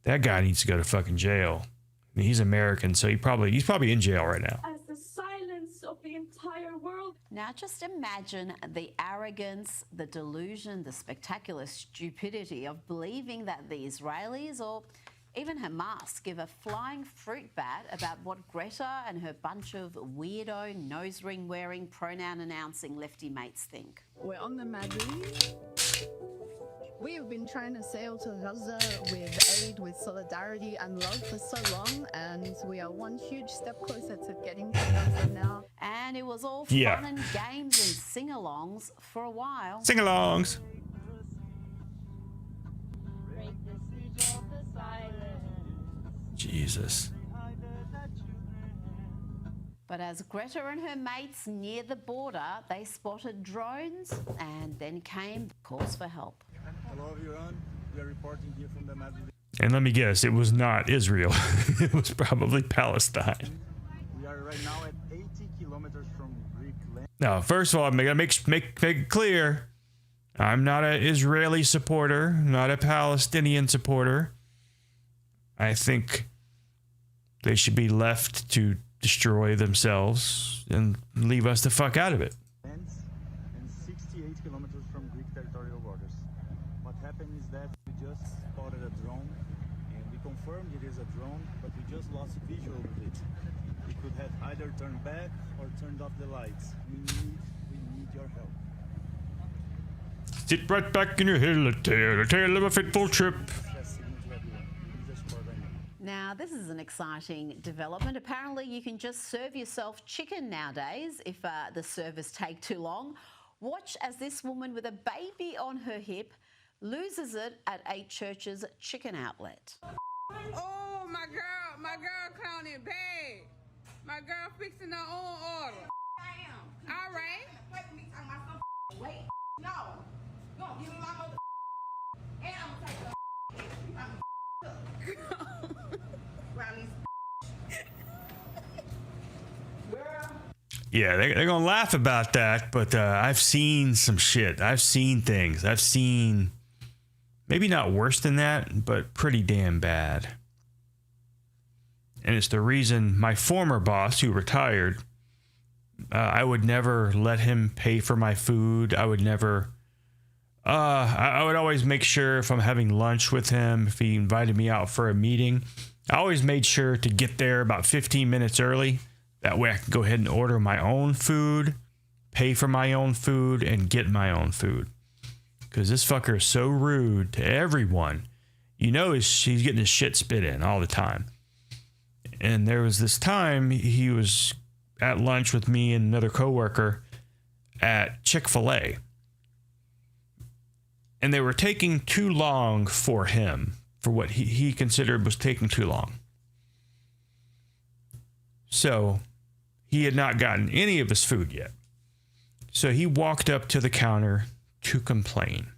That guy needs to go to fucking jail. I mean, he's American, so he's probably in jail right now. As the silence of the entire world. Now just imagine the arrogance, the delusion, the spectacular stupidity of believing that the Israelis or even Hamas give a flying fruit bat about what Greta and her bunch of weirdo, nose ring wearing, pronoun announcing lefty mates think. We're on the Madrid. We have been trying to sail to Gaza with aid, with solidarity and love for so long, and we are one huge step closer to getting to Gaza now. And it was all fun and games and sing-alongs for a while. Sing-alongs. Jesus. But as Greta and her mates near the border, they spotted drones and then came calls for help. Hello everyone, we are reporting here from the Madrid. And let me guess, it was not Israel. It was probably Palestine. We are right now at 80 kilometers from Greek land. Now, first of all, I'm gonna make it clear, I'm not an Israeli supporter, not a Palestinian supporter. I think they should be left to destroy themselves and leave us the fuck out of it. And 68 kilometers from Greek territorial borders. What happened is that we just spotted a drone, and we confirmed it is a drone, but we just lost visual with it. We could have either turned back or turned off the lights. We need your help. Sit right back in your hill, a tale of a fateful trip. Now, this is an exciting development. Apparently, you can just serve yourself chicken nowadays if the servers take too long. Watch as this woman with a baby on her hip loses it at a church's chicken outlet. Oh, my girl clowning bad. My girl fixing her own order. All right. Wait, no. You don't give me my mother. And I'm gonna take her. Yeah, they're gonna laugh about that, but I've seen some shit. I've seen things. I've seen maybe not worse than that, but pretty damn bad. And it's the reason my former boss, who retired, I would never let him pay for my food. I would never. I would always make sure if I'm having lunch with him, if he invited me out for a meeting, I always made sure to get there about 15 minutes early. That way I can go ahead and order my own food, pay for my own food, and get my own food. Because this fucker is so rude to everyone. you know he's getting his shit spit in all the time. And there was this time he was at lunch with me and another coworker at Chick-fil-A. And they were taking too long for him, for what he considered was taking too long. So he had not gotten any of his food yet. So he walked up to the counter to complain.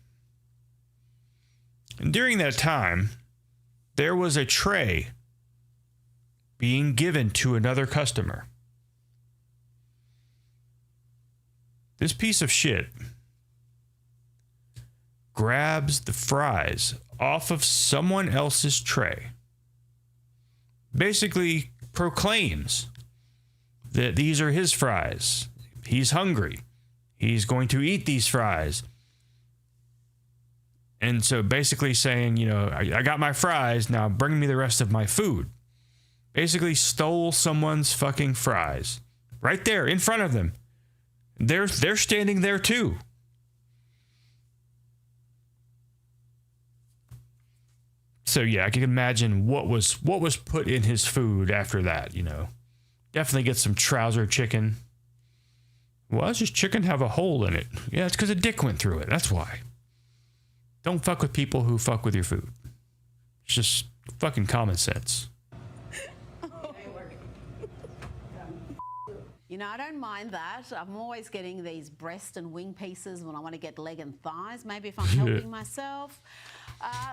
And during that time, there was a tray being given to another customer. This piece of shit grabs the fries off of someone else's tray, basically proclaims that these are his fries. He's hungry. He's going to eat these fries. And so basically saying, you know, I got my fries, now bring me the rest of my food. Basically stole someone's fucking fries right there in front of them. They're standing there too. So yeah, I can imagine what was put in his food after that, you know. Definitely get some trouser chicken. Why does this chicken have a hole in it? Yeah, it's because a dick went through it. That's why. Don't fuck with people who fuck with your food. It's just fucking common sense. You know, I don't mind that. I'm always getting these breast and wing pieces when I want to get leg and thighs. Maybe if I'm helping myself.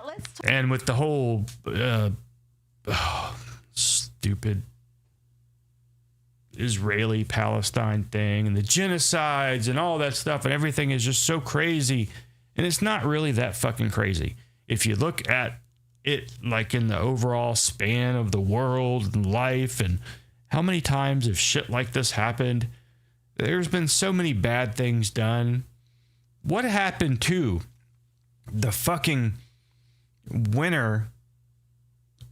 Let's talk. And with the whole stupid Israeli-Palestine thing and the genocides and all that stuff and everything is just so crazy. And it's not really that fucking crazy. If you look at it like in the overall span of the world and life and how many times have shit like this happened, there's been so many bad things done. What happened to the fucking winner,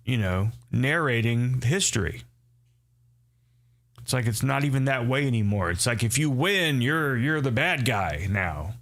you know, narrating history? It's like it's not even that way anymore. It's like if you win, you're the bad guy now.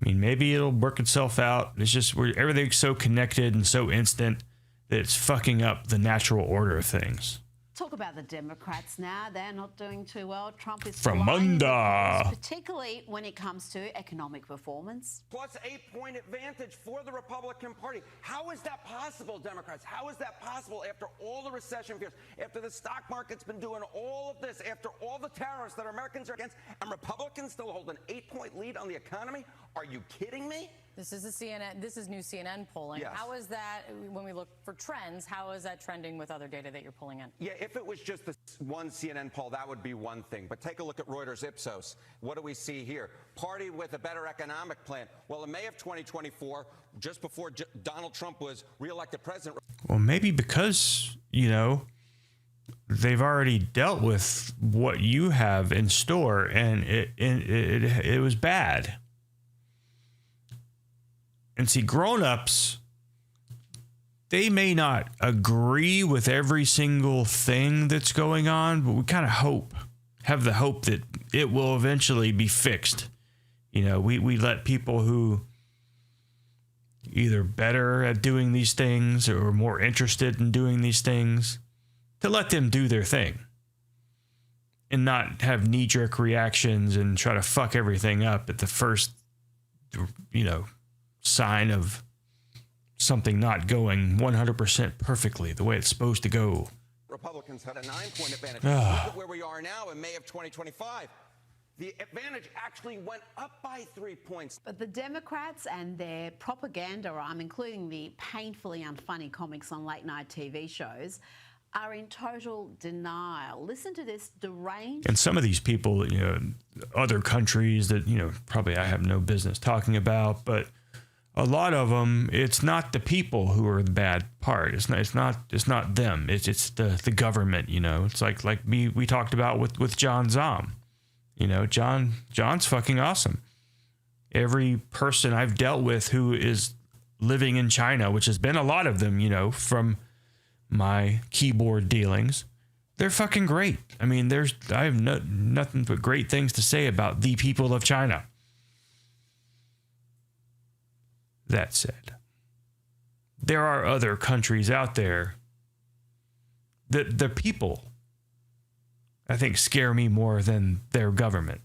I mean, maybe it'll work itself out. It's just everything's so connected and so instant that it's fucking up the natural order of things. Talk about the Democrats now. They're not doing too well. Trump is From flying the under. polls, particularly when it comes to economic performance. Plus 8-point advantage for the Republican Party. How is that possible, Democrats? How is that possible after all the recession fears, after the stock market's been doing all of this, after all the tariffs that Americans are against, and Republicans still hold an 8-point lead on the economy? Are you kidding me? This is This is new CNN polling. Yes. How is that, when we look for trends, how is that trending with other data that you're pulling in? Yeah, if it was just this one CNN poll, that would be one thing. But take a look at Reuters Ipsos. What do we see here? Party with a better economic plan. Well, in May of 2024, just before Donald Trump was reelected president. Well, maybe because, you know, they've already dealt with what you have in store and it was bad. And see, grown-ups, they may not agree with every single thing that's going on, but we kind of have the hope that it will eventually be fixed. You know, we let people who either better at doing these things or more interested in doing these things, to let them do their thing and not have knee-jerk reactions and try to fuck everything up at the first, you know, sign of something not going 100% perfectly the way it's supposed to go. Republicans had a 9-point advantage. Look at where we are now in May of 2025. The advantage actually went up by 3 points. But the Democrats and their propaganda arm, including the painfully unfunny comics on late-night TV shows, are in total denial. Listen to this deranged... And some of these people, you know, other countries that, you know, probably I have no business talking about, but a lot of them, it's not the people who are the bad part. It's not them. It's the government, you know. It's like we talked about with John Zom. You know, John's fucking awesome. Every person I've dealt with who is living in China, which has been a lot of them, you know, from my keyboard dealings, they're fucking great. I mean, I have nothing but great things to say about the people of China. That said, there are other countries out there that the people, I think, scare me more than their government.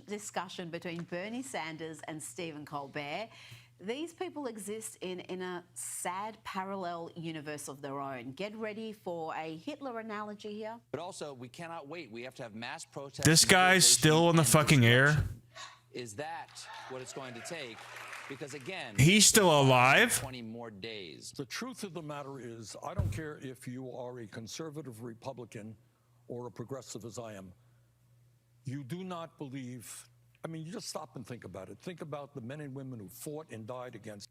Discussion between Bernie Sanders and Stephen Colbert. These people exist in a sad parallel universe of their own. Get ready for a Hitler analogy here. But also, we cannot wait. We have to have mass protests. This guy's still in the fucking air. Is that what it's going to take? Because again, he's still alive. 20 more days. The truth of the matter is, I don't care if you are a conservative Republican or a progressive as I am. You do not believe. I mean, you just stop and think about it. Think about the men and women who fought and died against.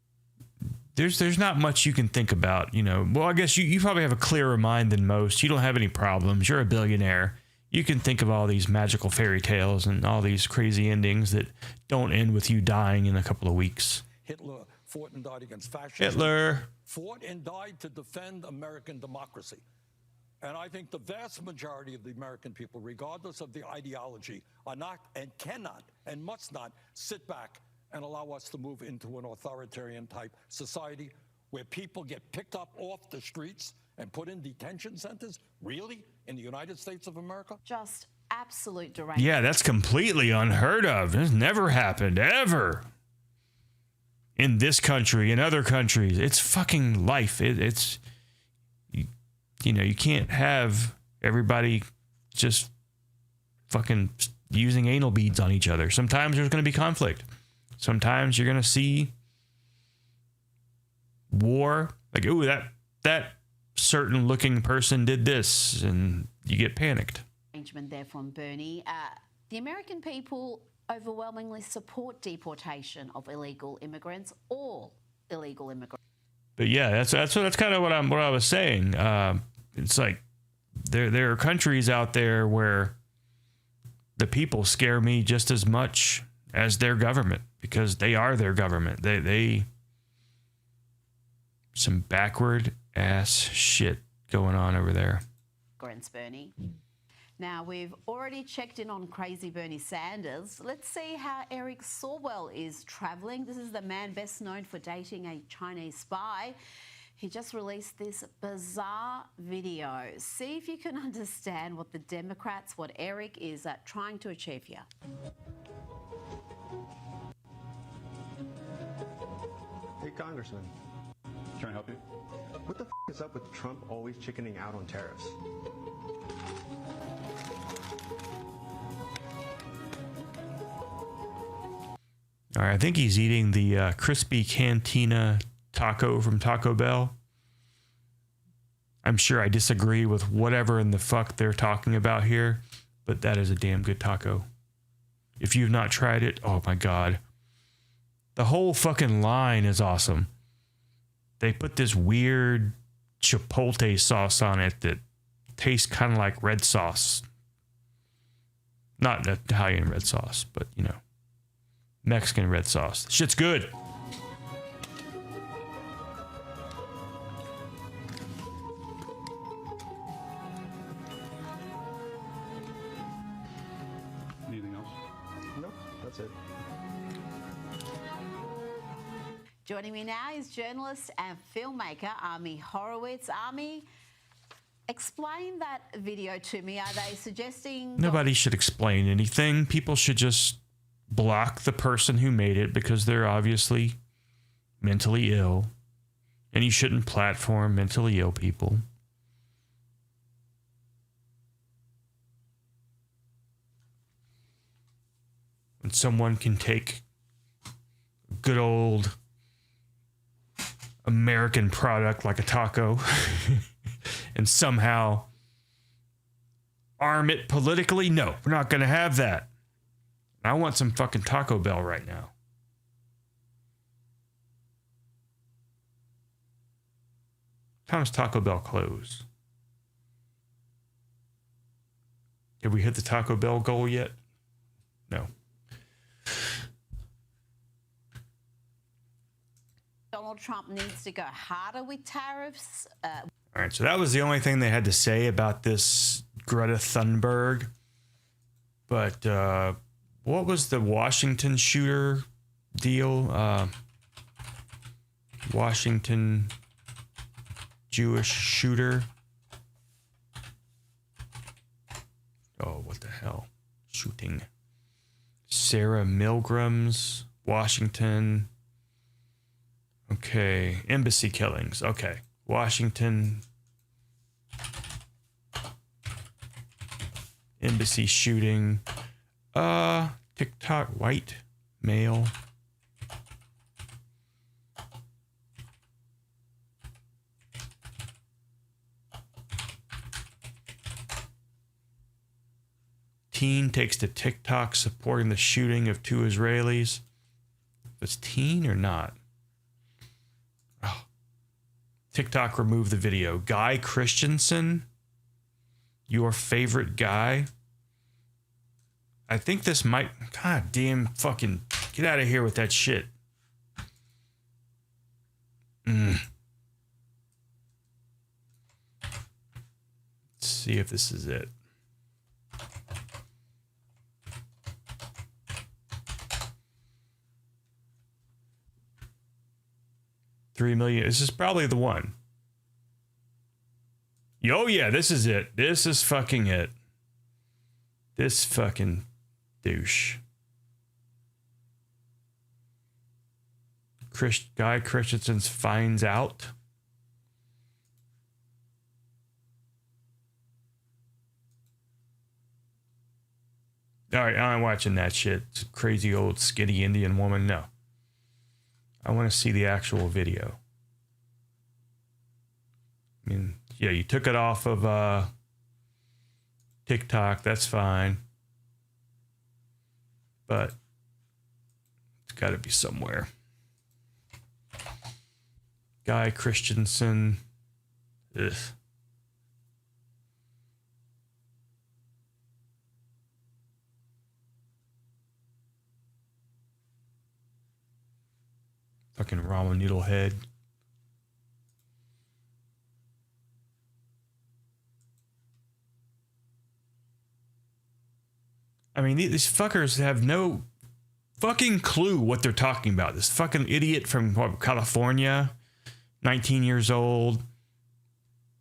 There's not much you can think about, you know. Well, I guess you probably have a clearer mind than most. You don't have any problems. You're a billionaire. You can think of all these magical fairy tales and all these crazy endings that don't end with you dying in a couple of weeks. Hitler fought and died against fascism. Hitler fought and died to defend American democracy. And I think the vast majority of the American people, regardless of the ideology, are not and cannot and must not sit back and allow us to move into an authoritarian type society where people get picked up off the streets and put in detention centers? Really? In the United States of America? Just absolute derangement. Yeah, that's completely unheard of. It's never happened, ever. In this country, in other countries. It's fucking life. It's... You know, you can't have everybody just fucking using anal beads on each other. Sometimes there's going to be conflict. Sometimes you're going to see war. Like, ooh, that certain looking person did this, and you get panicked. Arrangement there from Bernie. The American people overwhelmingly support deportation of illegal immigrants, all illegal immigrants. But yeah, that's kind of what I was saying. It's like there are countries out there where the people scare me just as much as their government, because they are their government. They some backward ass shit going on over there. Bernie. Now, we've already checked in on crazy Bernie Sanders. Let's see how Eric Swalwell is traveling. This is the man best known for dating a Chinese spy. He just released this bizarre video. See if you can understand what the Democrats, what Eric is trying to achieve here. Hey, Congressman. Trying to help you? What the f is up with Trump always chickening out on tariffs? All right, I think he's eating the crispy cantina taco from Taco Bell. I'm sure I disagree with whatever in the fuck they're talking about here, but that is a damn good taco. If you've not tried it, oh my God. The whole fucking line is awesome. They put this weird chipotle sauce on it that tastes kind of like red sauce. Not Italian red sauce, but, you know, Mexican red sauce. Shit's good. Anything else? Nope, that's it. Joining me now is journalist and filmmaker Ami Horowitz. Ami, explain that video to me. Are they suggesting... Nobody should explain anything. People should just block the person who made it because they're obviously mentally ill. And you shouldn't platform mentally ill people. When someone can take good old American product like a taco and somehow arm it politically, no, we're not going to have that. I want some fucking Taco Bell right now. How does Taco Bell close? Have we hit the Taco Bell goal yet? No. Donald Trump needs to go harder with tariffs. All right, so that was the only thing they had to say about this Greta Thunberg. But what was the Washington shooter deal? Washington Jewish shooter. Oh, what the hell? Shooting. Sarah Milgrams, Washington. Okay, embassy killings. Okay, Washington. Embassy shooting. TikTok, white, male. Teen takes to TikTok supporting the shooting of 2 Israelis. It's teen or not? Oh. TikTok removed the video. Guy Christensen, your favorite guy. I think this might... God damn, fucking... Get out of here with that shit. Let's see if this is it. $3 million. This is probably the one. Oh yeah, this is it. This is fucking it. This fucking douche. Guy Christensen finds out. All right, I'm watching that shit. It's a crazy old skinny Indian woman. No. I want to see the actual video. I mean, yeah, you took it off of TikTok. That's fine. But it's got to be somewhere. Guy Christensen. Ugh. Fucking ramen noodle head. I mean, these fuckers have no fucking clue what they're talking about. This fucking idiot from California, 19 years old,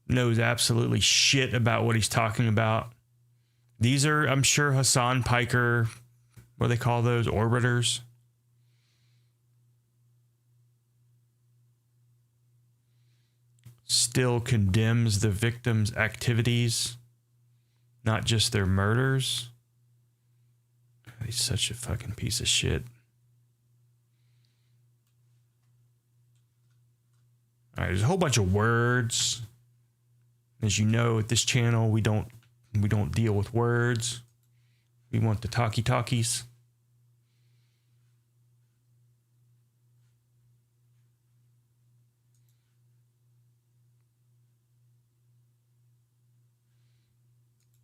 knows absolutely shit about what he's talking about. These are, I'm sure, Hasan Piker, what do they call those? Orbiters. Still condemns the victims' activities, not just their murders. He's such a fucking piece of shit. All right, there's a whole bunch of words. As you know, at this channel, we don't deal with words. We want the talkies.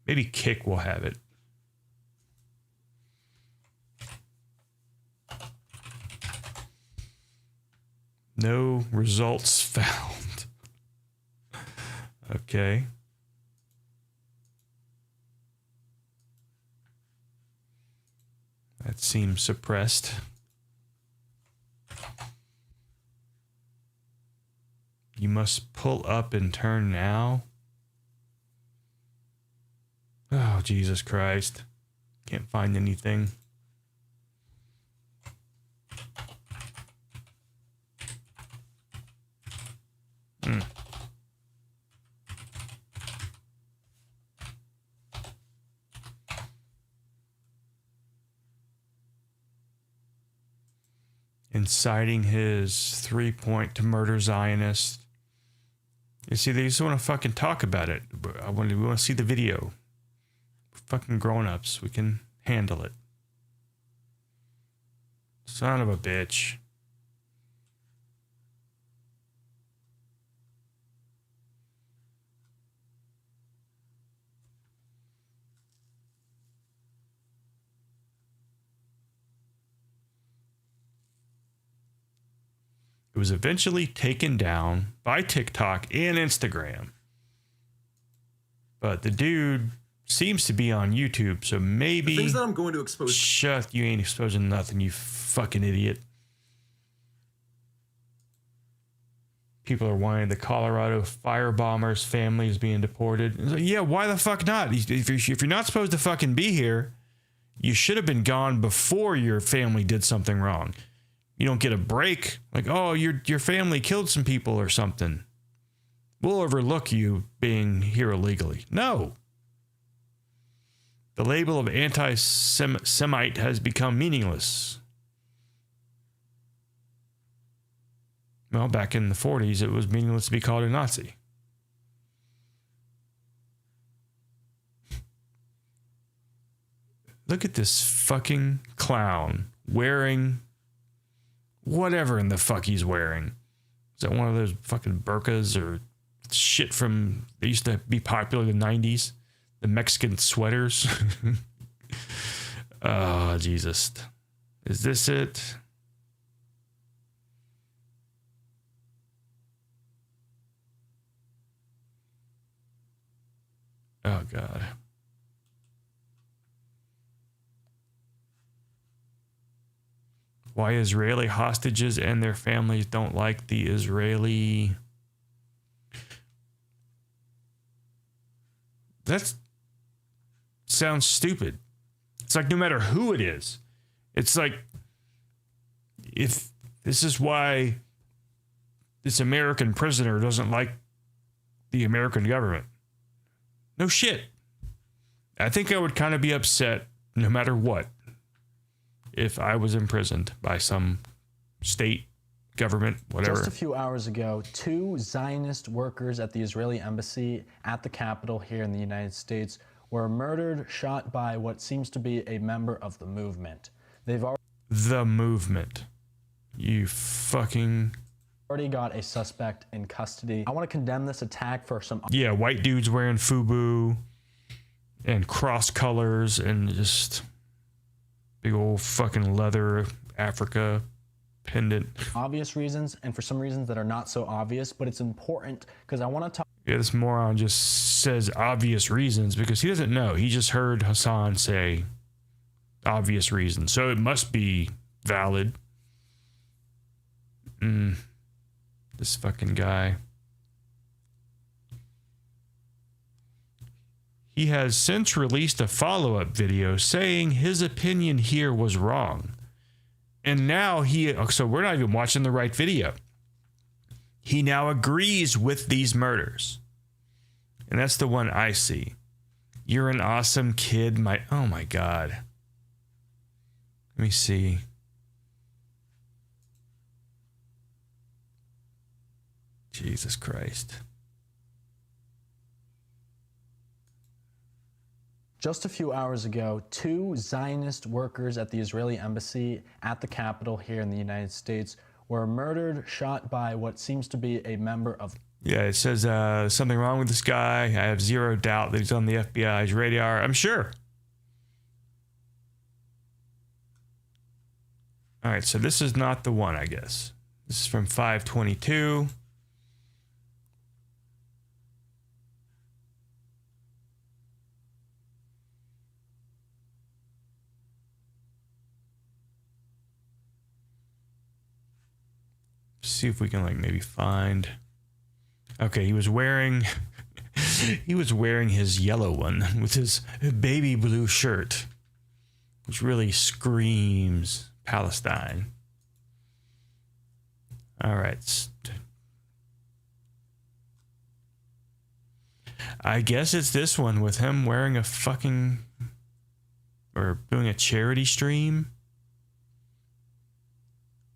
Maybe Kick will have it. No results found. Okay. That seems suppressed. You must pull up and turn now. Oh, Jesus Christ. Can't find anything. Inciting his 3-point to murder Zionist. You see, they just want to fucking talk about it. We want to see the video. We're fucking grown-ups. We can handle it. Son of a bitch. It was eventually taken down by TikTok and Instagram. But the dude seems to be on YouTube, so maybe... The things that I'm going to expose... Shut, you ain't exposing nothing, you fucking idiot. people are wanting the Colorado firebombers' families being deported. It's like, yeah, why the fuck not? If you're not supposed to fucking be here, you should have been gone before your family did something wrong. You don't get a break. Like, oh, your family killed some people or something. We'll overlook you being here illegally. No. The label of anti-Semite has become meaningless. Well, back in the 40s, it was meaningless to be called a Nazi. Look at this fucking clown wearing whatever in the fuck he's wearing. Is that one of those fucking burqas or shit from, they used to be popular in the 90s? The Mexican sweaters? Oh, Jesus. Is this it? Oh, God. Why Israeli hostages and their families don't like the Israeli... That sounds stupid. It's like no matter who it is. It's like, if this is why this American prisoner doesn't like the American government. No shit. I think I would kind of be upset no matter what if I was imprisoned by some state, government, whatever. Just a few hours ago, 2 Zionist workers at the Israeli embassy at the Capitol here in the United States were murdered, shot by what seems to be a member of the movement. They've already... The movement. You fucking... already got a suspect in custody. I want to condemn this attack for some... Yeah, white dudes wearing FUBU and cross colors and just big old fucking leather Africa pendant. Obvious reasons, and for some reasons that are not so obvious, but it's important because I want to talk... Yeah, this moron just says obvious reasons because he doesn't know. He just heard Hasan say obvious reasons, so it must be valid. This fucking guy. He has since released a follow-up video saying his opinion here was wrong. And now so we're not even watching the right video. He now agrees with these murders. And that's the one I see. You're an awesome kid. Oh my God. Let me see. Jesus Christ. Just a few hours ago, 2 Zionist workers at the Israeli embassy at the Capitol here in the United States were murdered, shot by what seems to be a member of... Yeah, it says something wrong with this guy. I have zero doubt that he's on the FBI's radar. I'm sure. All right, so this is not the one, I guess. This is from 5/22. See if we can like maybe find. Okay, he was wearing his yellow one with his baby blue shirt, which really screams Palestine. All right. I guess it's this one with him wearing a fucking, or doing a charity stream.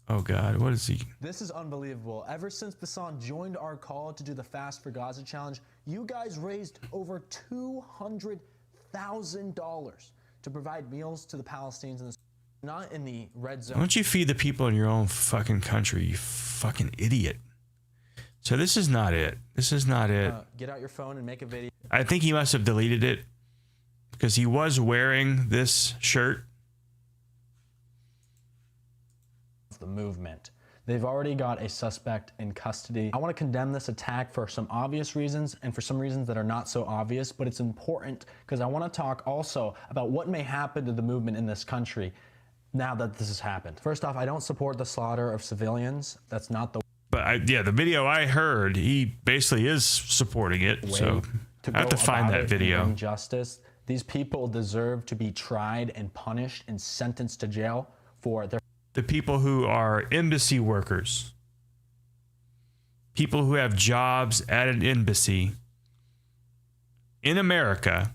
Oh God, what is he? This is unbelievable. Ever since Hasan joined our call to do the Fast for Gaza challenge, you guys raised over $200,000 to provide meals to the Palestinians in this, not in the red zone. Why don't you feed the people in your own fucking country, you fucking idiot? So this is not it. This is not it. Get out your phone and make a video. I think he must have deleted it because he was wearing this shirt. The movement. They've already got a suspect in custody. I want to condemn this attack for some obvious reasons and for some reasons that are not so obvious, but it's important because I want to talk also about what may happen to the movement in this country now that this has happened. First off, I don't support the slaughter of civilians. That's not the... But Yeah, the video I heard, he basically is supporting it. So I have to find that video. Injustice. These people deserve to be tried and punished and sentenced to jail for their. The people who are embassy workers, people who have jobs at an embassy in America.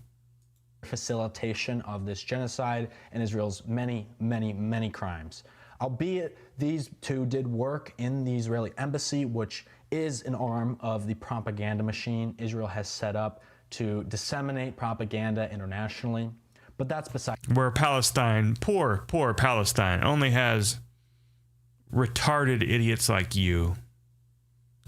Facilitation of this genocide and Israel's many, many, many crimes. Albeit these two did work in the Israeli embassy, which is an arm of the propaganda machine Israel has set up to disseminate propaganda internationally. But that's beside. Where Palestine, poor Palestine, only has retarded idiots like you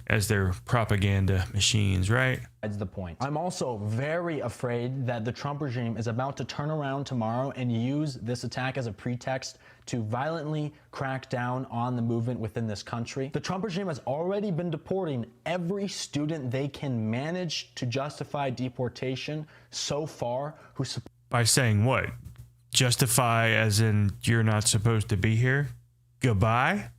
as their propaganda machines, right? That's the point. I'm also very afraid that the Trump regime is about to turn around tomorrow and use this attack as a pretext to violently crack down on the movement within this country. The Trump regime has already been deporting every student they can manage to justify deportation so far who by saying what? Justify as in you're not supposed to be here? Goodbye?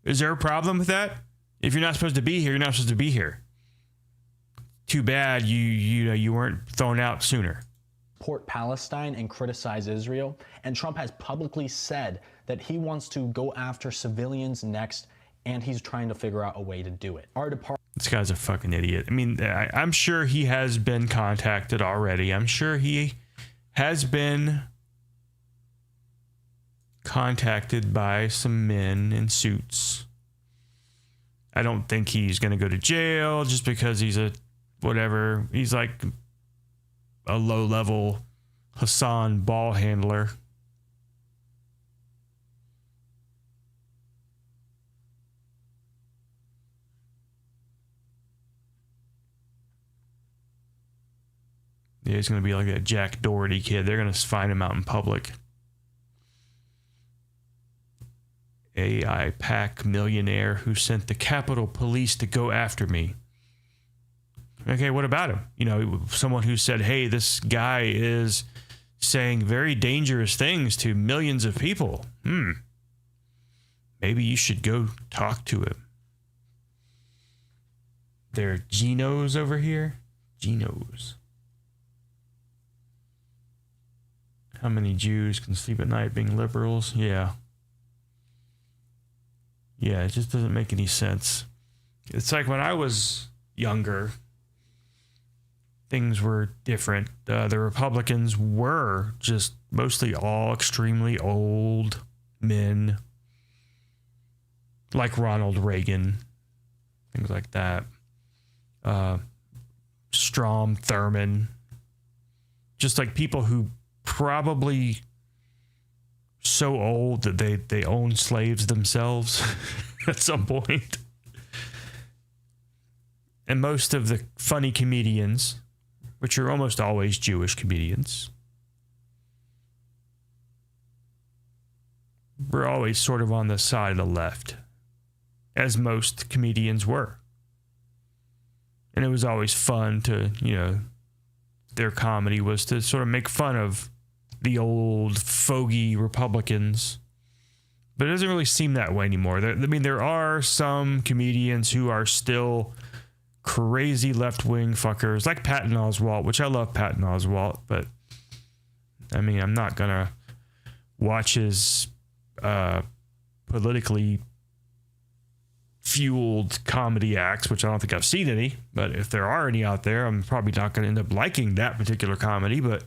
Is there a problem with that? If you're not supposed to be here, you're not supposed to be here. Too bad you weren't thrown out sooner. Support Palestine and criticize Israel, and Trump has publicly said that he wants to go after civilians next, and he's trying to figure out a way to do it. Our department. This guy's a fucking idiot. I mean, I'm sure he has been contacted already. I'm sure he has been contacted by some men in suits. I don't think he's going to go to jail just because he's a whatever. He's like a low-level Hasan ball handler. Yeah, he's going to be like a Jack Doherty kid. They're going to find him out in public. AI PAC millionaire who sent the Capitol Police to go after me. Okay, what about him? You know, someone who said, hey, this guy is saying very dangerous things to millions of people. Maybe you should go talk to him. They're Genos over here. Genos. How many Jews can sleep at night being liberals? Yeah. Yeah, it just doesn't make any sense. It's like when I was younger, things were different. The Republicans were just mostly all extremely old men, like Ronald Reagan, things like that. Strom Thurmond, just like people who probably so old that they own slaves themselves at some point. And most of the funny comedians, which are almost always Jewish comedians, were always sort of on the side of the left, as most comedians were. And it was always fun to, you know, their comedy was to sort of make fun of the old fogey Republicans. But it doesn't really seem that way anymore. There are some comedians who are still crazy left-wing fuckers, like Patton Oswalt, which I love Patton Oswalt, but I mean, I'm not gonna watch his politically fueled comedy acts, which I don't think I've seen any, but if there are any out there, I'm probably not going to end up liking that particular comedy, but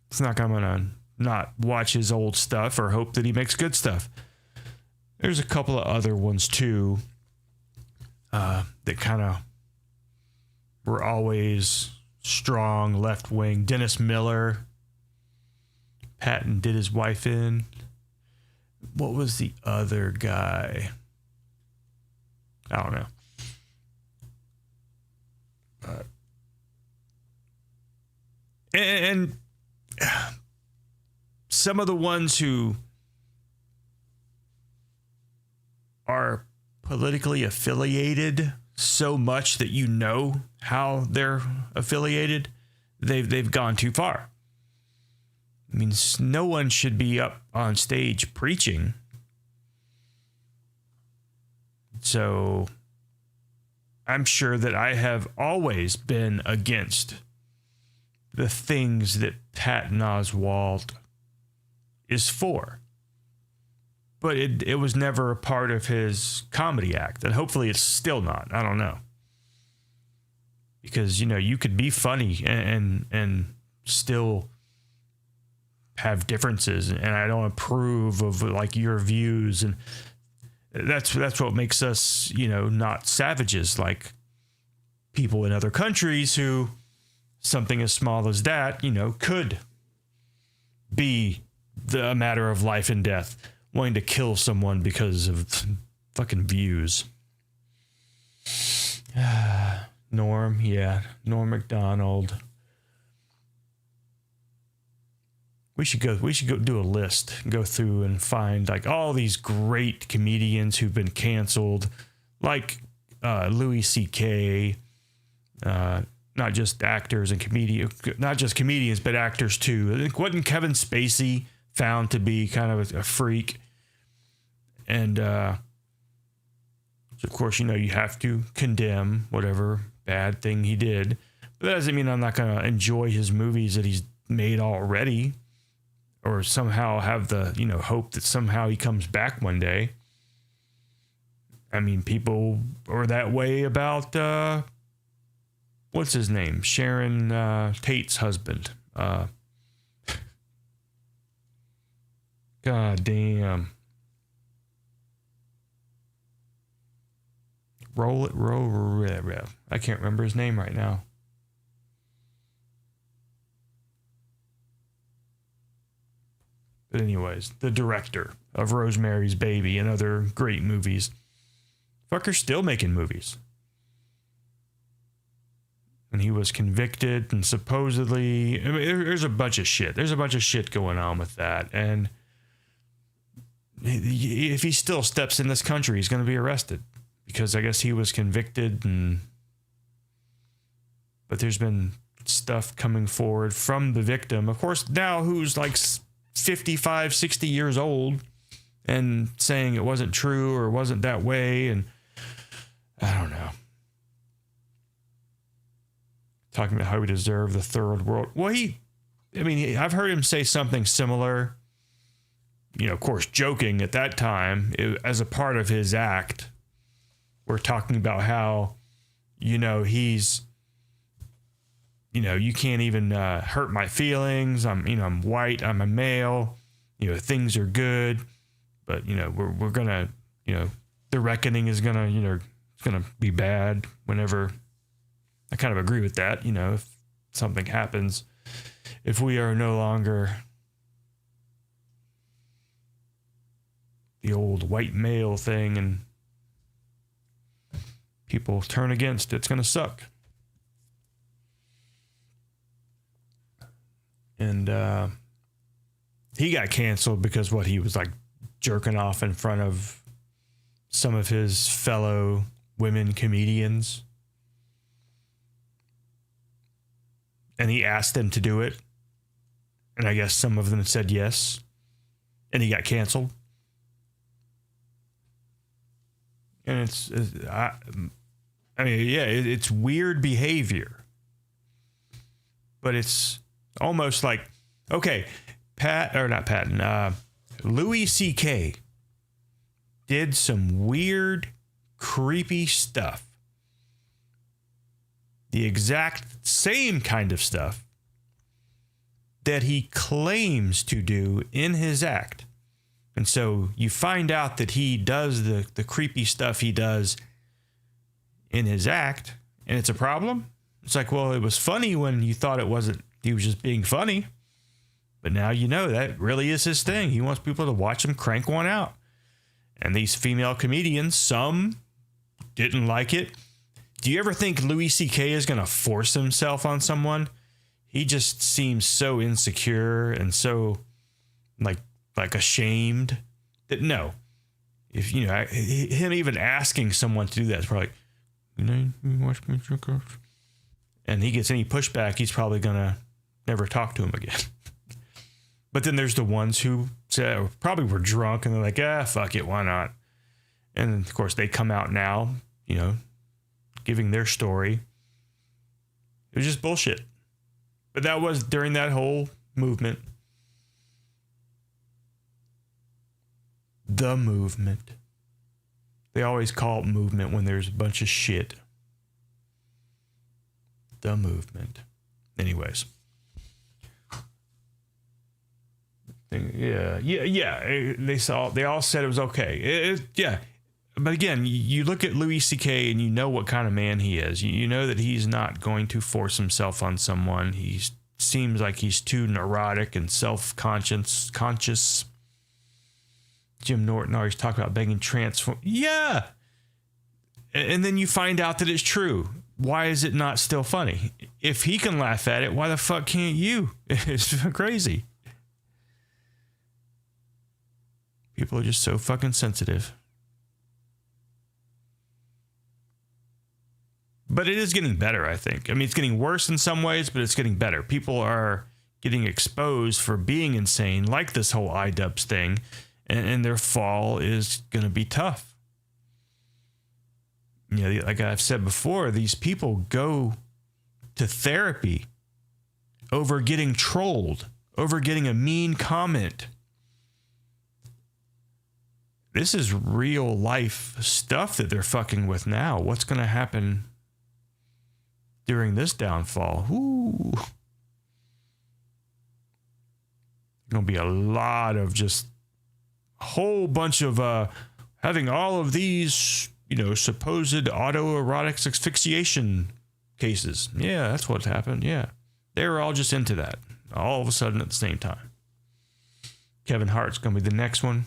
it's not going to not watch his old stuff or hope that he makes good stuff. There's a couple of other ones too that kind of were always strong left wing. Dennis Miller, Patton did his wife in. What was the other guy? I don't know. And some of the ones who are politically affiliated so much that you know how they're affiliated, they've gone too far. I mean, no one should be up on stage preaching. So I'm sure that I have always been against the things that Patton Oswalt is for. But it was never a part of his comedy act, and hopefully it's still not. I don't know. Because, you could be funny and still have differences, and I don't approve of like your views, and that's what makes us, not savages like people in other countries who something as small as that, could be a matter of life and death, wanting to kill someone because of fucking views. Norm Macdonald. We should go do a list, go through and find like all these great comedians who've been canceled, like Louis C.K., not just actors and not just comedians, but actors too. I think wasn't Kevin Spacey found to be kind of a freak? And so of course, you have to condemn whatever bad thing he did. But that doesn't mean I'm not going to enjoy his movies that he's made already, or somehow have the, hope that somehow he comes back one day. I mean, people are that way about, what's his name? Sharon Tate's husband. God damn. Roll. I can't remember his name right now. But anyways, the director of Rosemary's Baby and other great movies. Fucker's still making movies. And he was convicted and supposedly... I mean, there's a bunch of shit. There's a bunch of shit going on with that. And if he still steps in this country, he's going to be arrested. Because I guess he was convicted, but there's been stuff coming forward from the victim. Of course, now who's like 55, 60 years old and saying it wasn't true or wasn't that way. And I don't know. Talking about how we deserve the third world. Well, I've heard him say something similar, of course, joking at that time as a part of his act. We're talking about how, he's, you can't even hurt my feelings. I'm white. I'm a male. Things are good, but we're gonna, the reckoning is gonna, it's gonna be bad whenever. I kind of agree with that. If something happens, if we are no longer the old white male thing and people turn against it, it's going to suck. And he got canceled because he was like jerking off in front of some of his fellow women comedians. And he asked them to do it. And I guess some of them said yes. And he got canceled. And it's weird behavior. But it's almost like, okay, Louis C.K. did some weird, creepy stuff. The exact same kind of stuff that he claims to do in his act. And so you find out that he does the creepy stuff he does in his act, and it's a problem. It's like, well, it was funny when you thought it wasn't, he was just being funny. But now that really is his thing. He wants people to watch him crank one out. And these female comedians, some didn't like it. Do you ever think Louis C.K. is going to force himself on someone? He just seems so insecure and so like ashamed that no. If him even asking someone to do that is probably like, you watch me jerk off. And he gets any pushback, he's probably gonna never talk to him again. But then there's the ones who probably were drunk and they're like, fuck it, why not? And of course, they come out now, you know, giving their story. It was just bullshit. But that was during that whole movement. The movement. They always call it movement when there's a bunch of shit. The movement. Anyways. Yeah. They all said it was okay. Yeah. But again, you look at Louis C.K. and you know what kind of man he is. You know that he's not going to force himself on someone. He seems like he's too neurotic and conscious. Jim Norton always talked about begging transform. Yeah. And then you find out that it's true. Why is it not still funny? If he can laugh at it, why the fuck can't you? It's crazy. People are just so fucking sensitive. But it is getting better, I think. I mean, it's getting worse in some ways, but it's getting better. People are getting exposed for being insane, like this whole idubbbz thing, and their fall is going to be tough. You know, like I've said before, these people go to therapy over getting trolled, over getting a mean comment. This is real life stuff that they're fucking with now. What's going to happen during this downfall? Ooh. Going to be a lot of just a whole bunch of having all of these, you know, supposed autoerotic asphyxiation cases. Yeah, that's what happened. Yeah. They were all just into that all of a sudden at the same time. Kevin Hart's going to be the next one.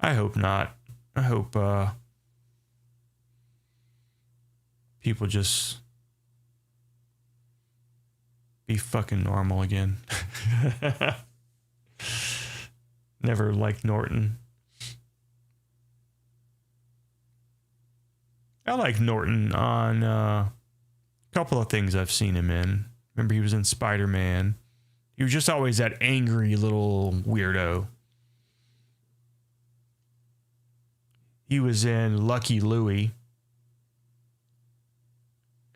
I hope not. I hope people just be fucking normal again. Never liked Norton. I like Norton on a couple of things I've seen him in. Remember, he was in Spider-Man. He was just always that angry little weirdo. He was in Lucky Louie.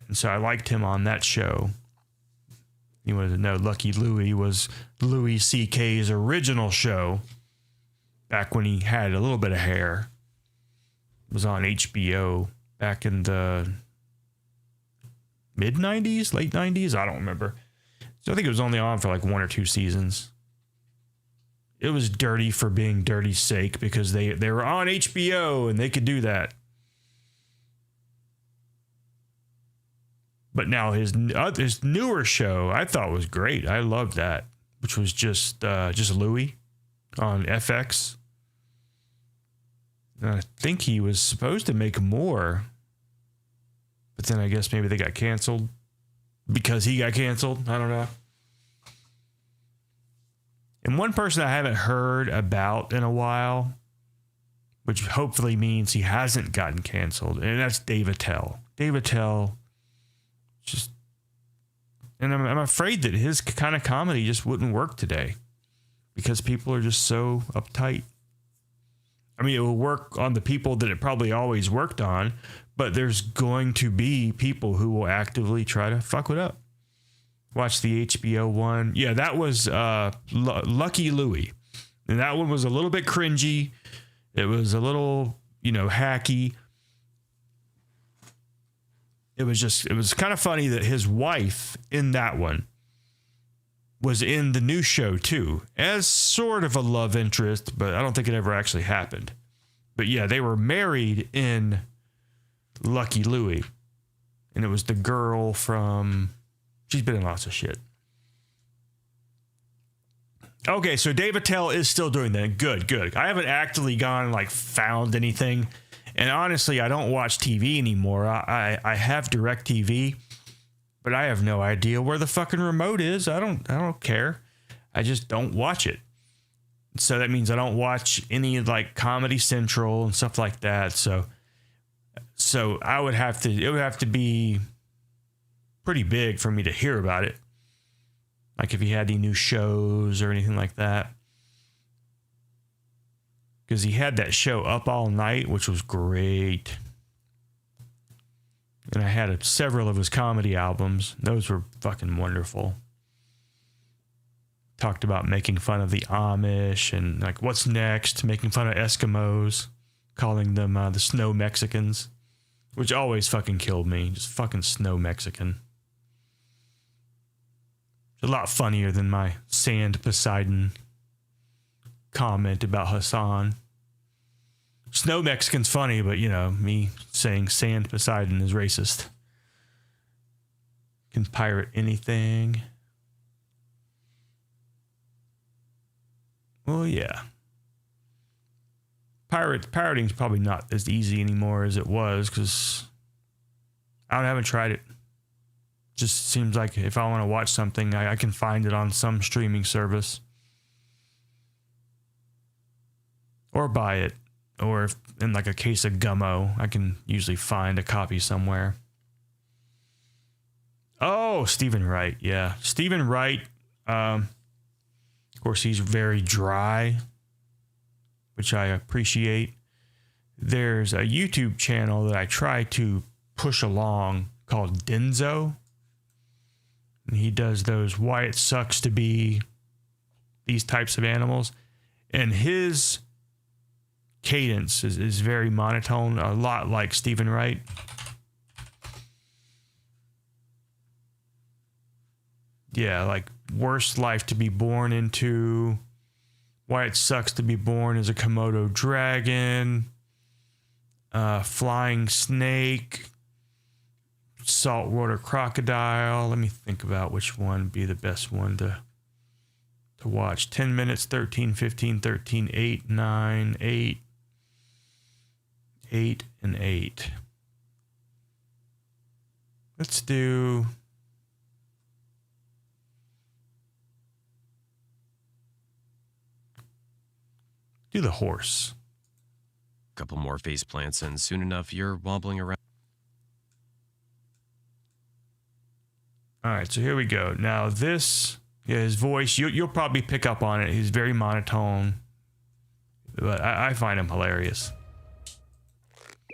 And so I liked him on that show. You wanted to know, Lucky Louie was Louis C.K.'s original show. Back when he had a little bit of hair. It was on HBO back in the mid-90s, late 90s? I don't remember. So I think it was only on for like 1 or 2 seasons. It was dirty for being dirty's sake because they were on HBO and they could do that. But now his newer show I thought was great. I loved that, which was just Louis on FX. And I think he was supposed to make more, but then I guess maybe they got canceled because he got canceled. I don't know. And one person I haven't heard about in a while, which hopefully means he hasn't gotten canceled, and that's Dave Attell. Dave Attell, just, and I'm afraid that his kind of comedy just wouldn't work today because people are just so uptight. I mean, it will work on the people that it probably always worked on, but there's going to be people who will actively try to fuck it up. Watch the HBO one. Yeah, that was Lucky Louie. And that one was a little bit cringy. It was a little, hacky. It was kind of funny that his wife in that one was in the new show too, as sort of a love interest, but I don't think it ever actually happened. But yeah, they were married in Lucky Louie. And it was the girl from... She's been in lots of shit. Okay, so Dave Attell is still doing that. Good. I haven't actually gone and found anything. And honestly, I don't watch TV anymore. I have DirecTV, but I have no idea where the fucking remote is. I don't care. I just don't watch it. So that means I don't watch any Comedy Central and stuff like that. So it would have to be pretty big for me to hear about it. Like if he had any new shows or anything like that. because he had that show Up All Night, which was great. And I had several of his comedy albums. Those were fucking wonderful. Talked about making fun of the Amish and like what's next, making fun of Eskimos, calling them the snow Mexicans, which always fucking killed me. Just fucking snow Mexican. It's a lot funnier than my sand Poseidon comment about Hasan. Snow Mexican's funny, but you know, me saying sand Poseidon is racist. Can pirate anything. Well, yeah. Pirating's probably not as easy anymore as it was because I haven't tried it. Just seems like if I want to watch something, I can find it on some streaming service. Or buy it. Or if in like a case of Gummo, I can usually find a copy somewhere. Oh, Stephen Wright. Yeah. Stephen Wright. Of course, he's very dry, which I appreciate. There's a YouTube channel that I try to push along called Denzo. And he does those why it sucks to be these types of animals. And his cadence is very monotone, a lot like Stephen Wright. Yeah, like worst life to be born into, why it sucks to be born as a Komodo dragon, flying snake, saltwater crocodile. Let me think about which one would be the best one to watch. 10 minutes, 13, 15, 13, 8, 9, 8, 8, and 8. Let's do the horse. Couple more face plants, and soon enough you're wobbling around. All right, so here we go. Now this, yeah, his voice, you'll probably pick up on it. He's very monotone, but I find him hilarious.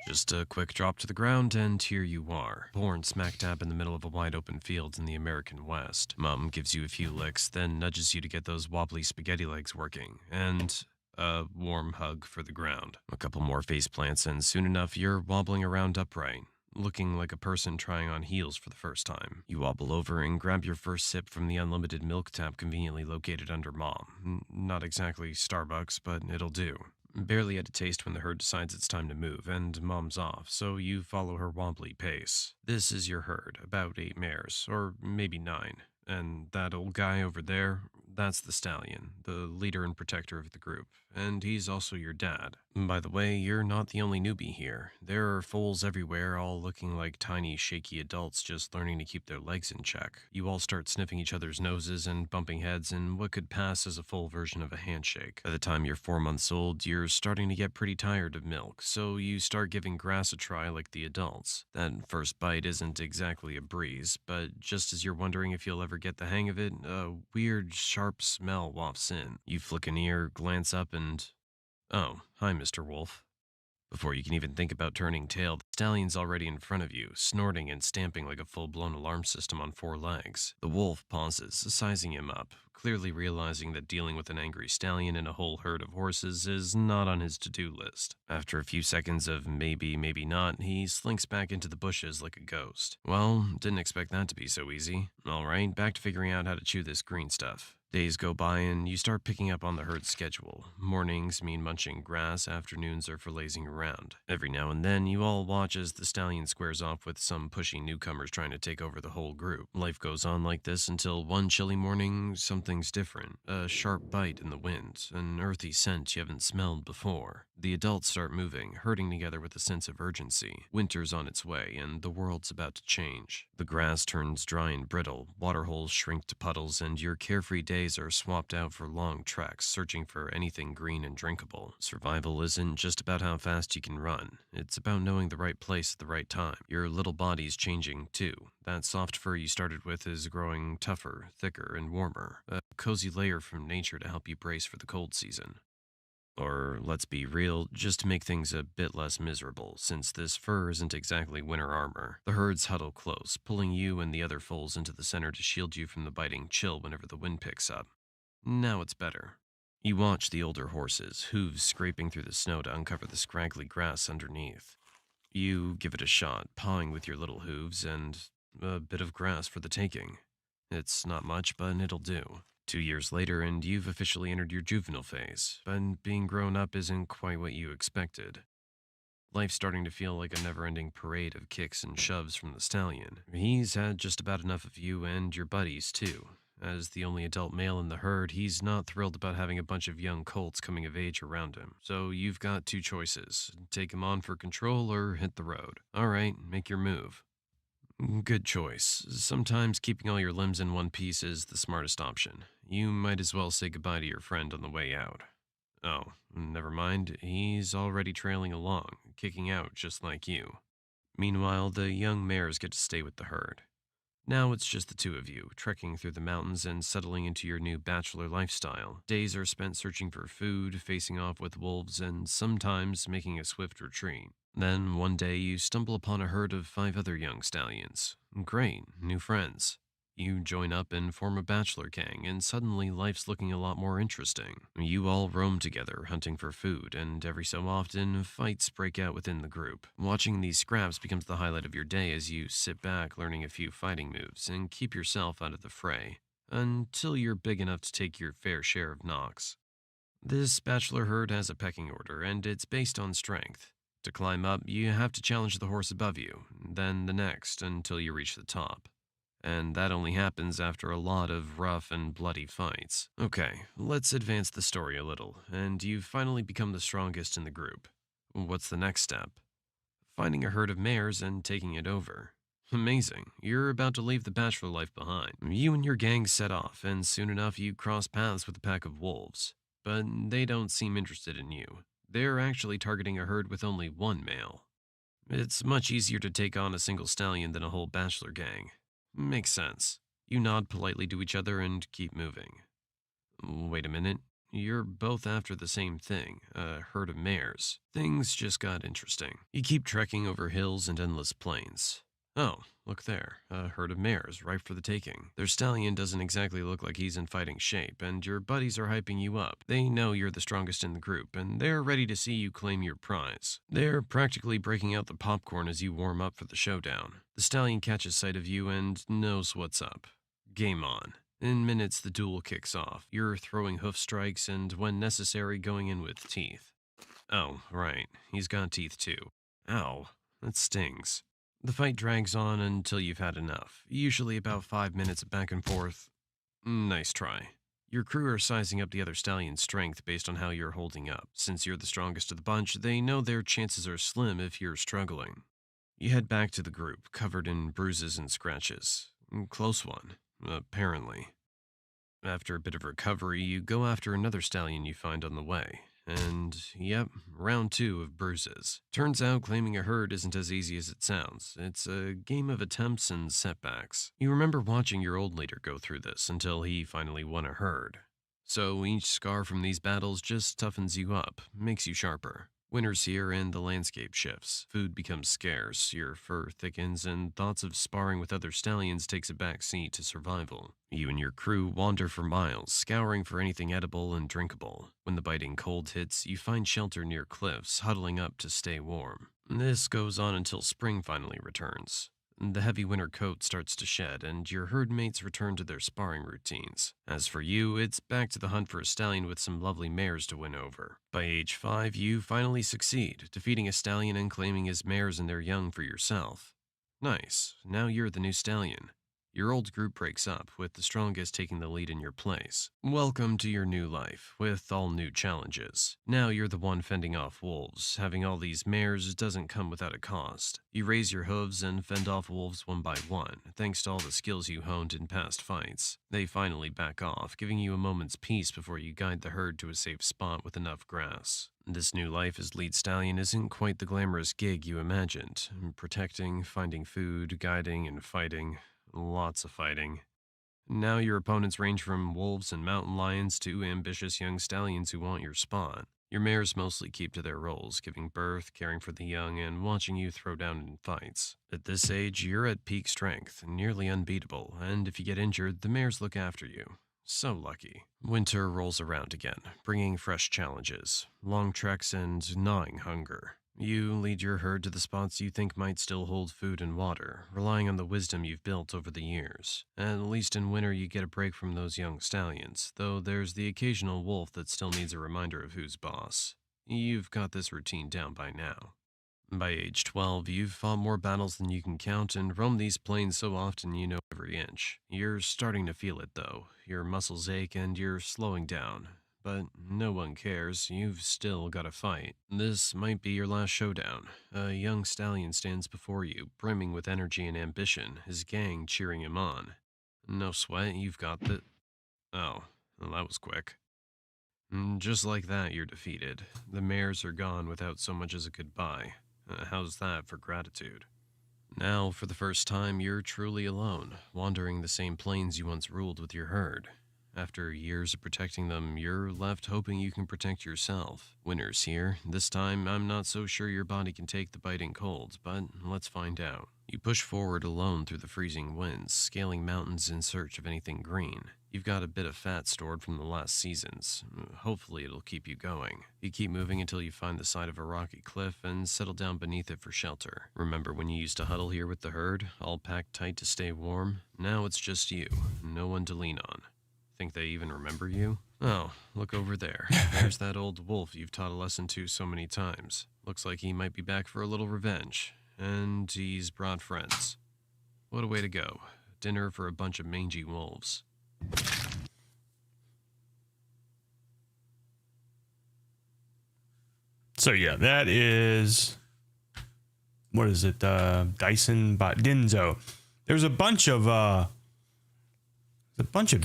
Just a quick drop to the ground, and here you are, born smack dab in the middle of a wide open field in the American West. Mom gives you a few licks, then nudges you to get those wobbly spaghetti legs working, and a warm hug for the ground. A couple more face plants, and soon enough you're wobbling around upright, looking like a person trying on heels for the first time. You wobble over and grab your first sip from the unlimited milk tap conveniently located under Mom. Not exactly Starbucks, but it'll do. Barely had a taste when the herd decides it's time to move, and Mom's off, so you follow her wobbly pace. This is your herd, about 8 mares, or maybe 9. And that old guy over there, that's the stallion, the leader and protector of the group. And he's also your dad. By the way, you're not the only newbie here. There are foals everywhere, all looking like tiny, shaky adults just learning to keep their legs in check. You all start sniffing each other's noses and bumping heads in what could pass as a full version of a handshake. By the time you're 4 months old, you're starting to get pretty tired of milk, so you start giving grass a try like the adults. That first bite isn't exactly a breeze, but just as you're wondering if you'll ever get the hang of it, a weird, sharp smell wafts in. You flick an ear, glance up, and oh, hi, Mr. Wolf. Before you can even think about turning tail, the stallion's already in front of you, snorting and stamping like a full-blown alarm system on 4 legs. The wolf pauses, sizing him up, clearly realizing that dealing with an angry stallion and a whole herd of horses is not on his to-do list. After a few seconds of maybe, maybe not, he slinks back into the bushes like a ghost. Well, didn't expect that to be so easy. All right, back to figuring out how to chew this green stuff. Days go by and you start picking up on the herd's schedule. Mornings mean munching grass, afternoons are for lazing around. Every now and then, you all watch as the stallion squares off with some pushy newcomers trying to take over the whole group. Life goes on like this until one chilly morning, something's different. A sharp bite in the wind, an earthy scent you haven't smelled before. The adults start moving, herding together with a sense of urgency. Winter's on its way, and the world's about to change. The grass turns dry and brittle, waterholes shrink to puddles, and your carefree days are swapped out for long treks, searching for anything green and drinkable. Survival isn't just about how fast you can run. It's about knowing the right place at the right time. Your little body's changing, too. That soft fur you started with is growing tougher, thicker, and warmer. A cozy layer from nature to help you brace for the cold season. Or, let's be real, just to make things a bit less miserable, since this fur isn't exactly winter armor. The herds huddle close, pulling you and the other foals into the center to shield you from the biting chill whenever the wind picks up. Now it's better. You watch the older horses, hooves scraping through the snow to uncover the scraggly grass underneath. You give it a shot, pawing with your little hooves, and a bit of grass for the taking. It's not much, but it'll do. 2 years later, and you've officially entered your juvenile phase, but being grown up isn't quite what you expected. Life's starting to feel like a never-ending parade of kicks and shoves from the stallion. He's had just about enough of you and your buddies, too. As the only adult male in the herd, he's not thrilled about having a bunch of young colts coming of age around him. So you've got two choices. Take him on for control or hit the road. Alright, make your move. Good choice. Sometimes keeping all your limbs in one piece is the smartest option. You might as well say goodbye to your friend on the way out. Oh, never mind. He's already trailing along, kicking out just like you. Meanwhile, the young mares get to stay with the herd. Now it's just the two of you, trekking through the mountains and settling into your new bachelor lifestyle. Days are spent searching for food, facing off with wolves, and sometimes making a swift retreat. Then, one day, you stumble upon a herd of 5 other young stallions. Great, new friends. You join up and form a bachelor gang, and suddenly life's looking a lot more interesting. You all roam together, hunting for food, and every so often, fights break out within the group. Watching these scraps becomes the highlight of your day as you sit back learning a few fighting moves and keep yourself out of the fray, until you're big enough to take your fair share of knocks. This bachelor herd has a pecking order, and it's based on strength. To climb up, you have to challenge the horse above you, then the next, until you reach the top. And that only happens after a lot of rough and bloody fights. Okay, let's advance the story a little, and you've finally become the strongest in the group. What's the next step? Finding a herd of mares and taking it over. Amazing, you're about to leave the bachelor life behind. You and your gang set off, and soon enough you cross paths with a pack of wolves. But they don't seem interested in you. They're actually targeting a herd with only one male. It's much easier to take on a single stallion than a whole bachelor gang. Makes sense. You nod politely to each other and keep moving. Wait a minute. You're both after the same thing, a herd of mares. Things just got interesting. You keep trekking over hills and endless plains. Oh, look there, a herd of mares ripe for the taking. Their stallion doesn't exactly look like he's in fighting shape, and your buddies are hyping you up. They know you're the strongest in the group, and they're ready to see you claim your prize. They're practically breaking out the popcorn as you warm up for the showdown. The stallion catches sight of you and knows what's up. Game on. In minutes, the duel kicks off. You're throwing hoof strikes and, when necessary, going in with teeth. Oh, right, he's got teeth too. Ow, that stings. The fight drags on until you've had enough, usually about 5 minutes of back and forth. Nice try. Your crew are sizing up the other stallion's strength based on how you're holding up. Since you're the strongest of the bunch, they know their chances are slim if you're struggling. You head back to the group, covered in bruises and scratches. Close one, apparently. After a bit of recovery, you go after another stallion you find on the way. And, yep, round 2 of bruises. Turns out claiming a herd isn't as easy as it sounds. It's a game of attempts and setbacks. You remember watching your old leader go through this until he finally won a herd. So each scar from these battles just toughens you up, makes you sharper. Winter's here and the landscape shifts. Food becomes scarce, your fur thickens, and thoughts of sparring with other stallions takes a back seat to survival. You and your crew wander for miles, scouring for anything edible and drinkable. When the biting cold hits, you find shelter near cliffs, huddling up to stay warm. This goes on until spring finally returns. The heavy winter coat starts to shed, and your herd mates return to their sparring routines. As for you, it's back to the hunt for a stallion with some lovely mares to win over. By age 5, you finally succeed, defeating a stallion and claiming his mares and their young for yourself. Nice, now you're the new stallion. Your old group breaks up, with the strongest taking the lead in your place. Welcome to your new life, with all new challenges. Now you're the one fending off wolves. Having all these mares doesn't come without a cost. You raise your hooves and fend off wolves one by one, thanks to all the skills you honed in past fights. They finally back off, giving you a moment's peace before you guide the herd to a safe spot with enough grass. This new life as lead stallion isn't quite the glamorous gig you imagined. Protecting, finding food, guiding, and fighting. Lots of fighting. Now your opponents range from wolves and mountain lions to ambitious young stallions who want your spot. Your mares mostly keep to their roles, giving birth, caring for the young, and watching you throw down in fights. At this age, you're at peak strength, nearly unbeatable, and if you get injured, the mares look after you. So lucky. Winter rolls around again, bringing fresh challenges, long treks, and gnawing hunger. You lead your herd to the spots you think might still hold food and water, relying on the wisdom you've built over the years. At least in winter you get a break from those young stallions, though there's the occasional wolf that still needs a reminder of who's boss. You've got this routine down by now. By age 12, you've fought more battles than you can count and roamed these plains so often you know every inch. You're starting to feel it though. Your muscles ache and you're slowing down. But no one cares, you've still got to fight. This might be your last showdown. A young stallion stands before you, brimming with energy and ambition, his gang cheering him on. No sweat, you've got the... Oh, well, that was quick. Just like that, you're defeated. The mares are gone without so much as a goodbye. How's that for gratitude? Now, for the first time, you're truly alone, wandering the same plains you once ruled with your herd. After years of protecting them, you're left hoping you can protect yourself. Winter's here. This time, I'm not so sure your body can take the biting cold, but let's find out. You push forward alone through the freezing winds, scaling mountains in search of anything green. You've got a bit of fat stored from the last seasons. Hopefully it'll keep you going. You keep moving until you find the side of a rocky cliff and settle down beneath it for shelter. Remember when you used to huddle here with the herd, all packed tight to stay warm? Now it's just you, no one to lean on. Think they even remember you? Oh, look over there. There's that old wolf you've taught a lesson to so many times. Looks like he might be back for a little revenge. And he's brought friends. What a way to go. Dinner for a bunch of mangy wolves. So yeah, that is... What is it? Dyson Denso. There's a bunch of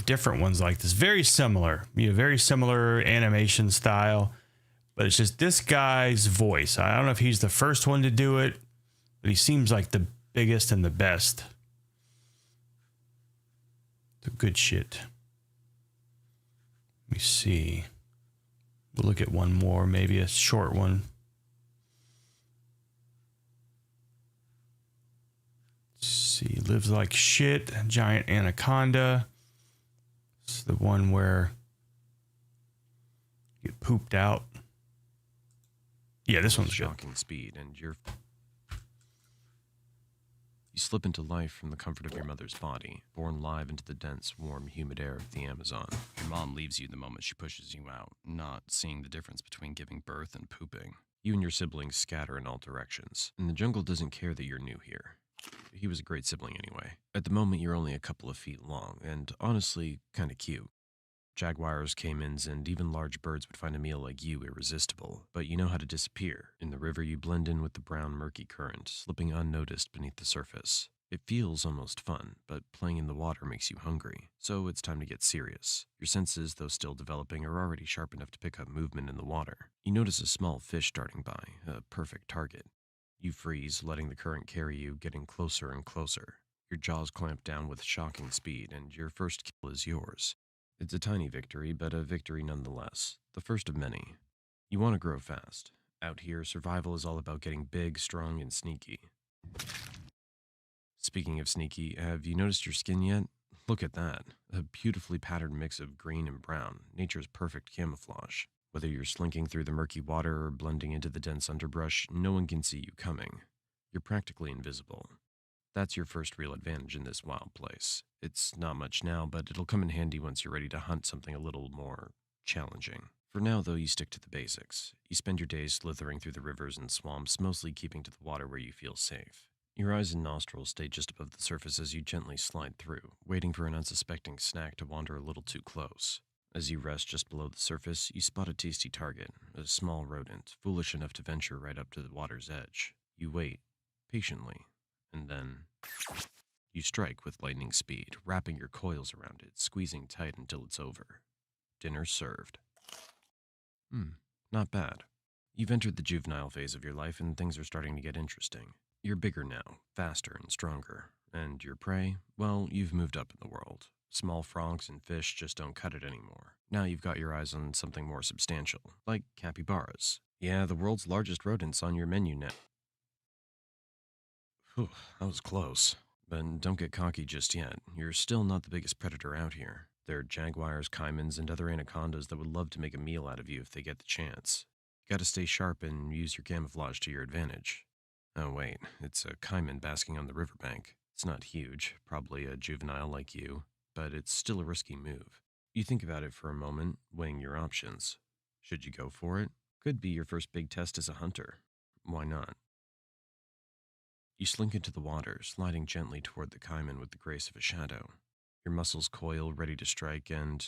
different ones like this, very similar, very similar animation style, but it's just this guy's voice. I don't know if he's the first one to do it, but he seems like the biggest and the best. The good shit. Let me see. We'll look at one more, maybe a short one. Let's see, lives like shit, giant anaconda. It's the one where you get pooped out. Yeah, this one's shocking speed, and you slip into life from the comfort of your mother's body, born live into the dense, warm, humid air of the Amazon. Your mom leaves you the moment she pushes you out, not seeing the difference between giving birth and pooping. You and your siblings scatter in all directions, and the jungle doesn't care that you're new here. He was a great sibling anyway. At the moment, you're only a couple of feet long, and honestly, kind of cute. Jaguars, caimans, and even large birds would find a meal like you irresistible, but you know how to disappear. In the river, you blend in with the brown, murky current, slipping unnoticed beneath the surface. It feels almost fun, but playing in the water makes you hungry, so it's time to get serious. Your senses, though still developing, are already sharp enough to pick up movement in the water. You notice a small fish darting by, a perfect target. You freeze, letting the current carry you, getting closer and closer. Your jaws clamp down with shocking speed, and your first kill is yours. It's a tiny victory, but a victory nonetheless. The first of many. You want to grow fast. Out here, survival is all about getting big, strong, and sneaky. Speaking of sneaky, have you noticed your skin yet? Look at that. A beautifully patterned mix of green and brown, nature's perfect camouflage. Whether you're slinking through the murky water or blending into the dense underbrush, no one can see you coming. You're practically invisible. That's your first real advantage in this wild place. It's not much now, but it'll come in handy once you're ready to hunt something a little more challenging. For now, though, you stick to the basics. You spend your days slithering through the rivers and swamps, mostly keeping to the water where you feel safe. Your eyes and nostrils stay just above the surface as you gently slide through, waiting for an unsuspecting snack to wander a little too close. As you rest just below the surface, you spot a tasty target, a small rodent, foolish enough to venture right up to the water's edge. You wait, patiently, and then you strike with lightning speed, wrapping your coils around it, squeezing tight until it's over. Dinner served. Not bad. You've entered the juvenile phase of your life and things are starting to get interesting. You're bigger now, faster and stronger. And your prey? Well, you've moved up in the world. Small frogs and fish just don't cut it anymore. Now you've got your eyes on something more substantial, like capybaras. Yeah, the world's largest rodents on your menu now. Whew, that was close. But don't get cocky just yet. You're still not the biggest predator out here. There are jaguars, caimans, and other anacondas that would love to make a meal out of you if they get the chance. You gotta stay sharp and use your camouflage to your advantage. Oh wait, it's a caiman basking on the riverbank. It's not huge, probably a juvenile like you, but it's still a risky move. You think about it for a moment, weighing your options. Should you go for it? Could be your first big test as a hunter. Why not? You slink into the water, sliding gently toward the caiman with the grace of a shadow. Your muscles coil, ready to strike, and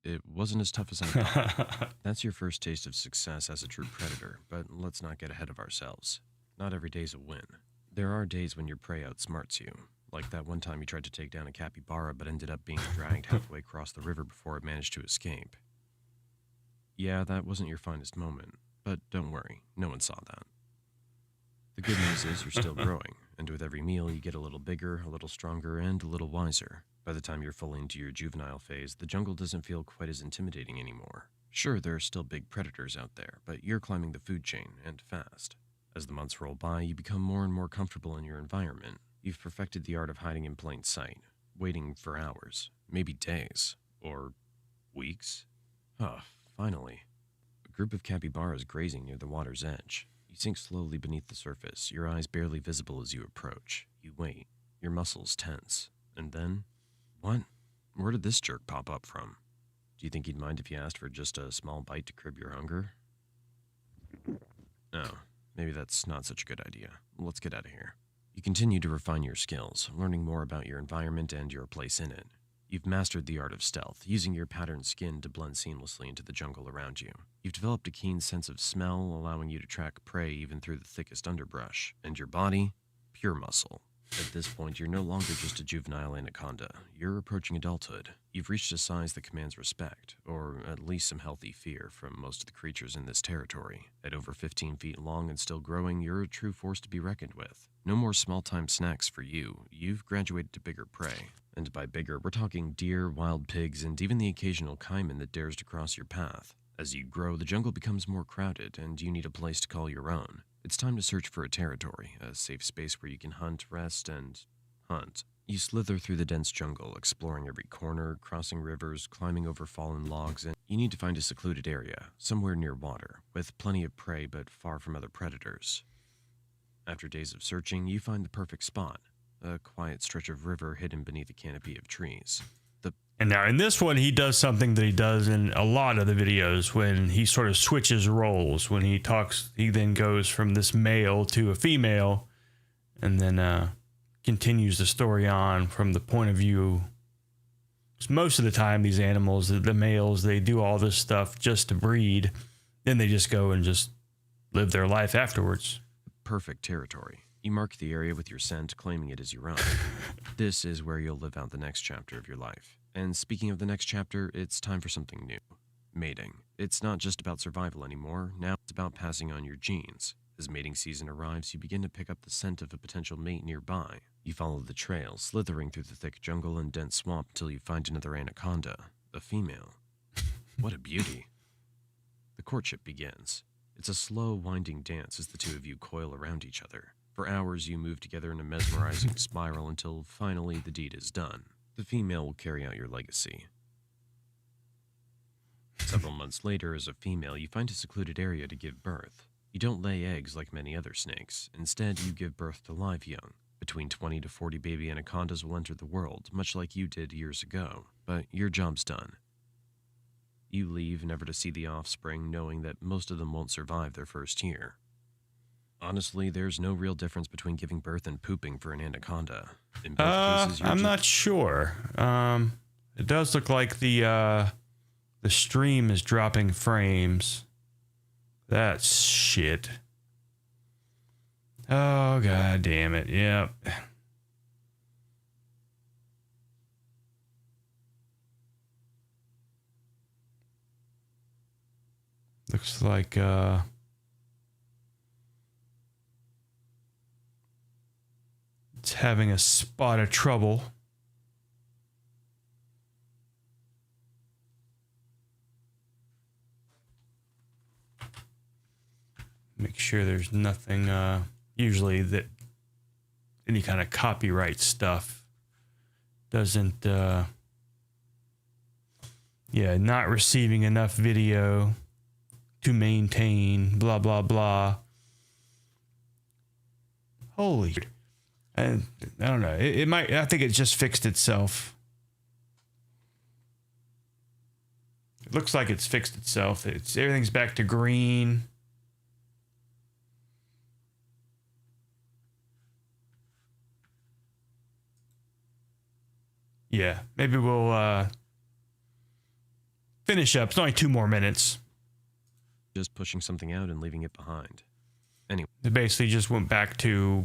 it wasn't as tough as I thought. That's your first taste of success as a true predator, but let's not get ahead of ourselves. Not every day's a win. There are days when your prey outsmarts you, like that one time you tried to take down a capybara but ended up being dragged halfway across the river before it managed to escape. Yeah, that wasn't your finest moment, but don't worry, no one saw that. The good news is you're still growing, and with every meal you get a little bigger, a little stronger, and a little wiser. By the time you're fully into your juvenile phase, the jungle doesn't feel quite as intimidating anymore. Sure, there are still big predators out there, but you're climbing the food chain, and fast. As the months roll by, you become more and more comfortable in your environment. You've perfected the art of hiding in plain sight, waiting for hours, maybe days, or weeks. Ah, finally. A group of capybaras grazing near the water's edge. You sink slowly beneath the surface, your eyes barely visible as you approach. You wait, your muscles tense. And then, what? Where did this jerk pop up from? Do you think he'd mind if you asked for just a small bite to curb your hunger? No, maybe that's not such a good idea. Let's get out of here. You continue to refine your skills, learning more about your environment and your place in it. You've mastered the art of stealth, using your patterned skin to blend seamlessly into the jungle around you. You've developed a keen sense of smell, allowing you to track prey even through the thickest underbrush. And your body? Pure muscle. At this point, you're no longer just a juvenile anaconda. You're approaching adulthood. You've reached a size that commands respect, or at least some healthy fear from most of the creatures in this territory. At over 15 feet long and still growing, you're a true force to be reckoned with. No more small-time snacks for you. You've graduated to bigger prey. And by bigger, we're talking deer, wild pigs, and even the occasional caiman that dares to cross your path. As you grow, the jungle becomes more crowded, and you need a place to call your own. It's time to search for a territory, a safe space where you can hunt, rest, and hunt. You slither through the dense jungle, exploring every corner, crossing rivers, climbing over fallen logs, and you need to find a secluded area, somewhere near water, with plenty of prey but far from other predators. After days of searching, you find the perfect spot, a quiet stretch of river hidden beneath a canopy of trees. And now in this one, he does something that he does in a lot of the videos when he sort of switches roles. When he talks, he then goes from this male to a female and then continues the story on from the point of view. Most of the time, these animals, the males, they do all this stuff just to breed. Then they just go and just live their life afterwards. Perfect territory. You mark the area with your scent, claiming it as your own. This is where you'll live out the next chapter of your life. And speaking of the next chapter, it's time for something new. Mating. It's not just about survival anymore. Now it's about passing on your genes. As mating season arrives, you begin to pick up the scent of a potential mate nearby. You follow the trail, slithering through the thick jungle and dense swamp until you find another anaconda, a female. What a beauty. The courtship begins. It's a slow, winding dance as the two of you coil around each other. For hours, you move together in a mesmerizing spiral until finally the deed is done. The female will carry out your legacy. Several months later, as a female, you find a secluded area to give birth. You don't lay eggs like many other snakes. Instead, you give birth to live young. Between 20 to 40 baby anacondas will enter the world, much like you did years ago. But your job's done. You leave, never to see the offspring, knowing that most of them won't survive their first year. Honestly, there's no real difference between giving birth and pooping for an anaconda. In both cases, I'm not sure. It does look like the stream is dropping frames. That's shit. Oh, god damn it. Yep. Looks like it's having a spot of trouble. Make sure there's nothing, usually that any kind of copyright stuff doesn't, yeah, not receiving enough video to maintain, blah, blah, blah. Holy, and I don't know. It might, I think it just fixed itself. It looks like it's fixed itself. Everything's back to green. Yeah, maybe we'll finish up. It's only 2 more minutes. Just pushing something out and leaving it behind. Anyway. It basically just went back to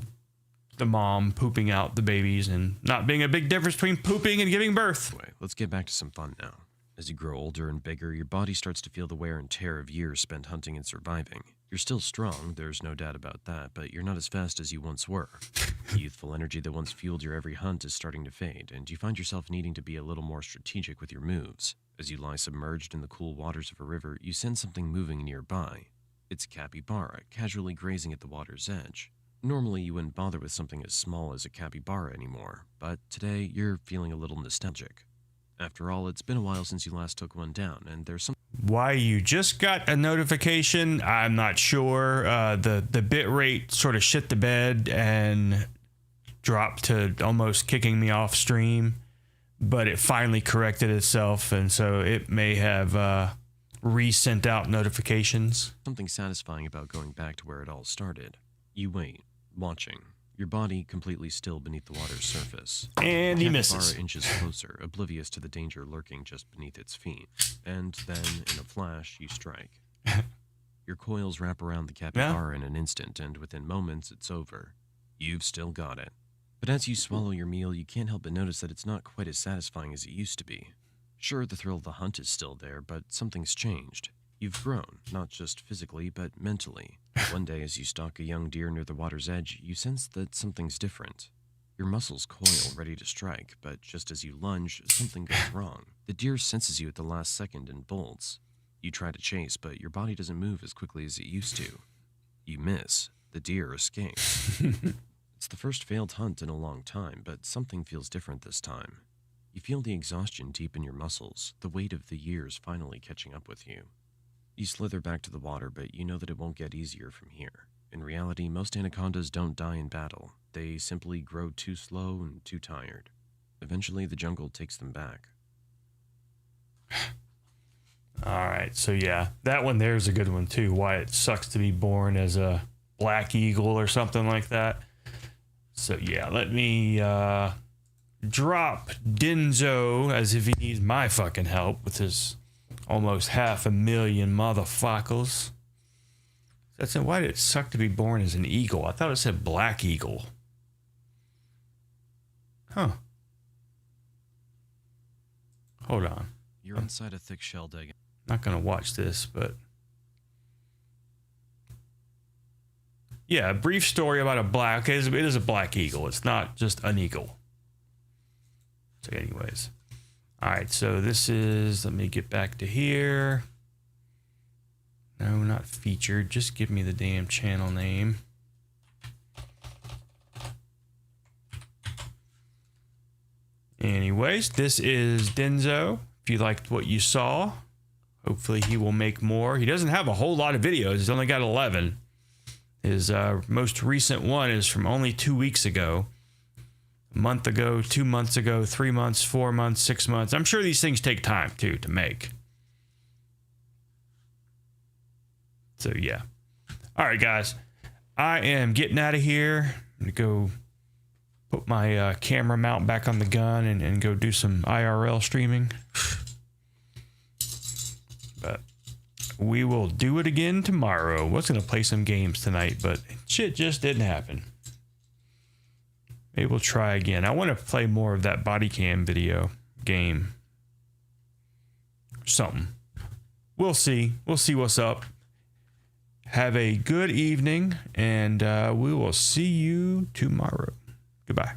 the mom pooping out the babies and not being a big difference between pooping and giving birth. Anyway, let's get back to some fun now. As you grow older and bigger, your body starts to feel the wear and tear of years spent hunting and surviving. You're still strong, there's no doubt about that, but you're not as fast as you once were. The youthful energy that once fueled your every hunt is starting to fade, and you find yourself needing to be a little more strategic with your moves. As you lie submerged in the cool waters of a river, you sense something moving nearby. It's a capybara, casually grazing at the water's edge. Normally, you wouldn't bother with something as small as a capybara anymore, but today you're feeling a little nostalgic. After all, it's been a while since you last took one down, and there's some... Why you just got a notification, I'm not sure. The bit rate sort of shit the bed and dropped to almost kicking me off stream, but it finally corrected itself, and so it may have re-sent out notifications. Something satisfying about going back to where it all started. You wait, watching. Your body completely still beneath the water's surface. And he misses. The capybara inches closer, oblivious to the danger lurking just beneath its feet. And then, in a flash, you strike. Your coils wrap around the capybara in an instant, and within moments, it's over. You've still got it. But as you swallow your meal, you can't help but notice that it's not quite as satisfying as it used to be. Sure, the thrill of the hunt is still there, but something's changed. You've grown, not just physically, but mentally. One day, as you stalk a young deer near the water's edge, you sense that something's different. Your muscles coil, ready to strike, but just as you lunge, something goes wrong. The deer senses you at the last second and bolts. You try to chase, but your body doesn't move as quickly as it used to. You miss. The deer escapes. It's the first failed hunt in a long time, but something feels different this time. You feel the exhaustion deep in your muscles, the weight of the years finally catching up with you. You slither back to the water, but you know that it won't get easier from here. In reality, most anacondas don't die in battle. They simply grow too slow and too tired. Eventually, the jungle takes them back. All right, so yeah, that one there's a good one too. Why it sucks to be born as a black eagle or something like that. So yeah, let me drop Denzo as if he needs my fucking help with his almost 500,000 motherfuckers. That's why did it suck to be born as an eagle? I thought it said black eagle. Huh. Hold on. You're inside a thick shell egg. Not gonna watch this, but yeah, a brief story about a black. It is a black eagle. It's not just an eagle. So, anyways. All right, so this is, let me get back to here. No, not featured. Just give me the damn channel name. Anyways, this is Denzo. If you liked what you saw, hopefully he will make more. He doesn't have a whole lot of videos. He's only got 11. His most recent one is from only 2 weeks ago. A month ago, 2 months ago, 3 months, 4 months, 6 months. I'm sure these things take time, too, to make. So, yeah. All right, guys. I am getting out of here. I'm going to go put my camera mount back on the gun and go do some IRL streaming. But we will do it again tomorrow. Was going to play some games tonight, but shit just didn't happen. Maybe we'll try again. I want to play more of that body cam video game. Something. We'll see. We'll see what's up. Have a good evening, and we will see you tomorrow. Goodbye.